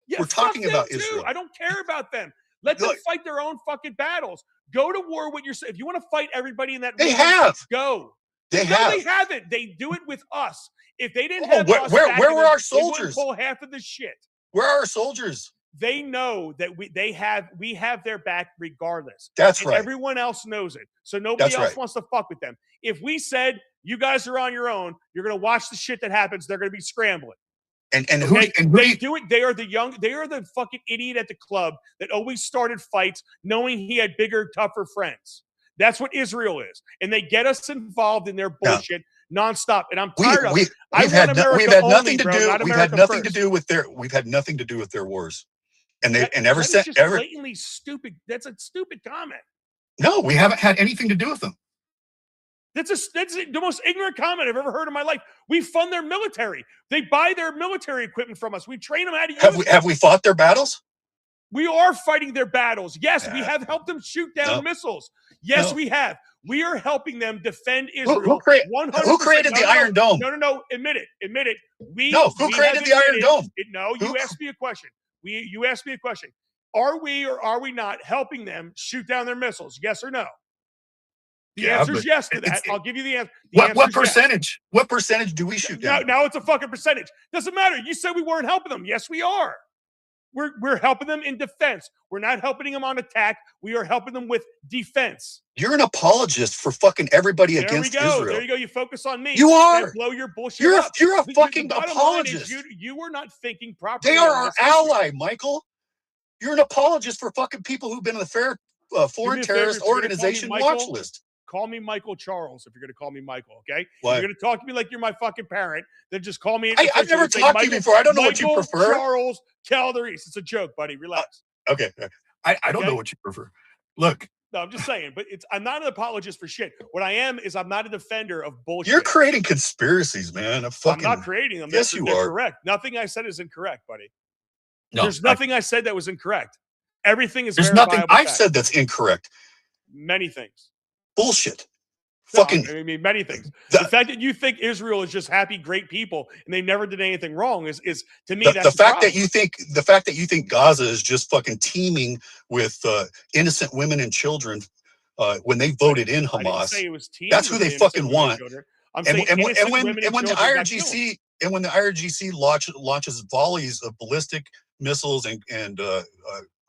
Speaker 3: Yeah,
Speaker 6: we're talking about Israel.
Speaker 3: I don't care about them. Let them fight their own fucking battles. Go to war with yourself. If you want to fight everybody in that
Speaker 6: they have.
Speaker 3: Go.
Speaker 6: They
Speaker 3: haven't. They do it with us. If they didn't have us,
Speaker 6: where were our soldiers?
Speaker 3: Pull half of the shit.
Speaker 6: Where are our soldiers?
Speaker 3: They know that we have their back regardless.
Speaker 6: That's right.
Speaker 3: Everyone else knows it. So nobody else wants to fuck with them. If we said you guys are on your own, you're gonna watch the shit that happens, they're gonna be scrambling.
Speaker 6: And
Speaker 3: they do it. They are the fucking idiot at the club that always started fights knowing he had bigger, tougher friends. That's what Israel is. And they get us involved in their bullshit nonstop. And I'm tired of it. We've had nothing
Speaker 6: to do with their wars. And
Speaker 3: blatantly stupid. That's a stupid comment.
Speaker 6: No, we haven't had anything to do with them.
Speaker 3: That's the most ignorant comment I've ever heard in my life. We fund their military. They buy their military equipment from us. We train them how to use it.
Speaker 6: Have we fought their battles?
Speaker 3: We are fighting their battles. Yes, we have helped them shoot down missiles. Yes, we have. We are helping them defend Israel.
Speaker 6: Who created the Iron Dome?
Speaker 3: No. Admit it.
Speaker 6: Who created the Iron Dome?
Speaker 3: You asked me a question. You asked me a question. Are we or are we not helping them shoot down their missiles? Yes or no? The answer is yes to that. I'll give you the answer.
Speaker 6: What percentage? Yes. What percentage do we shoot down?
Speaker 3: Now it's a fucking percentage. Doesn't matter. You said we weren't helping them. Yes, we are. We're helping them in defense. We're not helping them on attack. We are helping them with defense.
Speaker 6: You're an apologist for fucking everybody
Speaker 3: There
Speaker 6: against
Speaker 3: we go.
Speaker 6: Israel.
Speaker 3: There you go. You focus on me.
Speaker 6: You are.
Speaker 3: And blow your bullshit
Speaker 6: You're
Speaker 3: up.
Speaker 6: you're a
Speaker 3: The
Speaker 6: fucking
Speaker 3: bottom line is
Speaker 6: apologist.
Speaker 3: you were not thinking properly.
Speaker 6: They are
Speaker 3: on
Speaker 6: our
Speaker 3: this issue.
Speaker 6: ally, Michael. You're an apologist for fucking people who've been on the foreign
Speaker 3: a favor,
Speaker 6: terrorist
Speaker 3: if you're gonna call me
Speaker 6: organization
Speaker 3: Michael,
Speaker 6: watch list.
Speaker 3: Call me Michael Charles if you're going to call me Michael, okay?
Speaker 6: Why?
Speaker 3: If you're going to talk to me like you're my fucking parent, then just call me.
Speaker 6: I've never talked to you before. I don't know what you prefer.
Speaker 3: Charles Calderis. It's a joke, buddy. Relax.
Speaker 6: Okay. I don't know what you prefer. Look.
Speaker 3: No, I'm just saying, but I'm not an apologist for shit. What I am is I'm not a defender of bullshit.
Speaker 6: You're creating conspiracies, man.
Speaker 3: I'm not creating them.
Speaker 6: Yes, you are.
Speaker 3: Correct. Nothing I said is incorrect, buddy.
Speaker 6: No,
Speaker 3: there's nothing I said that was incorrect. Everything is
Speaker 6: there's nothing I've said that's incorrect.
Speaker 3: Many things.
Speaker 6: Bullshit.
Speaker 3: No,
Speaker 6: Fucking.
Speaker 3: I mean, many things. The fact that you think Israel is just happy, great people, and they never did anything wrong is to me that's
Speaker 6: the fact that you think Gaza is just fucking teeming with innocent women and children when they voted in Hamas.
Speaker 3: I didn't say it was
Speaker 6: that's who they fucking want.
Speaker 3: I'm
Speaker 6: and
Speaker 3: saying
Speaker 6: when the IRGC launches volleys of ballistic missiles and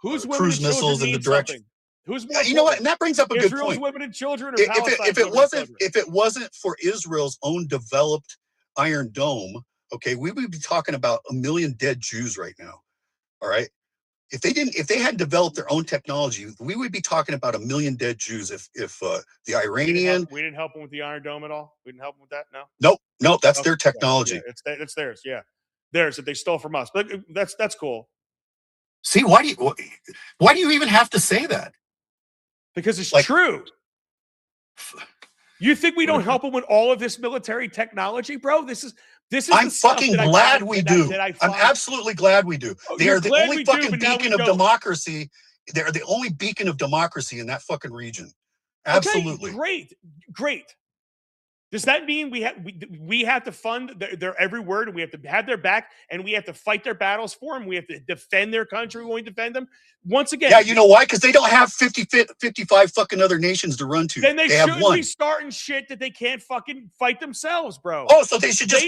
Speaker 3: who's
Speaker 6: cruise missiles in the direction.
Speaker 3: Something? Who's more
Speaker 6: you know what? And that brings up a
Speaker 3: Israel's
Speaker 6: good point.
Speaker 3: Women and children, or
Speaker 6: if it wasn't for Israel's own developed Iron Dome, okay, we would be talking about 1 million dead Jews right now. All right. If they hadn't developed their own technology, we would be talking about 1 million dead Jews. If the Iranian,
Speaker 3: we didn't help them with the Iron Dome at all. We didn't help them with that.
Speaker 6: No, that's their technology.
Speaker 3: Yeah, it's theirs. Yeah, theirs that they stole from us. But that's cool.
Speaker 6: See, why do you even have to say that?
Speaker 3: Because it's true. You think we don't help them with all of this military technology, bro? This is. I'm
Speaker 6: fucking glad we do. I'm absolutely glad we do. They are the only fucking beacon of democracy. They're the only beacon of democracy in that fucking region. Absolutely.
Speaker 3: Okay, great. Does that mean we have to fund their every word, and we have to have their back, and we have to fight their battles for them? We have to defend their country when we defend them? Once again.
Speaker 6: Yeah, you know why? Because they don't have 55 fucking other nations to run to.
Speaker 3: Then they
Speaker 6: have
Speaker 3: shouldn't
Speaker 6: one.
Speaker 3: be starting shit that they can't fucking fight themselves, bro.
Speaker 6: Oh, so they should just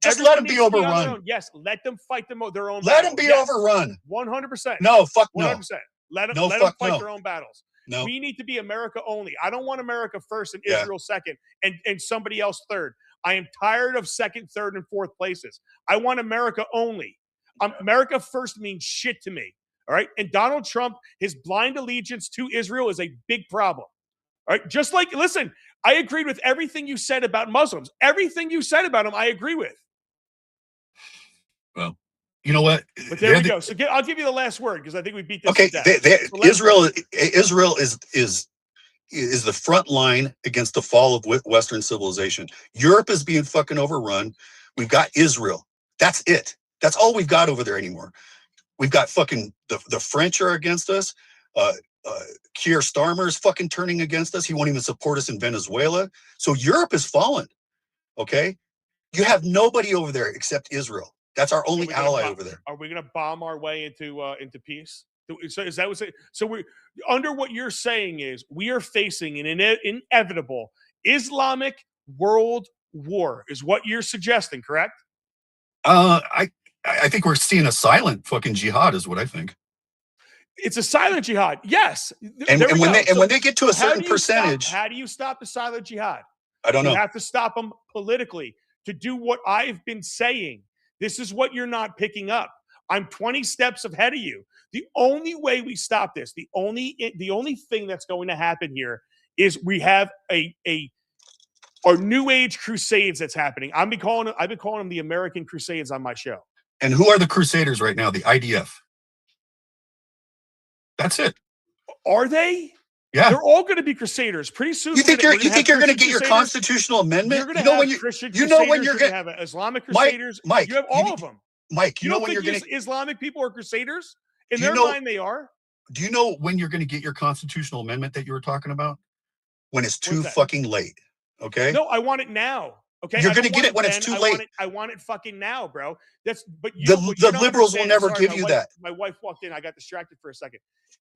Speaker 6: just let them be overrun.
Speaker 3: Yes, let them fight their own
Speaker 6: Let them be overrun.
Speaker 3: 100%.
Speaker 6: No, fuck no.
Speaker 3: 100%. Let them fight their own battles.
Speaker 6: No.
Speaker 3: We need to be America only. I don't want America first and Israel second and somebody else third. I am tired of second, third, and fourth places. I want America only. America first means shit to me. All right. And Donald Trump, his blind allegiance to Israel is a big problem. All right. Just like, listen, I agreed with everything you said about Muslims. Everything you said about them, I agree with.
Speaker 6: Well, you know what?
Speaker 3: But there we go. So I'll give you the last word because I think we beat this.
Speaker 6: Okay, Israel is the front line against the fall of Western civilization. Europe is being fucking overrun. We've got Israel. That's it. That's all we've got over there anymore. We've got fucking the French are against us. Keir Starmer is fucking turning against us. He won't even support us in Venezuela. So Europe has fallen. Okay, you have nobody over there except Israel. That's our only ally over there.
Speaker 3: Are we going to bomb our way into peace? So is that what? So we under what you're saying is we are facing an inevitable Islamic world war. Is what you're suggesting, correct?
Speaker 6: I think we're seeing a silent fucking jihad. Is what I think.
Speaker 3: It's a silent jihad. Yes.
Speaker 6: And when they get to a certain percentage,
Speaker 3: how do you stop the silent jihad?
Speaker 6: I don't know.
Speaker 3: You have to stop them politically to do what I've been saying. This is what you're not picking up. I'm 20 steps ahead of you. The only way we stop this, the only thing that's going to happen here is we have our new age crusades that's happening. I've been calling them the American Crusades on my show.
Speaker 6: And who are the crusaders right now? The IDF. That's it.
Speaker 3: Are they?
Speaker 6: Yeah,
Speaker 3: they're all going to be crusaders pretty soon.
Speaker 6: You think you're going to get your constitutional amendment?
Speaker 3: You're going to have Christian crusaders. You're going to have Islamic crusaders.
Speaker 6: Mike,
Speaker 3: you have all of them.
Speaker 6: Mike,
Speaker 3: you know when you're going to Islamic people are crusaders in their mind. They are.
Speaker 6: Do you know when you're going to get your constitutional amendment that you were talking about? When it's too fucking late. Okay.
Speaker 3: No, I want it now. Okay,
Speaker 6: you're going to get it when it's too late.
Speaker 3: I want it fucking now, bro.
Speaker 6: The liberals will never give you that.
Speaker 3: My wife walked in. I got distracted for a second.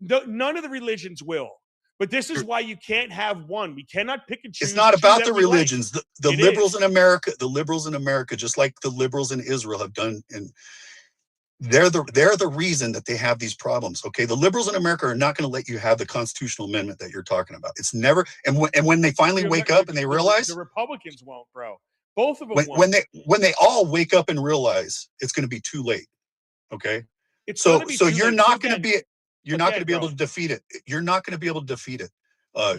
Speaker 3: None of the religions will. But this is why you can't have one. We cannot pick and choose.
Speaker 6: It's not about the religions. The liberals in America, just like the liberals in Israel have done, and They're the reason that they have these problems. Okay, the liberals in America are not going to let you have the constitutional amendment that you're talking about. It's never. And when they finally wake up and they realize,
Speaker 3: the Republicans won't, bro. Both of them
Speaker 6: when
Speaker 3: won't.
Speaker 6: when they all wake up and realize it's going to be too late. Okay,
Speaker 3: It's
Speaker 6: so
Speaker 3: gonna be
Speaker 6: so
Speaker 3: too
Speaker 6: you're
Speaker 3: late.
Speaker 6: not
Speaker 3: So
Speaker 6: going to
Speaker 3: again,
Speaker 6: be you're not
Speaker 3: again,
Speaker 6: going to be able
Speaker 3: bro.
Speaker 6: to defeat it. You're not going to be able to defeat it.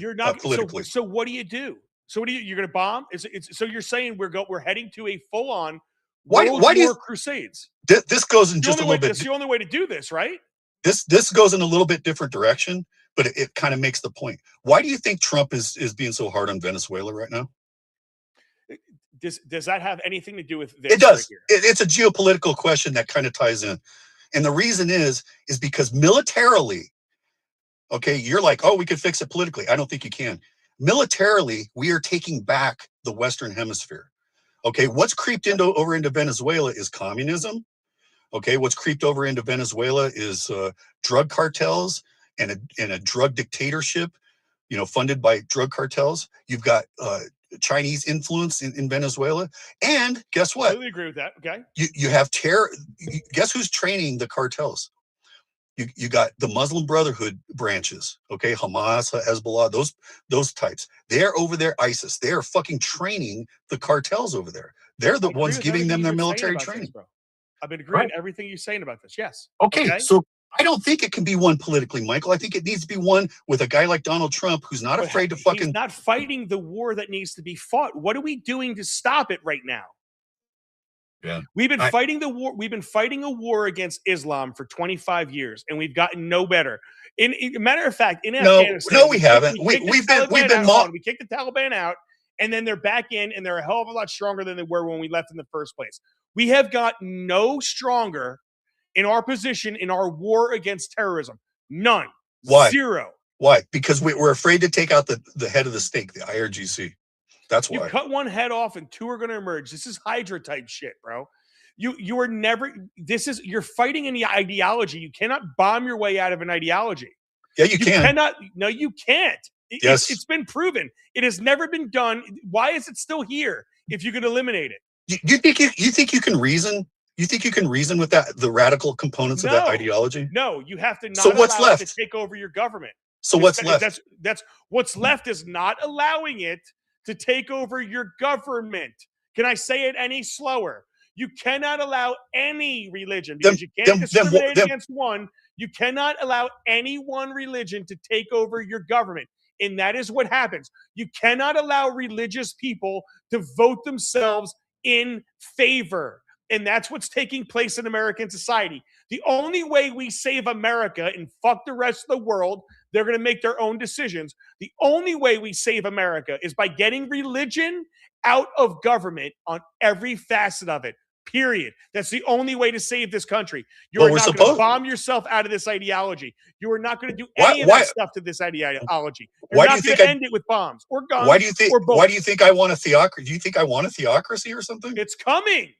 Speaker 3: You're not
Speaker 6: politically.
Speaker 3: So what do you do? So what do you're going to bomb? So you're saying we're heading to a full on World War crusades?
Speaker 6: This goes in just a little bit.
Speaker 3: That's the only way to do this, right?
Speaker 6: This goes in a little bit different direction, but it kind of makes the point. Why do you think Trump is being so hard on Venezuela right now?
Speaker 3: Does that have anything to do with this?
Speaker 6: It does.
Speaker 3: Right here?
Speaker 6: It's a geopolitical question that kind of ties in, and the reason is because militarily, okay, you're like, oh, we could fix it politically. I don't think you can. Militarily, we are taking back the Western Hemisphere. Okay, what's creeped over into Venezuela is communism. Okay, what's creeped over into Venezuela is drug cartels and a drug dictatorship, funded by drug cartels. You've got Chinese influence in Venezuela. And guess what?
Speaker 3: I completely agree with that. Okay.
Speaker 6: You have terror. Guess who's training the cartels? You got the Muslim Brotherhood branches, okay? Hamas, Hezbollah, those types. They're over there, ISIS. They're fucking training the cartels over there. They're the ones giving them their military training.
Speaker 3: This, I've been agreeing with everything you're saying about this. Yes.
Speaker 6: Okay, so I don't think it can be won politically, Michael. I think it needs to be won with a guy like Donald Trump who's not afraid to fucking...
Speaker 3: He's not fighting the war that needs to be fought. What are we doing to stop it right now?
Speaker 6: Yeah.
Speaker 3: We've been fighting the war. We've been fighting a war against Islam for 25 years, and we've gotten no better. In matter of fact, in Afghanistan,
Speaker 6: no, we haven't. We've been
Speaker 3: we kicked the Taliban out, and then they're back in, and they're a hell of a lot stronger than they were when we left in the first place. We have got no stronger in our position in our war against terrorism. None.
Speaker 6: Why?
Speaker 3: Zero.
Speaker 6: Why? Because we're afraid to take out the head of the snake, the IRGC. That's why.
Speaker 3: You cut one head off and two are going to emerge. This is Hydra type shit, bro. You are never. You're fighting an ideology. You cannot bomb your way out of an ideology.
Speaker 6: Yeah, you can.
Speaker 3: Cannot. No, you can't.
Speaker 6: Yes,
Speaker 3: it's been proven. It has never been done. Why is it still here? If you could eliminate it,
Speaker 6: you think you can reason? You think you can reason with the radical components of that ideology?
Speaker 3: No, you have to not.
Speaker 6: So what's
Speaker 3: allow
Speaker 6: left?
Speaker 3: It to take over your government.
Speaker 6: So what's left?
Speaker 3: That's what's left is not allowing it to take over your government. Can I say it any slower? You cannot allow any religion because you can't discriminate against one. You cannot allow any one religion to take over your government. And that is what happens. You cannot allow religious people to vote themselves in favor. And that's what's taking place in American society. The only way we save America and fuck the rest of the world, they're going to make their own decisions. The only way we save America is by getting religion out of government on every facet of it. Period. That's the only way to save this country. You are not going to bomb yourself out of this ideology. You are not going to do any of that stuff to this ideology. You're not going to end it with bombs or guns.
Speaker 6: Why do you think I want a theocracy? Do you think I want a theocracy or something?
Speaker 3: It's coming.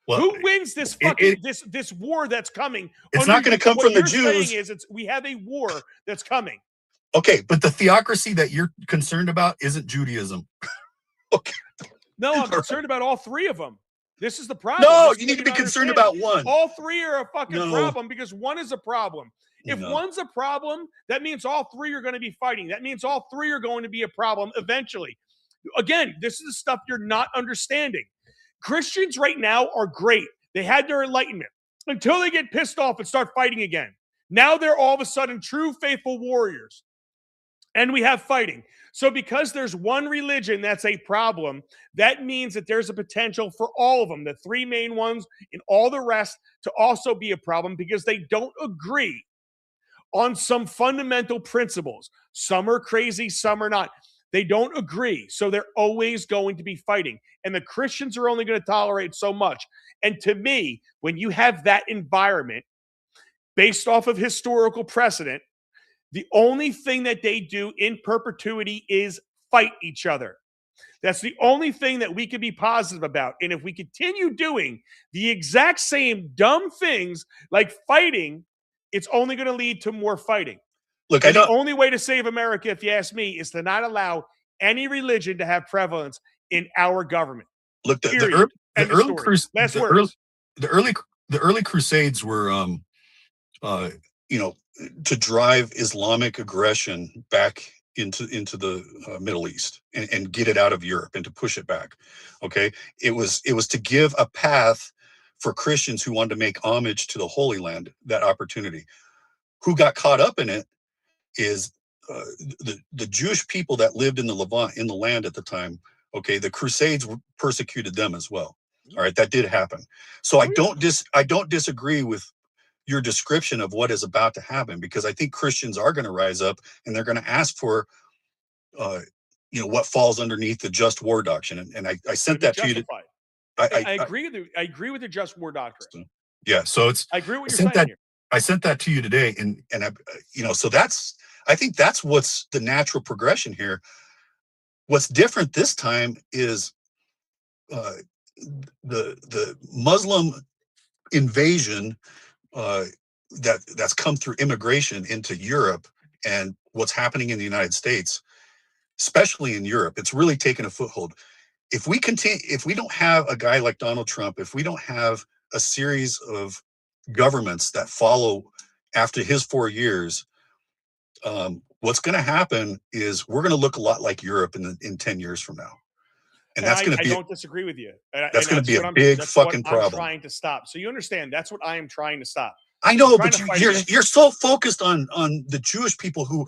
Speaker 3: Well, who wins this fucking this war that's coming?
Speaker 6: It's not going to come from the Jews.
Speaker 3: We have a war that's coming.
Speaker 6: Okay, but the theocracy that you're concerned about isn't Judaism.
Speaker 3: Okay. No, I'm concerned about all three of them. This is the problem.
Speaker 6: No, you need to be concerned about one.
Speaker 3: All three are a fucking problem because one is a problem. If one's a problem, that means all three are going to be fighting. That means all three are going to be a problem eventually. Again, this is the stuff you're not understanding. Christians right now are great. They had their enlightenment until they get pissed off and start fighting again. Now they're all of a sudden true faithful warriors. And we have fighting. So because there's one religion that's a problem, that means that there's a potential for all of them, the three main ones and all the rest, to also be a problem because they don't agree on some fundamental principles. Some are crazy, some are not. They don't agree. So they're always going to be fighting. And the Christians are only going to tolerate so much. And to me, when you have that environment based off of historical precedent, the only thing that they do in perpetuity is fight each other. That's the only thing that we can be positive about. And if we continue doing the exact same dumb things like fighting, it's only going to lead to more fighting.
Speaker 6: Look,
Speaker 3: the only way to save America, if you ask me, is to not allow any religion to have prevalence in our government.
Speaker 6: Look, the the early Crusades were, you know, to drive Islamic aggression back into the Middle East and get it out of Europe and to push it back. Okay, it was to give a path for Christians who wanted to make homage to the Holy Land that opportunity. Who got caught up in it is the Jewish people that lived in the Levant, in the land at the time. Okay, the Crusades persecuted them as well. All right, that did happen. So I don't disagree with your description of what is about to happen, because I think Christians are going to rise up and they're going to ask for, you know, what falls underneath the just war doctrine. And I sent that to you.
Speaker 3: I agree with you. I agree with the just war doctrine.
Speaker 6: Yeah, so it's.
Speaker 3: I agree with what you're saying here.
Speaker 6: I sent that to you today, and I, you know, so I think that's what's the natural progression here. What's different this time is the Muslim invasion that's come through immigration into Europe, and what's happening in the United States, especially in Europe. It's really taken a foothold. If we don't have a guy like Donald Trump, if we don't have a series of governments that follow after his 4 years, what's going to happen is we're going to look a lot like Europe in 10 years from now. And that's going to be.
Speaker 3: I don't disagree with you.
Speaker 6: That's going to be a big fucking problem.
Speaker 3: I'm trying to stop. So you understand, that's what I am trying to stop.
Speaker 6: I know, but you're so focused on the Jewish people who,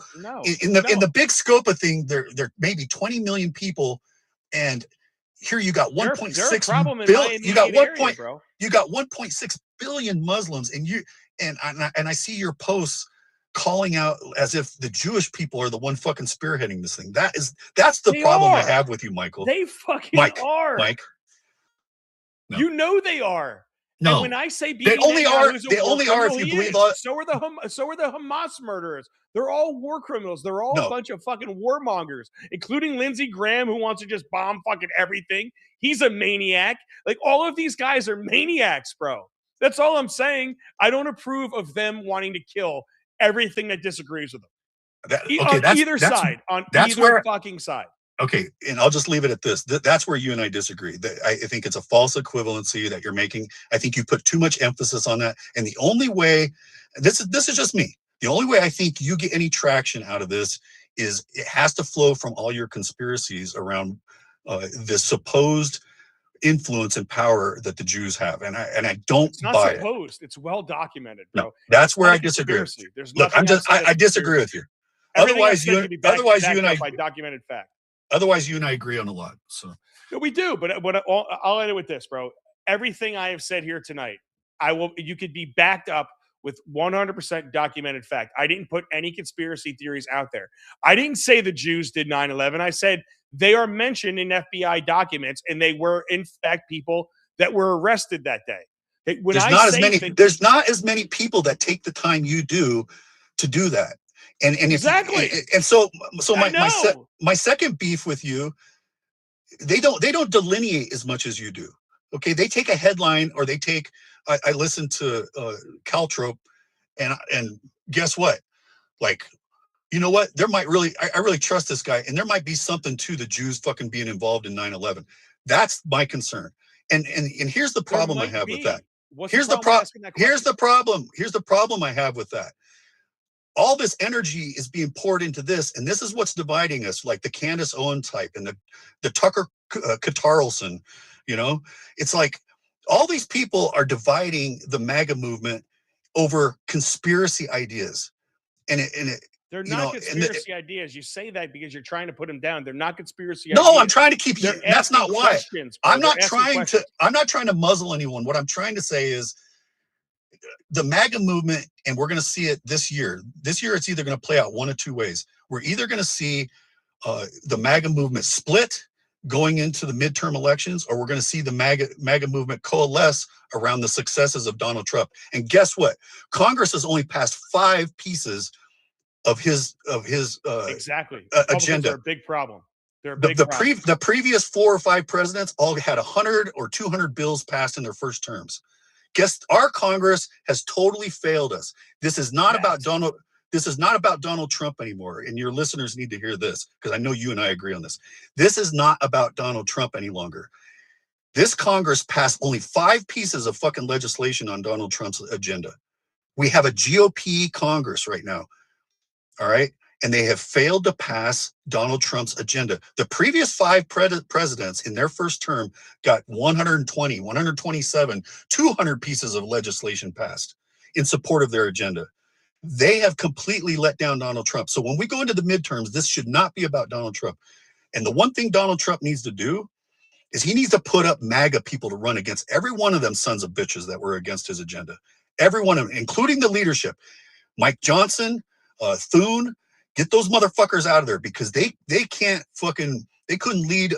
Speaker 6: in the big scope of thing, there may be 20 million people, and here you got 1.6 billion. You got 1.6 billion Muslims, and I see your posts calling out as if the Jewish people are the one fucking spearheading this thing. That's the problem I have with you, Michael.
Speaker 3: They fucking are.
Speaker 6: Mike. No.
Speaker 3: You know they are.
Speaker 6: No.
Speaker 3: And when I say
Speaker 6: they only are if you believe that.
Speaker 3: So are the Hamas murderers. They're all war criminals. They're all a bunch of fucking warmongers, including Lindsey Graham, who wants to just bomb fucking everything. He's a maniac. Like, all of these guys are maniacs, bro. That's all I'm saying. I don't approve of them wanting to kill everything that disagrees with them. On either fucking side.
Speaker 6: Okay, and I'll just leave it at this. That's where you and I disagree. I think it's a false equivalency that you're making. I think you put too much emphasis on that. And the only way, this is just me, the only way I think you get any traction out of this is it has to flow from all your conspiracies around the supposed influence and power that the Jews have. And I don't buy it. It's not supposed.
Speaker 3: It's well documented, bro.
Speaker 6: No, that's where I disagree. Look, I disagrend with you. Otherwise, you and I
Speaker 3: by documented fact.
Speaker 6: Otherwise, you and I agree on a lot. So
Speaker 3: no, we do, but I'll end it with this, bro. Everything I have said here tonight, you could be backed up with 100% documented fact. I didn't put any conspiracy theories out there. I didn't say the Jews did 9/11. I said they are mentioned in FBI documents, and they were in fact people that were arrested that day.
Speaker 6: There's not as many people that take the time you do to do that. And
Speaker 3: exactly.
Speaker 6: So my second beef with you, they don't delineate as much as you do. Okay, they take a headline, or they take. I listened to Caltrop, and guess what? Like, you know what? There might I really trust this guy, and there might be something to the Jews fucking being involved in 9/11. That's my concern. And here's the problem I have with that. Here's the problem I have with that. All this energy is being poured into this, and this is what's dividing us, like the Candace Owen type and the Tucker Carlson. You know, it's like all these people are dividing the MAGA movement over conspiracy ideas, and
Speaker 3: they're not conspiracy ideas. You say that because you're trying to put them down. They're not conspiracy
Speaker 6: ideas.
Speaker 3: No,
Speaker 6: I'm trying to keep you. That's not why. I'm not trying to muzzle anyone. What I'm trying to say is, the MAGA movement, and we're going to see it this year. This year, it's either going to play out one of two ways. We're either going to see the MAGA movement split going into the midterm elections, or we're going to see the MAGA movement coalesce around the successes of Donald Trump. And guess what? Congress has only passed 5 pieces of his
Speaker 3: exactly
Speaker 6: agenda.
Speaker 3: They're a big problem.
Speaker 6: The previous 4 or 5 presidents all had 100 or 200 bills passed in their first terms. Guess our Congress has totally failed us. This is not about Donald. This is not about Donald Trump anymore. And your listeners need to hear this, because I know you and I agree on this. This is not about Donald Trump any longer. This Congress passed only 5 pieces of fucking legislation on Donald Trump's agenda. We have a GOP Congress right now. All right. And they have failed to pass Donald Trump's agenda. The previous 5 presidents in their first term got 120, 127, 200 pieces of legislation passed in support of their agenda. They have completely let down Donald Trump. So when we go into the midterms, this should not be about Donald Trump. And the one thing Donald Trump needs to do is he needs to put up MAGA people to run against every one of them sons of bitches that were against his agenda. Every one of them, including the leadership. Mike Johnson, Thune, get those motherfuckers out of there, because they can't fucking, they couldn't lead,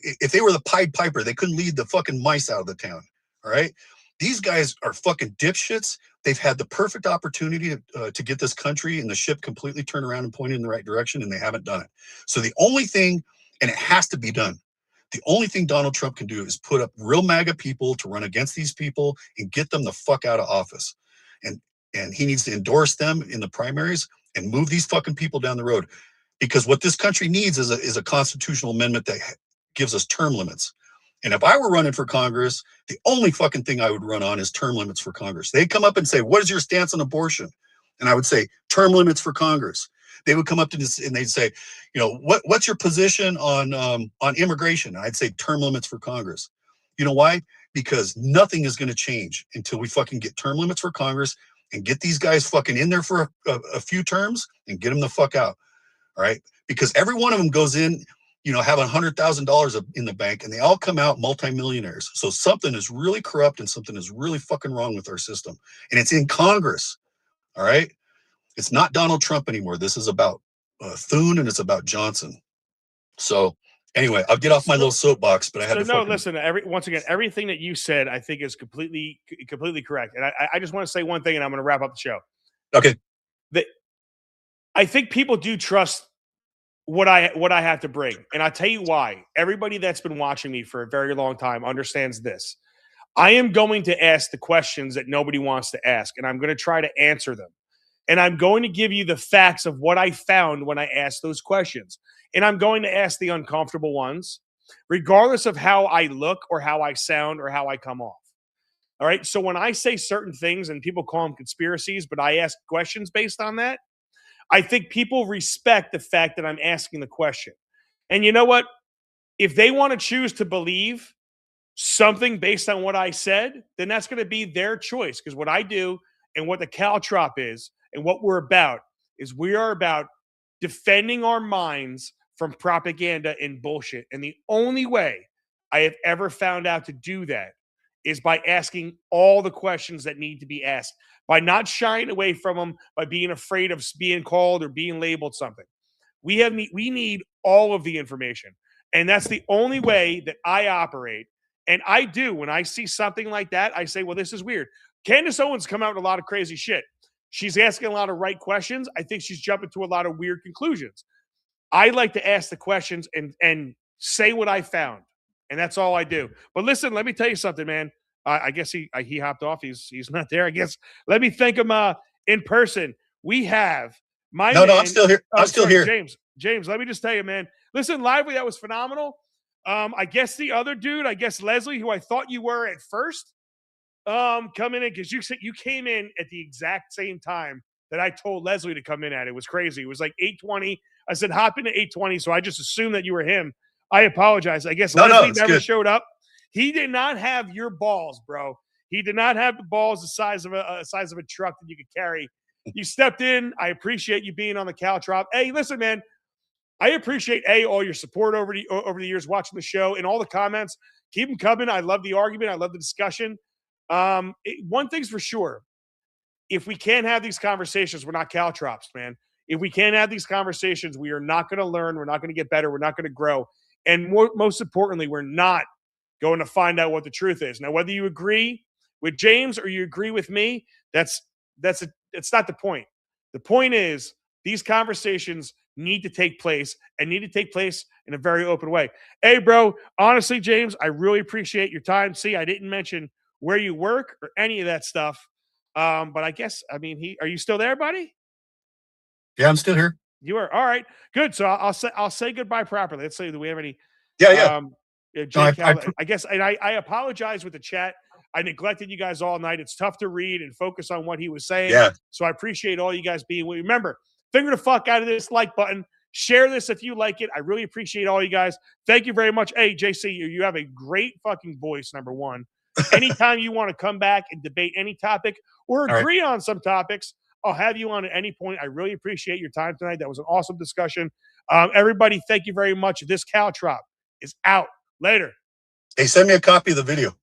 Speaker 6: if they were the Pied Piper, they couldn't lead the fucking mice out of the town. All right. These guys are fucking dipshits. They've had the perfect opportunity to get this country and the ship completely turned around and pointed in the right direction, and they haven't done it. So the only thing, and it has to be done, the only thing Donald Trump can do is put up real MAGA people to run against these people and get them the fuck out of office. And he needs to endorse them in the primaries and move these fucking people down the road. Because what this country needs is a constitutional amendment that gives us term limits. And if I were running for Congress, the only fucking thing I would run on is term limits for Congress. They come up and say, what is your stance on abortion? And I would say, term limits for Congress. They would come up to this and they'd say, you know, what's your position on immigration? And I'd say term limits for Congress. You know why? Because nothing is going to change until we fucking get term limits for Congress and get these guys fucking in there for a few terms and get them the fuck out. All right. Because every one of them goes in, you know, having $100,000 in the bank, and they all come out multimillionaires. So something is really corrupt and something is really fucking wrong with our system. And it's in Congress. All right. It's not Donald Trump anymore. This is about Thune, and it's about Johnson. So anyway, I'll get off my little soapbox, but I had to.
Speaker 3: No, listen. Once again, everything that you said, I think, is completely correct. And I just want to say one thing, and I'm going to wrap up the show.
Speaker 6: Okay.
Speaker 3: I think people do trust what I have to bring, and I'll tell you why. Everybody that's been watching me for a very long time understands this. I am going to ask the questions that nobody wants to ask, and I'm going to try to answer them. And I'm going to give you the facts of what I found when I asked those questions. And I'm going to ask the uncomfortable ones, regardless of how I look or how I sound or how I come off. All right. So when I say certain things and people call them conspiracies, but I ask questions based on that, I think people respect the fact that I'm asking the question. And you know what? If they want to choose to believe something based on what I said, then that's going to be their choice. Because what I do and what the Caltrop is, and what we're about is we are about defending our minds from propaganda and bullshit. And the only way I have ever found out to do that is by asking all the questions that need to be asked, by not shying away from them, by being afraid of being called or being labeled something. We need all of the information. And that's the only way that I operate. And I do, when I see something like that, I say, well, this is weird. Candace Owens come out with a lot of crazy shit. She's asking a lot of right questions. I think she's jumping to a lot of weird conclusions. I like to ask the questions and say what I found, and that's all I do. But listen, let me tell you something, man. I guess he hopped off. He's not there. I guess let me thank him in person. We have my
Speaker 6: no,
Speaker 3: man,
Speaker 6: I'm still here. I'm still here.
Speaker 3: James, let me just tell you, man. Listen, Lively, that was phenomenal. I guess the other dude, Leslie, who I thought you were at first. Coming in because you came in at the exact same time that I told Leslie to come in at. It was crazy. It was like 8:20. I said hop in at 8:20, so I just assumed that you were him. I apologize. I guess Leslie never showed up. He did not have your balls, bro. He did not have the balls the size of a truck that you could carry. You stepped in. I appreciate you being on the Caltrop. Hey, listen, man. I appreciate all your support over the years watching the show and all the comments. Keep them coming. I love the argument. I love the discussion. One thing's for sure. If we can't have these conversations, we're not Caltrops, man. If we can't have these conversations, we are not going to learn. We're not going to get better. We're not going to grow. And most importantly, we're not going to find out what the truth is. Now, whether you agree with James or you agree with me, it's not the point. The point is these conversations need to take place and need to take place in a very open way. Hey, bro, honestly, James, I really appreciate your time. See, I didn't mention where you work or any of that stuff. But I guess, are you still there, buddy?
Speaker 6: Yeah, I'm still here.
Speaker 3: You are. All right, good. So I'll say goodbye properly. Let's see. Do we have any?
Speaker 6: Yeah.
Speaker 3: Yeah,
Speaker 6: No,
Speaker 3: Jake, I guess, and I apologize with the chat. I neglected you guys all night. It's tough to read and focus on what he was saying.
Speaker 6: Yeah.
Speaker 3: So I appreciate all you guys being with me. Remember, finger the fuck out of this like button. Share this if you like it. I really appreciate all you guys. Thank you very much. Hey, JC, you have a great fucking voice, number one. Anytime you want to come back and debate any topic or agree on some topics, I'll have you on at any point. I really appreciate your time tonight. That was an awesome discussion. Everybody, thank you very much. This Caltrop is out. Later.
Speaker 6: Hey, send me a copy of the video.